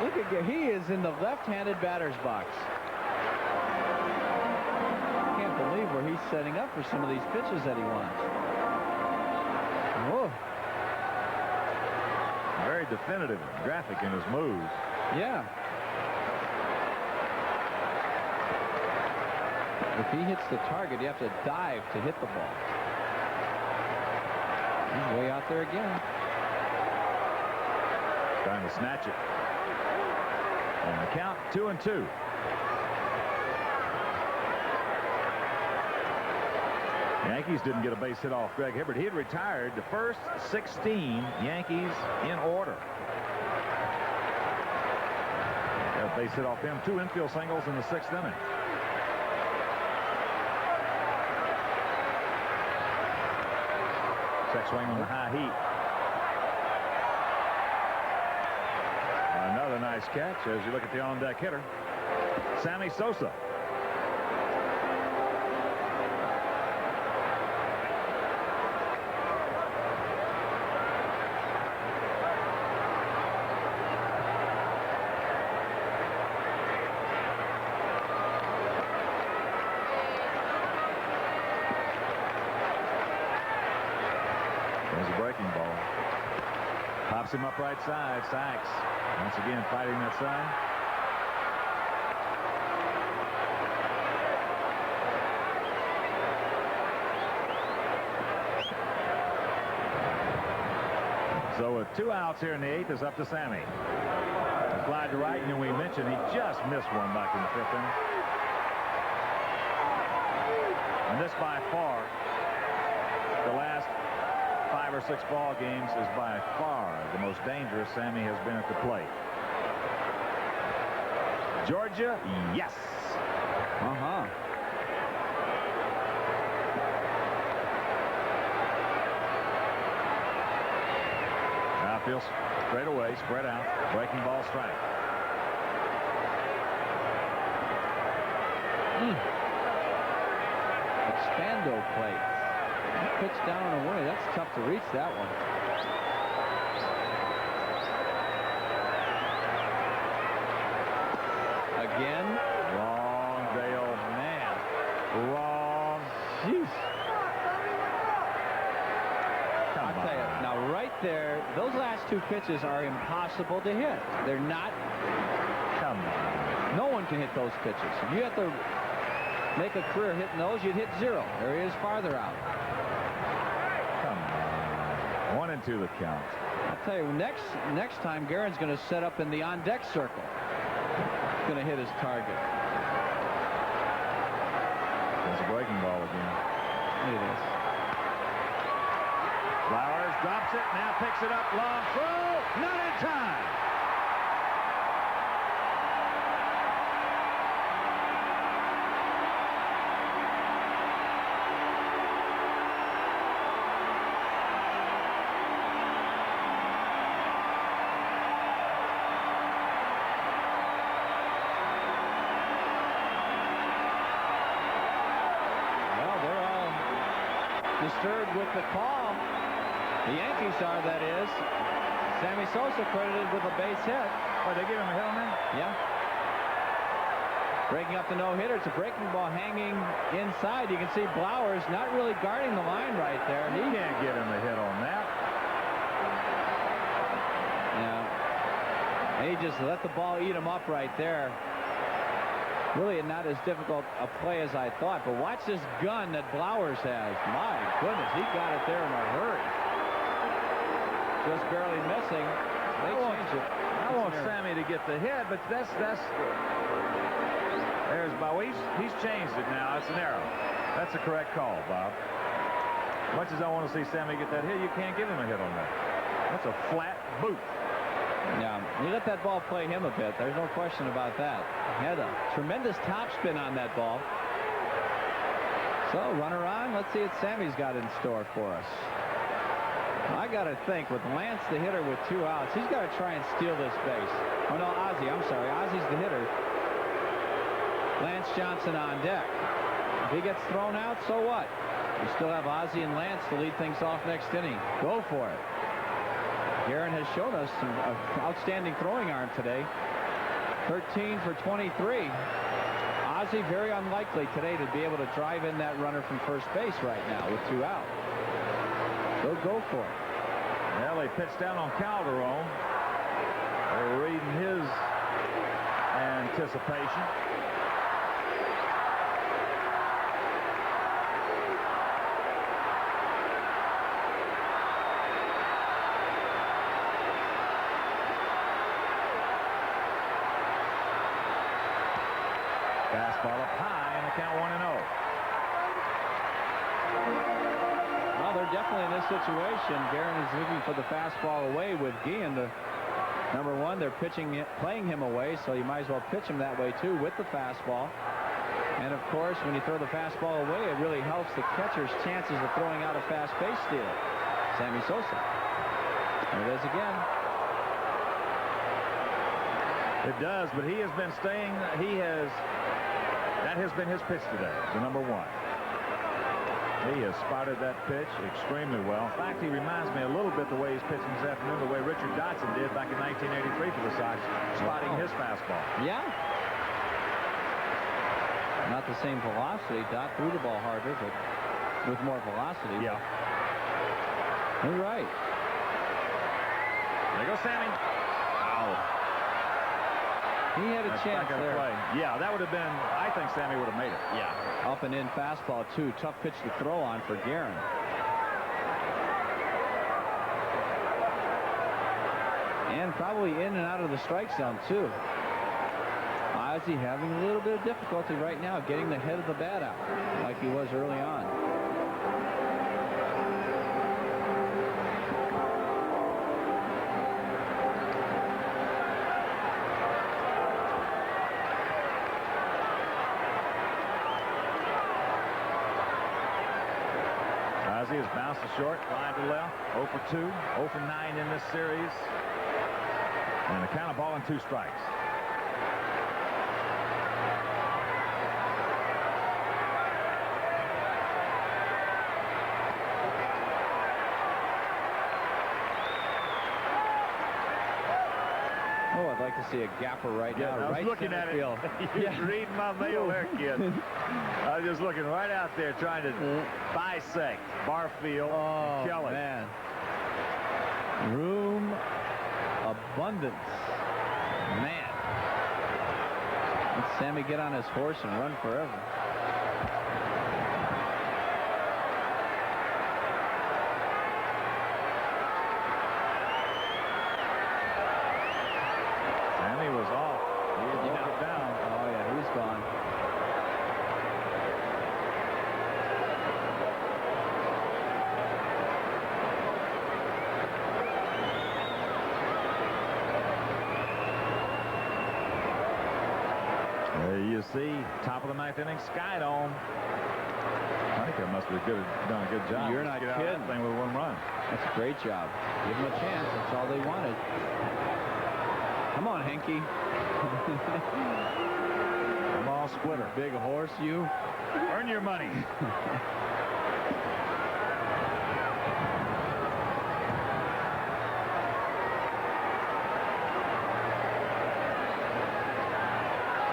Look at he is in the left-handed batter's box. Can't believe where he's setting up for some of these pitches that he wants. Whoa. Very definitive graphic in his moves. Yeah. If he hits the target, you have to dive to hit the ball. He's way out there again. Trying to snatch it. And the count 2-2. Yankees didn't get a base hit off Greg Hibbert. He had retired the first 16 Yankees in order. Got a base hit off him. 2 infield singles in the 6th inning. Check swing on the high heat. Another nice catch as you look at the on-deck hitter, Sammy Sosa. There's a breaking ball. Pops him up right side. Sykes once again fighting that side. So with 2 outs here in the 8th, is up to Sammy. Slide to right, and we mentioned he just missed one back in the 5th inning. And this by far, the last 5 or 6 ball games, is by far the most dangerous Sammy has been at the plate. Georgia, yes. Now feels straight away, spread out, breaking ball, strike. Expando plate. Pitch down and away. That's tough to reach that one. Again. Wrong, Dale. Man. Wrong. Jeez. I'll tell you, now right there, those last 2 pitches are impossible to hit. They're not. Come on. No one can hit those pitches. If you have to make a career hitting those, you'd hit 0. There he is farther out. Come on. 1-2 the count. I'll tell you, next time, Guerin's going to set up in the on-deck circle. He's going to hit his target. There's a breaking ball again. Look at this. Flowers drops it, now picks it up, long throw, not in time. Disturbed with the call. The Yankees are, that is. Sammy Sosa credited with a base hit. Oh, they give him a hit on that? Yeah. Breaking up the no-hitter. It's a breaking ball hanging inside. You can see Blowers not really guarding the line right there. He can't get him a hit on that. Yeah. He just let the ball eat him up right there. Really not as difficult a play as I thought, but watch this gun that Blowers has. My goodness, he got it there in a hurry. Just barely missing. They changed it. I want Sammy to get the hit, but there's Bob. He's changed it now. It's an error. That's a correct call, Bob. As much as I want to see Sammy get that hit, you can't give him a hit on that. That's a flat boot. Yeah, you let that ball play him a bit. There's no question about that. He had a tremendous topspin on that ball. So, runner on. Let's see what Sammy's got in store for us. I got to think, with Lance the hitter with 2 outs, he's got to try and steal this base. Oh, no, Ozzie. I'm sorry. Ozzie's the hitter. Lance Johnson on deck. If he gets thrown out, so what? You still have Ozzie and Lance to lead things off next inning. Go for it. Guerin has shown us some outstanding throwing arm today. 13 for 23. Ozzie, very unlikely today to be able to drive in that runner from first base right now with 2 out. They'll go for it. Well, they pitched down on Calderon. They're reading his anticipation. Fastball up high, and the count 1-0. Well, they're definitely in this situation. Guerin is looking for the fastball away with Guillen. Number one, they're playing him away, so you might as well pitch him that way, too, with the fastball. And, of course, when you throw the fastball away, it really helps the catcher's chances of throwing out a fast base steal. Sammy Sosa. There it is again. It does, but he has been staying. That has been his pitch today, the number one. He has spotted that pitch extremely well. In fact, he reminds me a little bit the way he's pitching this afternoon, the way Richard Dotson did back in 1983 for the Sox, spotting his fastball. Yeah. Not the same velocity. Dot threw the ball harder, but with more velocity. Yeah. You're right. There goes Sammy. Ow. He had a chance there. Play. Yeah, that would have been, I think Sammy would have made it. Yeah. Up and in fastball, too. Tough pitch to throw on for Guerin. And probably in and out of the strike zone, too. Ozzie having a little bit of difficulty right now getting the head of the bat out like he was early on. Ozzie has bounced to short, line to left, 0 for 2, 0 for 9 in this series. And a count of ball and 2 strikes. Oh, I'd like to see a gapper right now. I was right looking at it. You're reading my mail there, kid. I was just looking right out there trying to bisect Barfield and Kelly. Man. Room abundance. Man. Let Sammy get on his horse and run forever. Sammy was off. He broke it down. Oh, yeah, he's gone. There you see, top of the 9th inning, Sky Dome. Honeycutt must have done a good job. You're not kidding. Thing with 1 run. That's a great job. Give him a chance. That's all they wanted. Come on, Henke. Come on, Squitter. Big horse, you. Earn your money.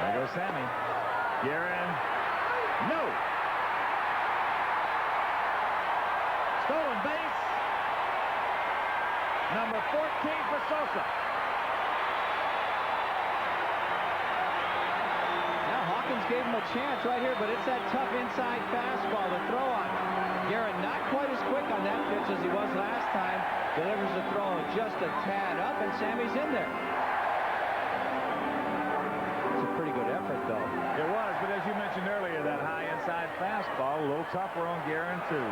There goes Sammy. Guerin. No. Stolen base. Number 14 for Sosa. Hawkins gave him a chance right here, but it's that tough inside fastball to throw on. Guerin not quite as quick on that pitch as he was last time. Delivers the throw just a tad up, and Sammy's in there. It's a pretty good effort, though. It was, but as you mentioned earlier, that high inside fastball, a little tougher on Guerin, too.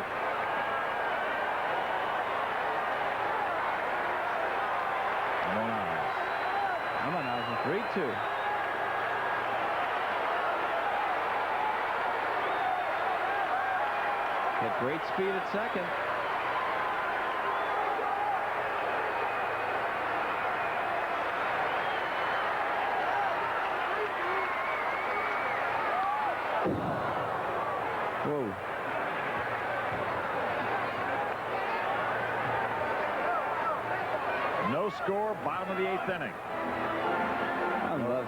Come on, now, 3-2. At great speed at second. Whoa. No score, bottom of the 8th inning. I love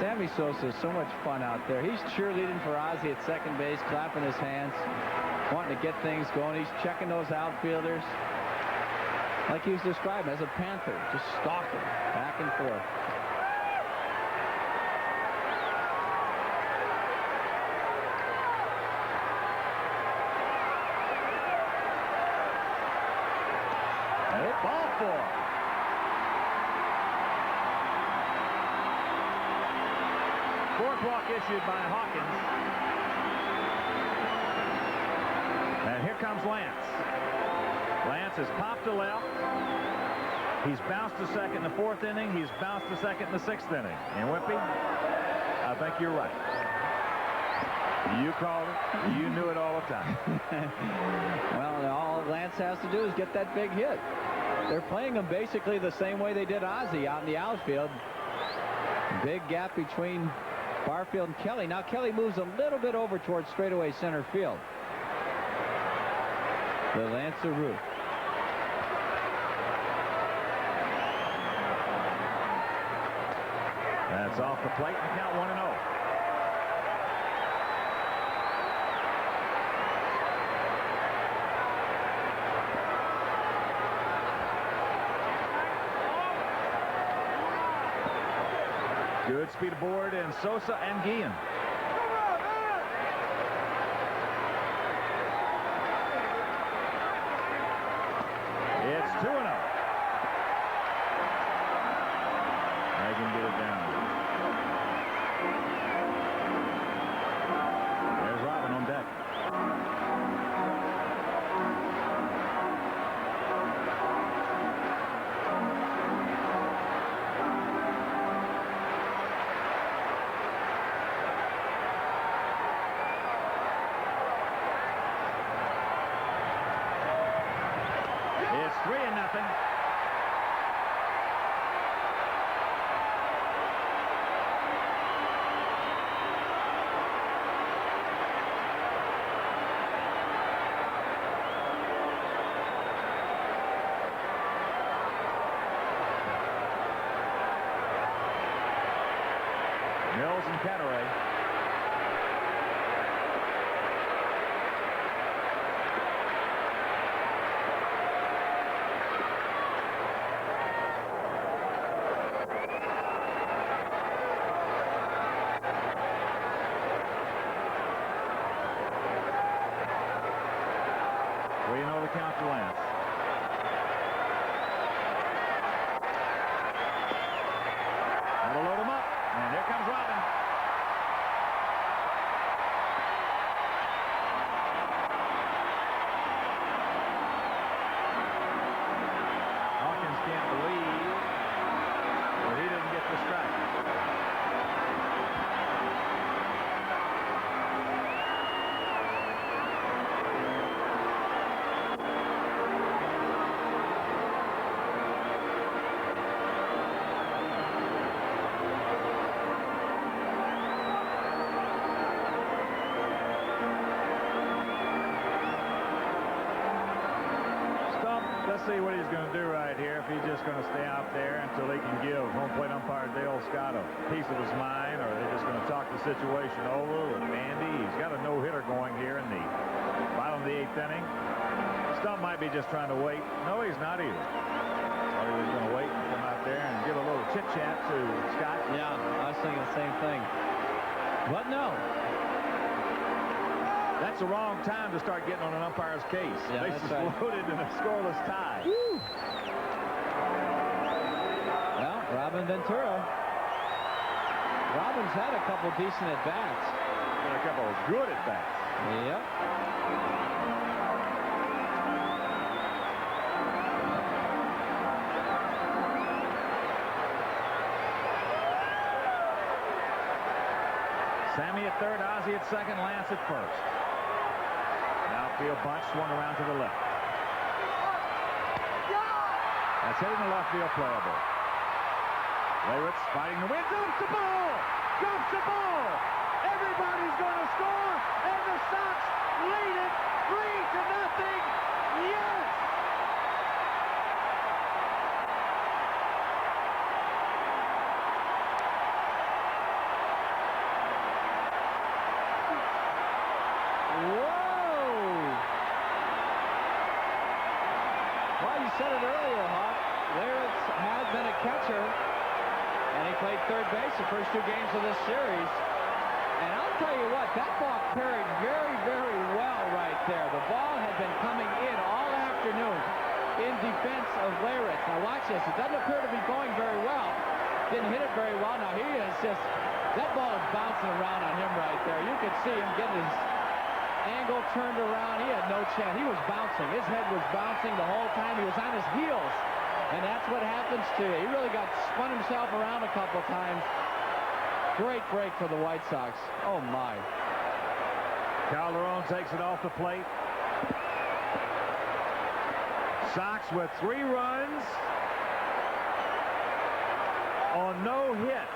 Sammy Sosa is so much fun out there. He's cheerleading for Ozzie at second base, clapping his hands, wanting to get things going. He's checking those outfielders like he was described as a panther, just stalking back and forth. Ball 4. Fourth walk issued by Hawkins. And here comes Lance. Lance has popped to left. He's bounced to second in the fourth inning. He's bounced to second in the sixth inning. And Wimpy, I think you're right. You called it. You knew it all the time. Well, all Lance has to do is get that big hit. They're playing him basically the same way they did Ozzie out in the outfield. Big gap between Barfield and Kelly. Now Kelly moves a little bit over towards straightaway center field. The Lancer Root. That's off the plate and count 1-0. Good speed aboard in Sosa and Guillen. It's 2-0. They can get it down. There's Robin on deck. It's 3-0. Mills and Catteray. Well, you know the count to Lance. That'll load him up. And here comes Robin. Hawkins can't believe that he didn't get the strike. Let's see what he's going to do right here. If he's just going to stay out there until he can give home plate umpire Dale Scott a piece of his mind, or they're just going to talk the situation over with Andy. He's got a no-hitter going here in the bottom of the 8th inning. Stump might be just trying to wait. No, he's not either. Or he was going to wait and come out there and give a little chit-chat to Scott. Yeah, I was thinking the same thing. But no. That's the wrong time to start getting on an umpire's case. Yeah, Bases that's right. loaded in a scoreless tie. Woo. Well, Robin Ventura. Robin's had a couple decent at-bats. And a couple of good at-bats. Yep. Sammy at third, Ozzie at second, Lance at first. Outfield bunch swung around to the left. That's hit in the left field, playable. Lewitz fighting the wind, dumps the ball! Dumps the ball! Everybody's going to score, and the Sox lead it 3-0. Yes! played third base the first 2 games of this series. And I'll tell you what, that ball carried very, very well right there. The ball had been coming in all afternoon in defense of Leyritz. Now watch this. It doesn't appear to be going very well. Didn't hit it very well. Now he is just, that ball is bouncing around on him right there. You could see him getting his angle turned around. He had no chance. He was bouncing. His head was bouncing the whole time. He was on his heels. And that's what happens to you. He really got spun himself around a couple times. Great break for the White Sox. Oh, my. Calderon takes it off the plate. Sox with 3 runs on no hits.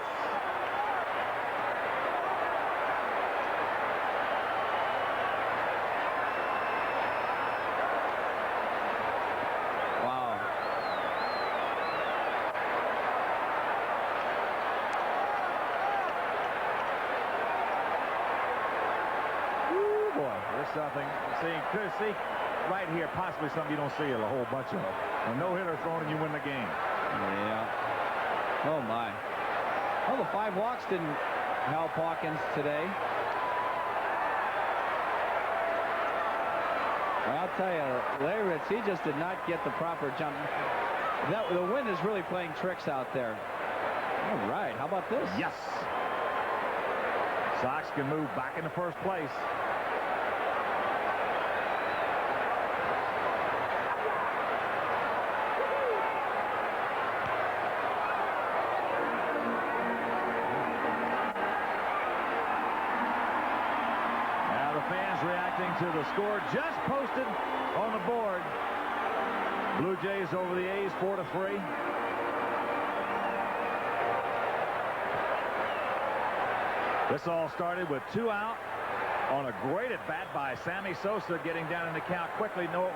Wow. Ooh, boy, there's something. See right here, possibly something you don't see a whole bunch of. A no-hitter thrown and you win the game. Yeah. Oh, my. Well, the 5 walks didn't help Hawkins today. Well, I'll tell you, Leyritz, he just did not get the proper jump. The wind is really playing tricks out there. All right, how about this? Yes. Sox can move back into first place. To the score just posted on the board. Blue Jays over the A's 4-3. This all started with 2 out on a great at bat by Sammy Sosa, getting down in the count quickly. 0-2.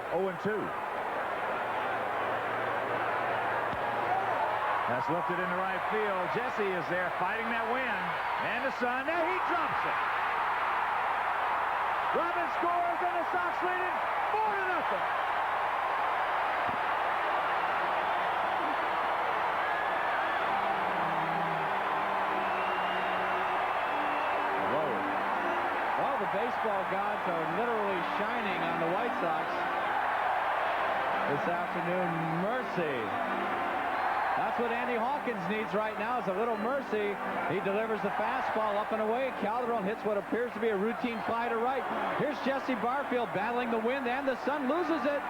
That's lifted into right field. Jesse is there fighting that wind. Anderson, there he drops it. Robbins scores, and the Sox lead it 4-0. Whoa. Well, the baseball gods are literally shining on the White Sox this afternoon. Mercy. That's what Andy Hawkins needs right now, is a little mercy. He delivers the fastball up and away. Calderon hits what appears to be a routine fly to right. Here's Jesse Barfield battling the wind and the sun, loses it.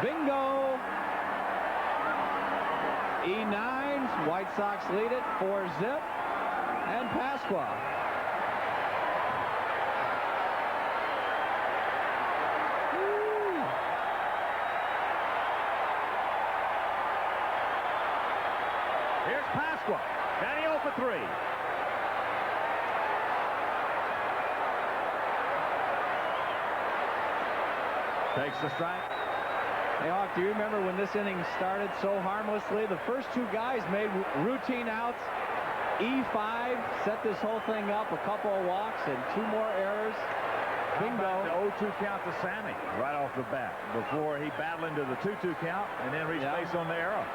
Bingo. E9s. White Sox lead it 4-zip. And Pasqua. Here's Pasqua. Danny 0 for 3. Takes the strike. Hey, Hawk, do you remember when this inning started so harmlessly? The first 2 guys made routine outs. E5 set this whole thing up. A couple of walks and 2 more errors. Bingo. The 0-2 count to Sammy right off the bat before he battled into the 2-2 count and then reached base on the error.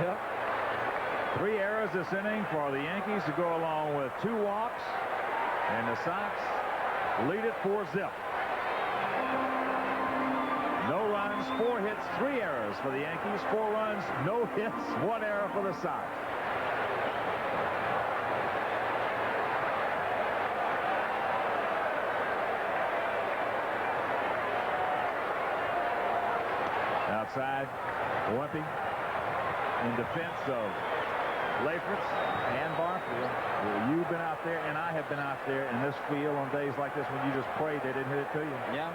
Yep. 3 errors this inning for the Yankees to go along with 2 walks, and the Sox lead it 4-zip. No runs, 4 hits, 3 errors for the Yankees. 4 runs, no hits, 1 error for the Sox. Outside, Wimpy in defense of Leyritz and Barfield. Well, you've been out there, and I have been out there in this field on days like this when you just pray they didn't hit it to you. Yeah.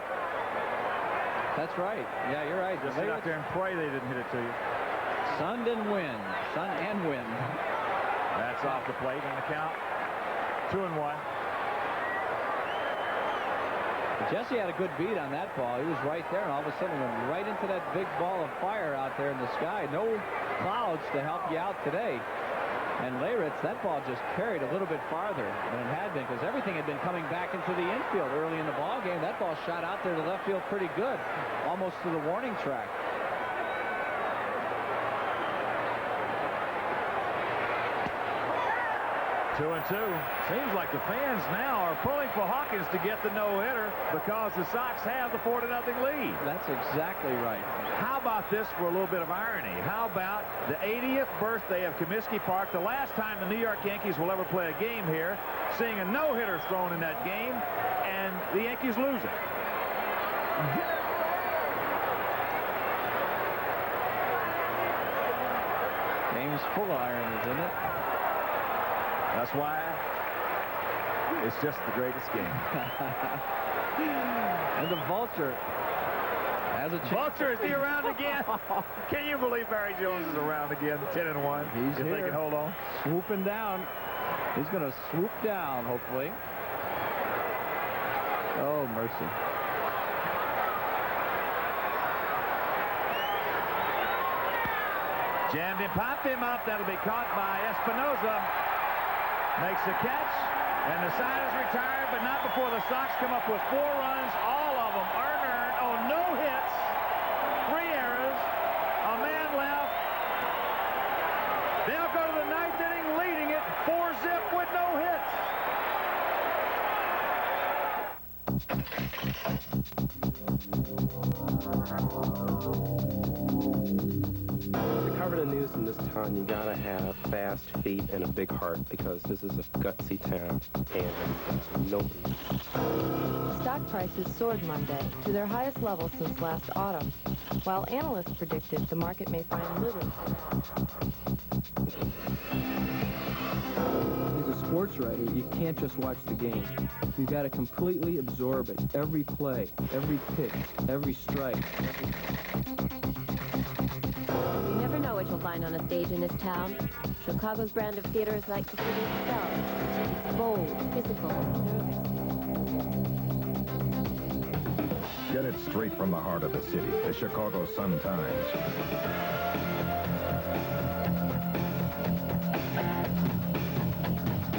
That's right. Yeah, you're right. Just sit out there and pray they didn't hit it to you. Sun and wind. Sun and wind. That's off the plate on the count. 2-1. Jesse had a good beat on that ball. He was right there, and all of a sudden went right into that big ball of fire out there in the sky. No clouds to help you out today. And Leyritz, that ball just carried a little bit farther than it had been, because everything had been coming back into the infield early in the ball game. That ball shot out there to left field pretty good, almost to the warning track. 2-2. Seems like the fans now are pulling for Hawkins to get the no-hitter because the Sox have the 4-0 lead. That's exactly right. How about this for a little bit of irony? How about the 80th birthday of Comiskey Park, the last time the New York Yankees will ever play a game here, seeing a no-hitter thrown in that game, and the Yankees lose it. Game's full of irony, isn't it? That's why it's just the greatest game. And the Vulture has a chance. Vulture, is he around again? Can you believe Barry Jones is around again, 10-1? He's if here. They can hold on. Swooping down. He's going to swoop down, hopefully. Oh, mercy. Jammed him, popped him up. That'll be caught by Espinosa. Makes the catch, and the side is retired, but not before the Sox come up with 4 runs, all of them unearned, on no hits, 3 errors, a man left. They'll go to the 9th inning leading it 4-zip with no hits. To cover the news in this town, you gotta have fast feet and a big heart, because this is a gutsy town, and nobody. Stock prices soared Monday to their highest level since last autumn, while analysts predicted the market may find little. As a sports writer, you can't just watch the game. You've got to completely absorb it. Every play, every pitch, every strike. You never know what you'll find on a stage in this town. Chicago's brand of theater is like the city itself. It's bold, physical, nervous. Get it straight from the heart of the city, the Chicago Sun-Times.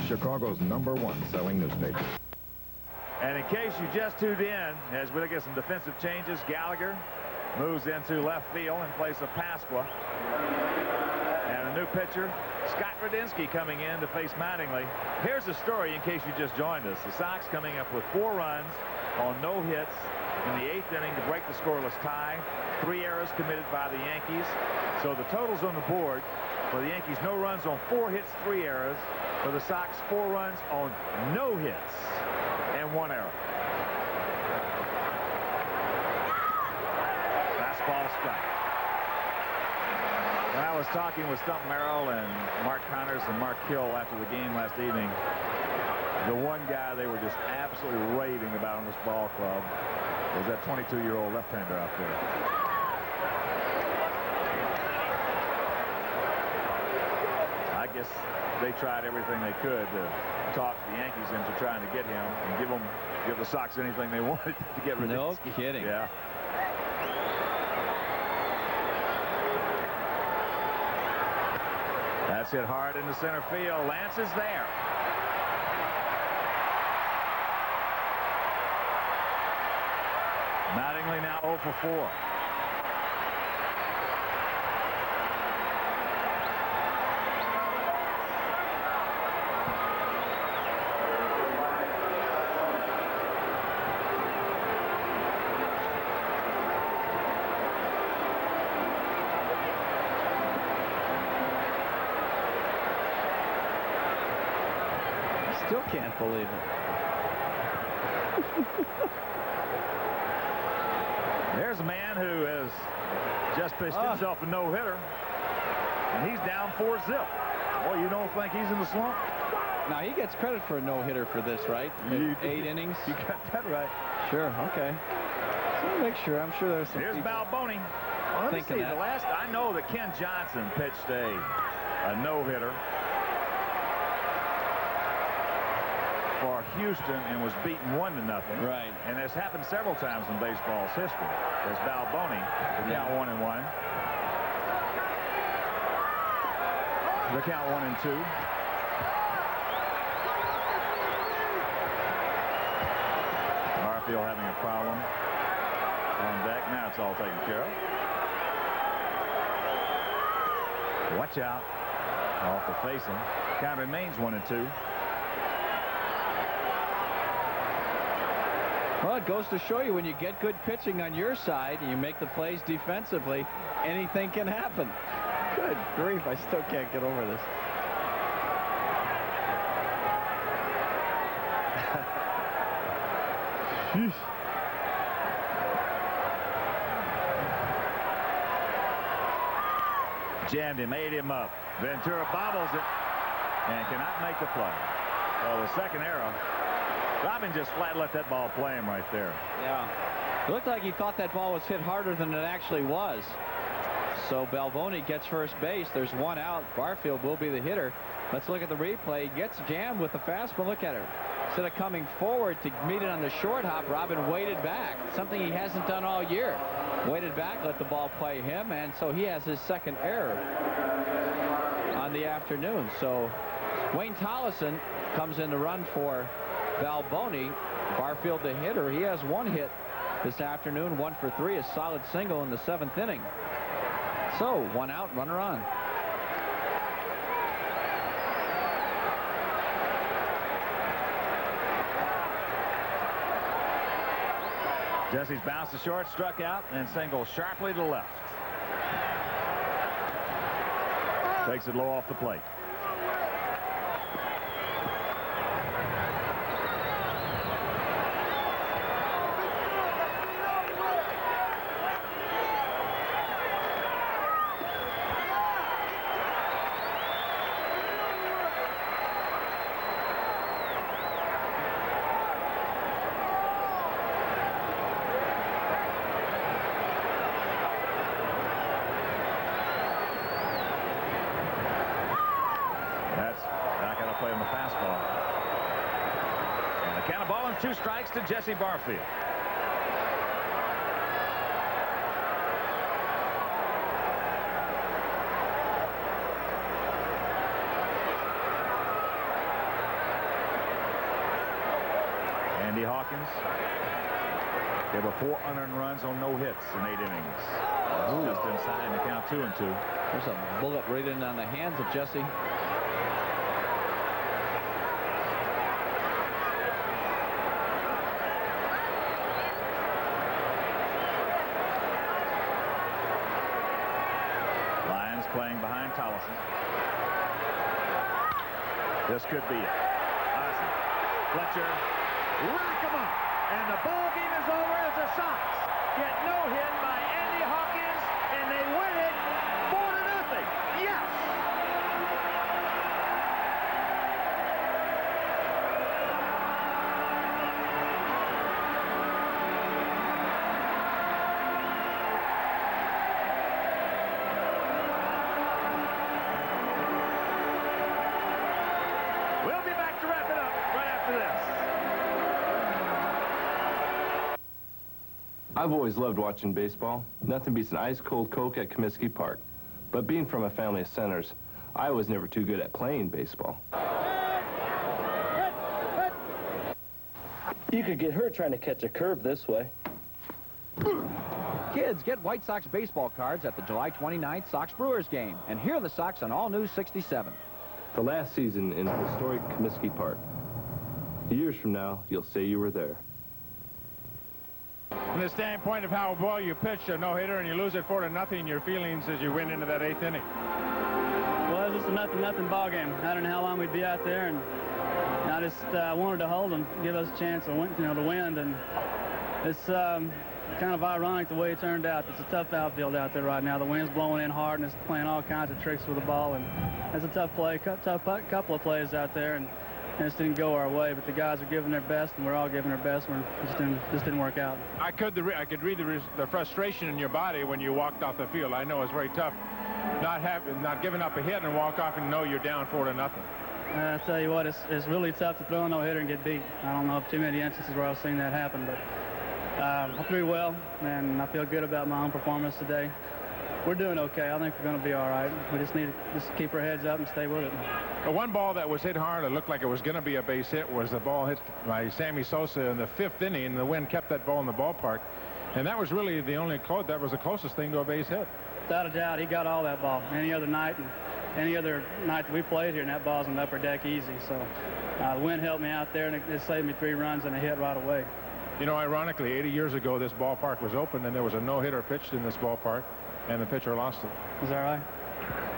Chicago's #1 selling newspaper. And in case you just tuned in, as we look at some defensive changes, Gallagher moves into left field in place of Pasqua. And a new pitcher, Scott Radinsky, coming in to face Mattingly. Here's the story in case you just joined us. The Sox coming up with 4 runs on no hits in the 8th inning to break the scoreless tie. 3 errors committed by the Yankees. So the totals on the board for the Yankees: no runs on 4 hits, 3 errors. For the Sox, 4 runs on no hits and 1 error. Fastball strike. When I was talking with Stump Merrill and Mark Connors and Mark Hill after the game last evening, the one guy they were just absolutely raving about on this ball club was that 22-year-old left-hander out there. I guess they tried everything they could to talk the Yankees into trying to get him and give the Sox anything they wanted to get rid of. No kidding. Yeah. That's hit hard into center field. Lance is there. Mattingly now 0 for 4. Still can't believe it. There's a man who has just pitched himself a no-hitter, and he's down 4-zip. Boy, you don't think he's in the slump? Now, he gets credit for a no-hitter for this, right? 8 innings? You got that right. Sure, okay. So make sure. I'm sure there's some Here's people Balboni. Well, let me see. that. The last I know that Ken Johnson pitched a no-hitter for Houston and was beaten 1-0. Right. And this happened several times in baseball's history. There's Balboni, the count 1-1. The count 1-2. Arfield having a problem on deck. Now it's all taken care of. Watch out. Off the facing. Count remains 1-2. Well, it goes to show you when you get good pitching on your side and you make the plays defensively, anything can happen. Good grief, I still can't get over this. Jammed him, ate him up. Ventura bobbles it and cannot make the play. Well, the second arrow. Robin just flat let that ball play him right there. Yeah. It looked like he thought that ball was hit harder than it actually was. So Balboni gets first base. There's one out. Barfield will be the hitter. Let's look at the replay. He gets jammed with the fastball. Look at her. Instead of coming forward to meet it on the short hop, Robin waited back. Something he hasn't done all year. Waited back, let the ball play him, and so he has his second error on the afternoon. So Wayne Tollison comes in to run for Balboni. Barfield the hitter. He has one hit this afternoon, 1 for 3, a solid single in the 7th inning. So one out, runner on. Jesse's bounced to short, struck out, and singled sharply to left. Takes it low off the plate. Two strikes to Jesse Barfield. Andy Hawkins. There were 4 unearned runs on no hits in 8 innings. Just inside the count 2-2. There's a bullet right in on the hands of Jesse. Playing behind Tollison. This could be it. Ozzie. Fletcher. Rack him up. And the ball game is over as the Sox get no hit by Andy Hawkins, and they win it 4-0. Yes! I've always loved watching baseball. Nothing beats an ice-cold Coke at Comiskey Park. But being from a family of centers, I was never too good at playing baseball. You could get hurt trying to catch a curve this way. Kids, get White Sox baseball cards at the July 29th Sox-Brewers game. And hear the Sox on all new 67. The last season in historic Comiskey Park. Years from now, you'll say you were there. From the standpoint of how well you pitched a no-hitter and you lose it 4-0, your feelings as you went into that 8th inning? Well, it was just a nothing ball game. I don't know how long we'd be out there, and I just wanted to hold them, give us a chance to win, to win. And it's kind of ironic the way it turned out. It's a tough outfield out there right now. The wind's blowing in hard, and it's playing all kinds of tricks with the ball. And it's a tough couple of plays out there, and it just didn't go our way. But the guys are giving their best, and we're all giving our best. It just didn't work out. I could read the frustration in your body when you walked off the field. I know it's very tough not giving up a hit and walk off and know you're down 4-0. I tell you what, it's really tough to throw a no-hitter and get beat. I don't know of too many instances where I've seen that happen, but I threw well, and I feel good about my own performance today. We're doing okay. I think we're going to be all right. We just need to just keep our heads up and stay with it. The one ball that was hit hard, it looked like it was going to be a base hit, was the ball hit by Sammy Sosa in the 5th inning, and the wind kept that ball in the ballpark. And that was really that was the closest thing to a base hit. Without a doubt, he got all that ball any other night. And any other night that we played here, and that ball's on the upper deck easy. So the wind helped me out there, and it saved me 3 runs and a hit right away. You know, ironically, 80 years ago, this ballpark was open, and there was a no-hitter pitched in this ballpark, and the pitcher lost it. Is that right?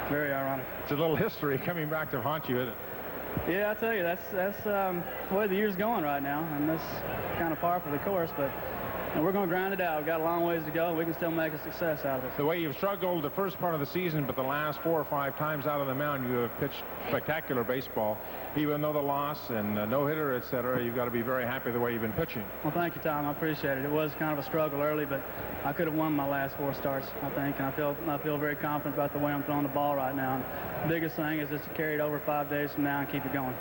Very ironic. It's a little history coming back to haunt you, isn't it? Yeah, I tell you, that's the way the year's going right now, and that's kind of par for the course, but we're going to grind it out. We've got a long ways to go, and we can still make a success out of it. The way you've struggled the first part of the season, but the last 4 or 5 times out of the mound, you have pitched spectacular baseball. Even though the loss and no-hitter, etc., you've got to be very happy the way you've been pitching. Well, thank you, Tom. I appreciate it. It was kind of a struggle early, but I could have won my last 4 starts, I think, and I feel very confident about the way I'm throwing the ball right now. And the biggest thing is just to carry it over 5 days from now and keep it going.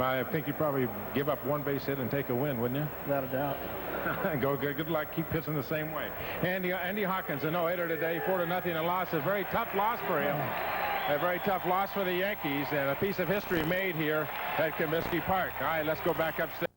I think you'd probably give up 1 base hit and take a win, wouldn't you? Without a doubt. Go good luck. Keep pitching the same way. Andy Hawkins, a no-hitter today, 4-0, a loss. A very tough loss for him. A very tough loss for the Yankees, and a piece of history made here at Comiskey Park. All right, let's go back upstairs.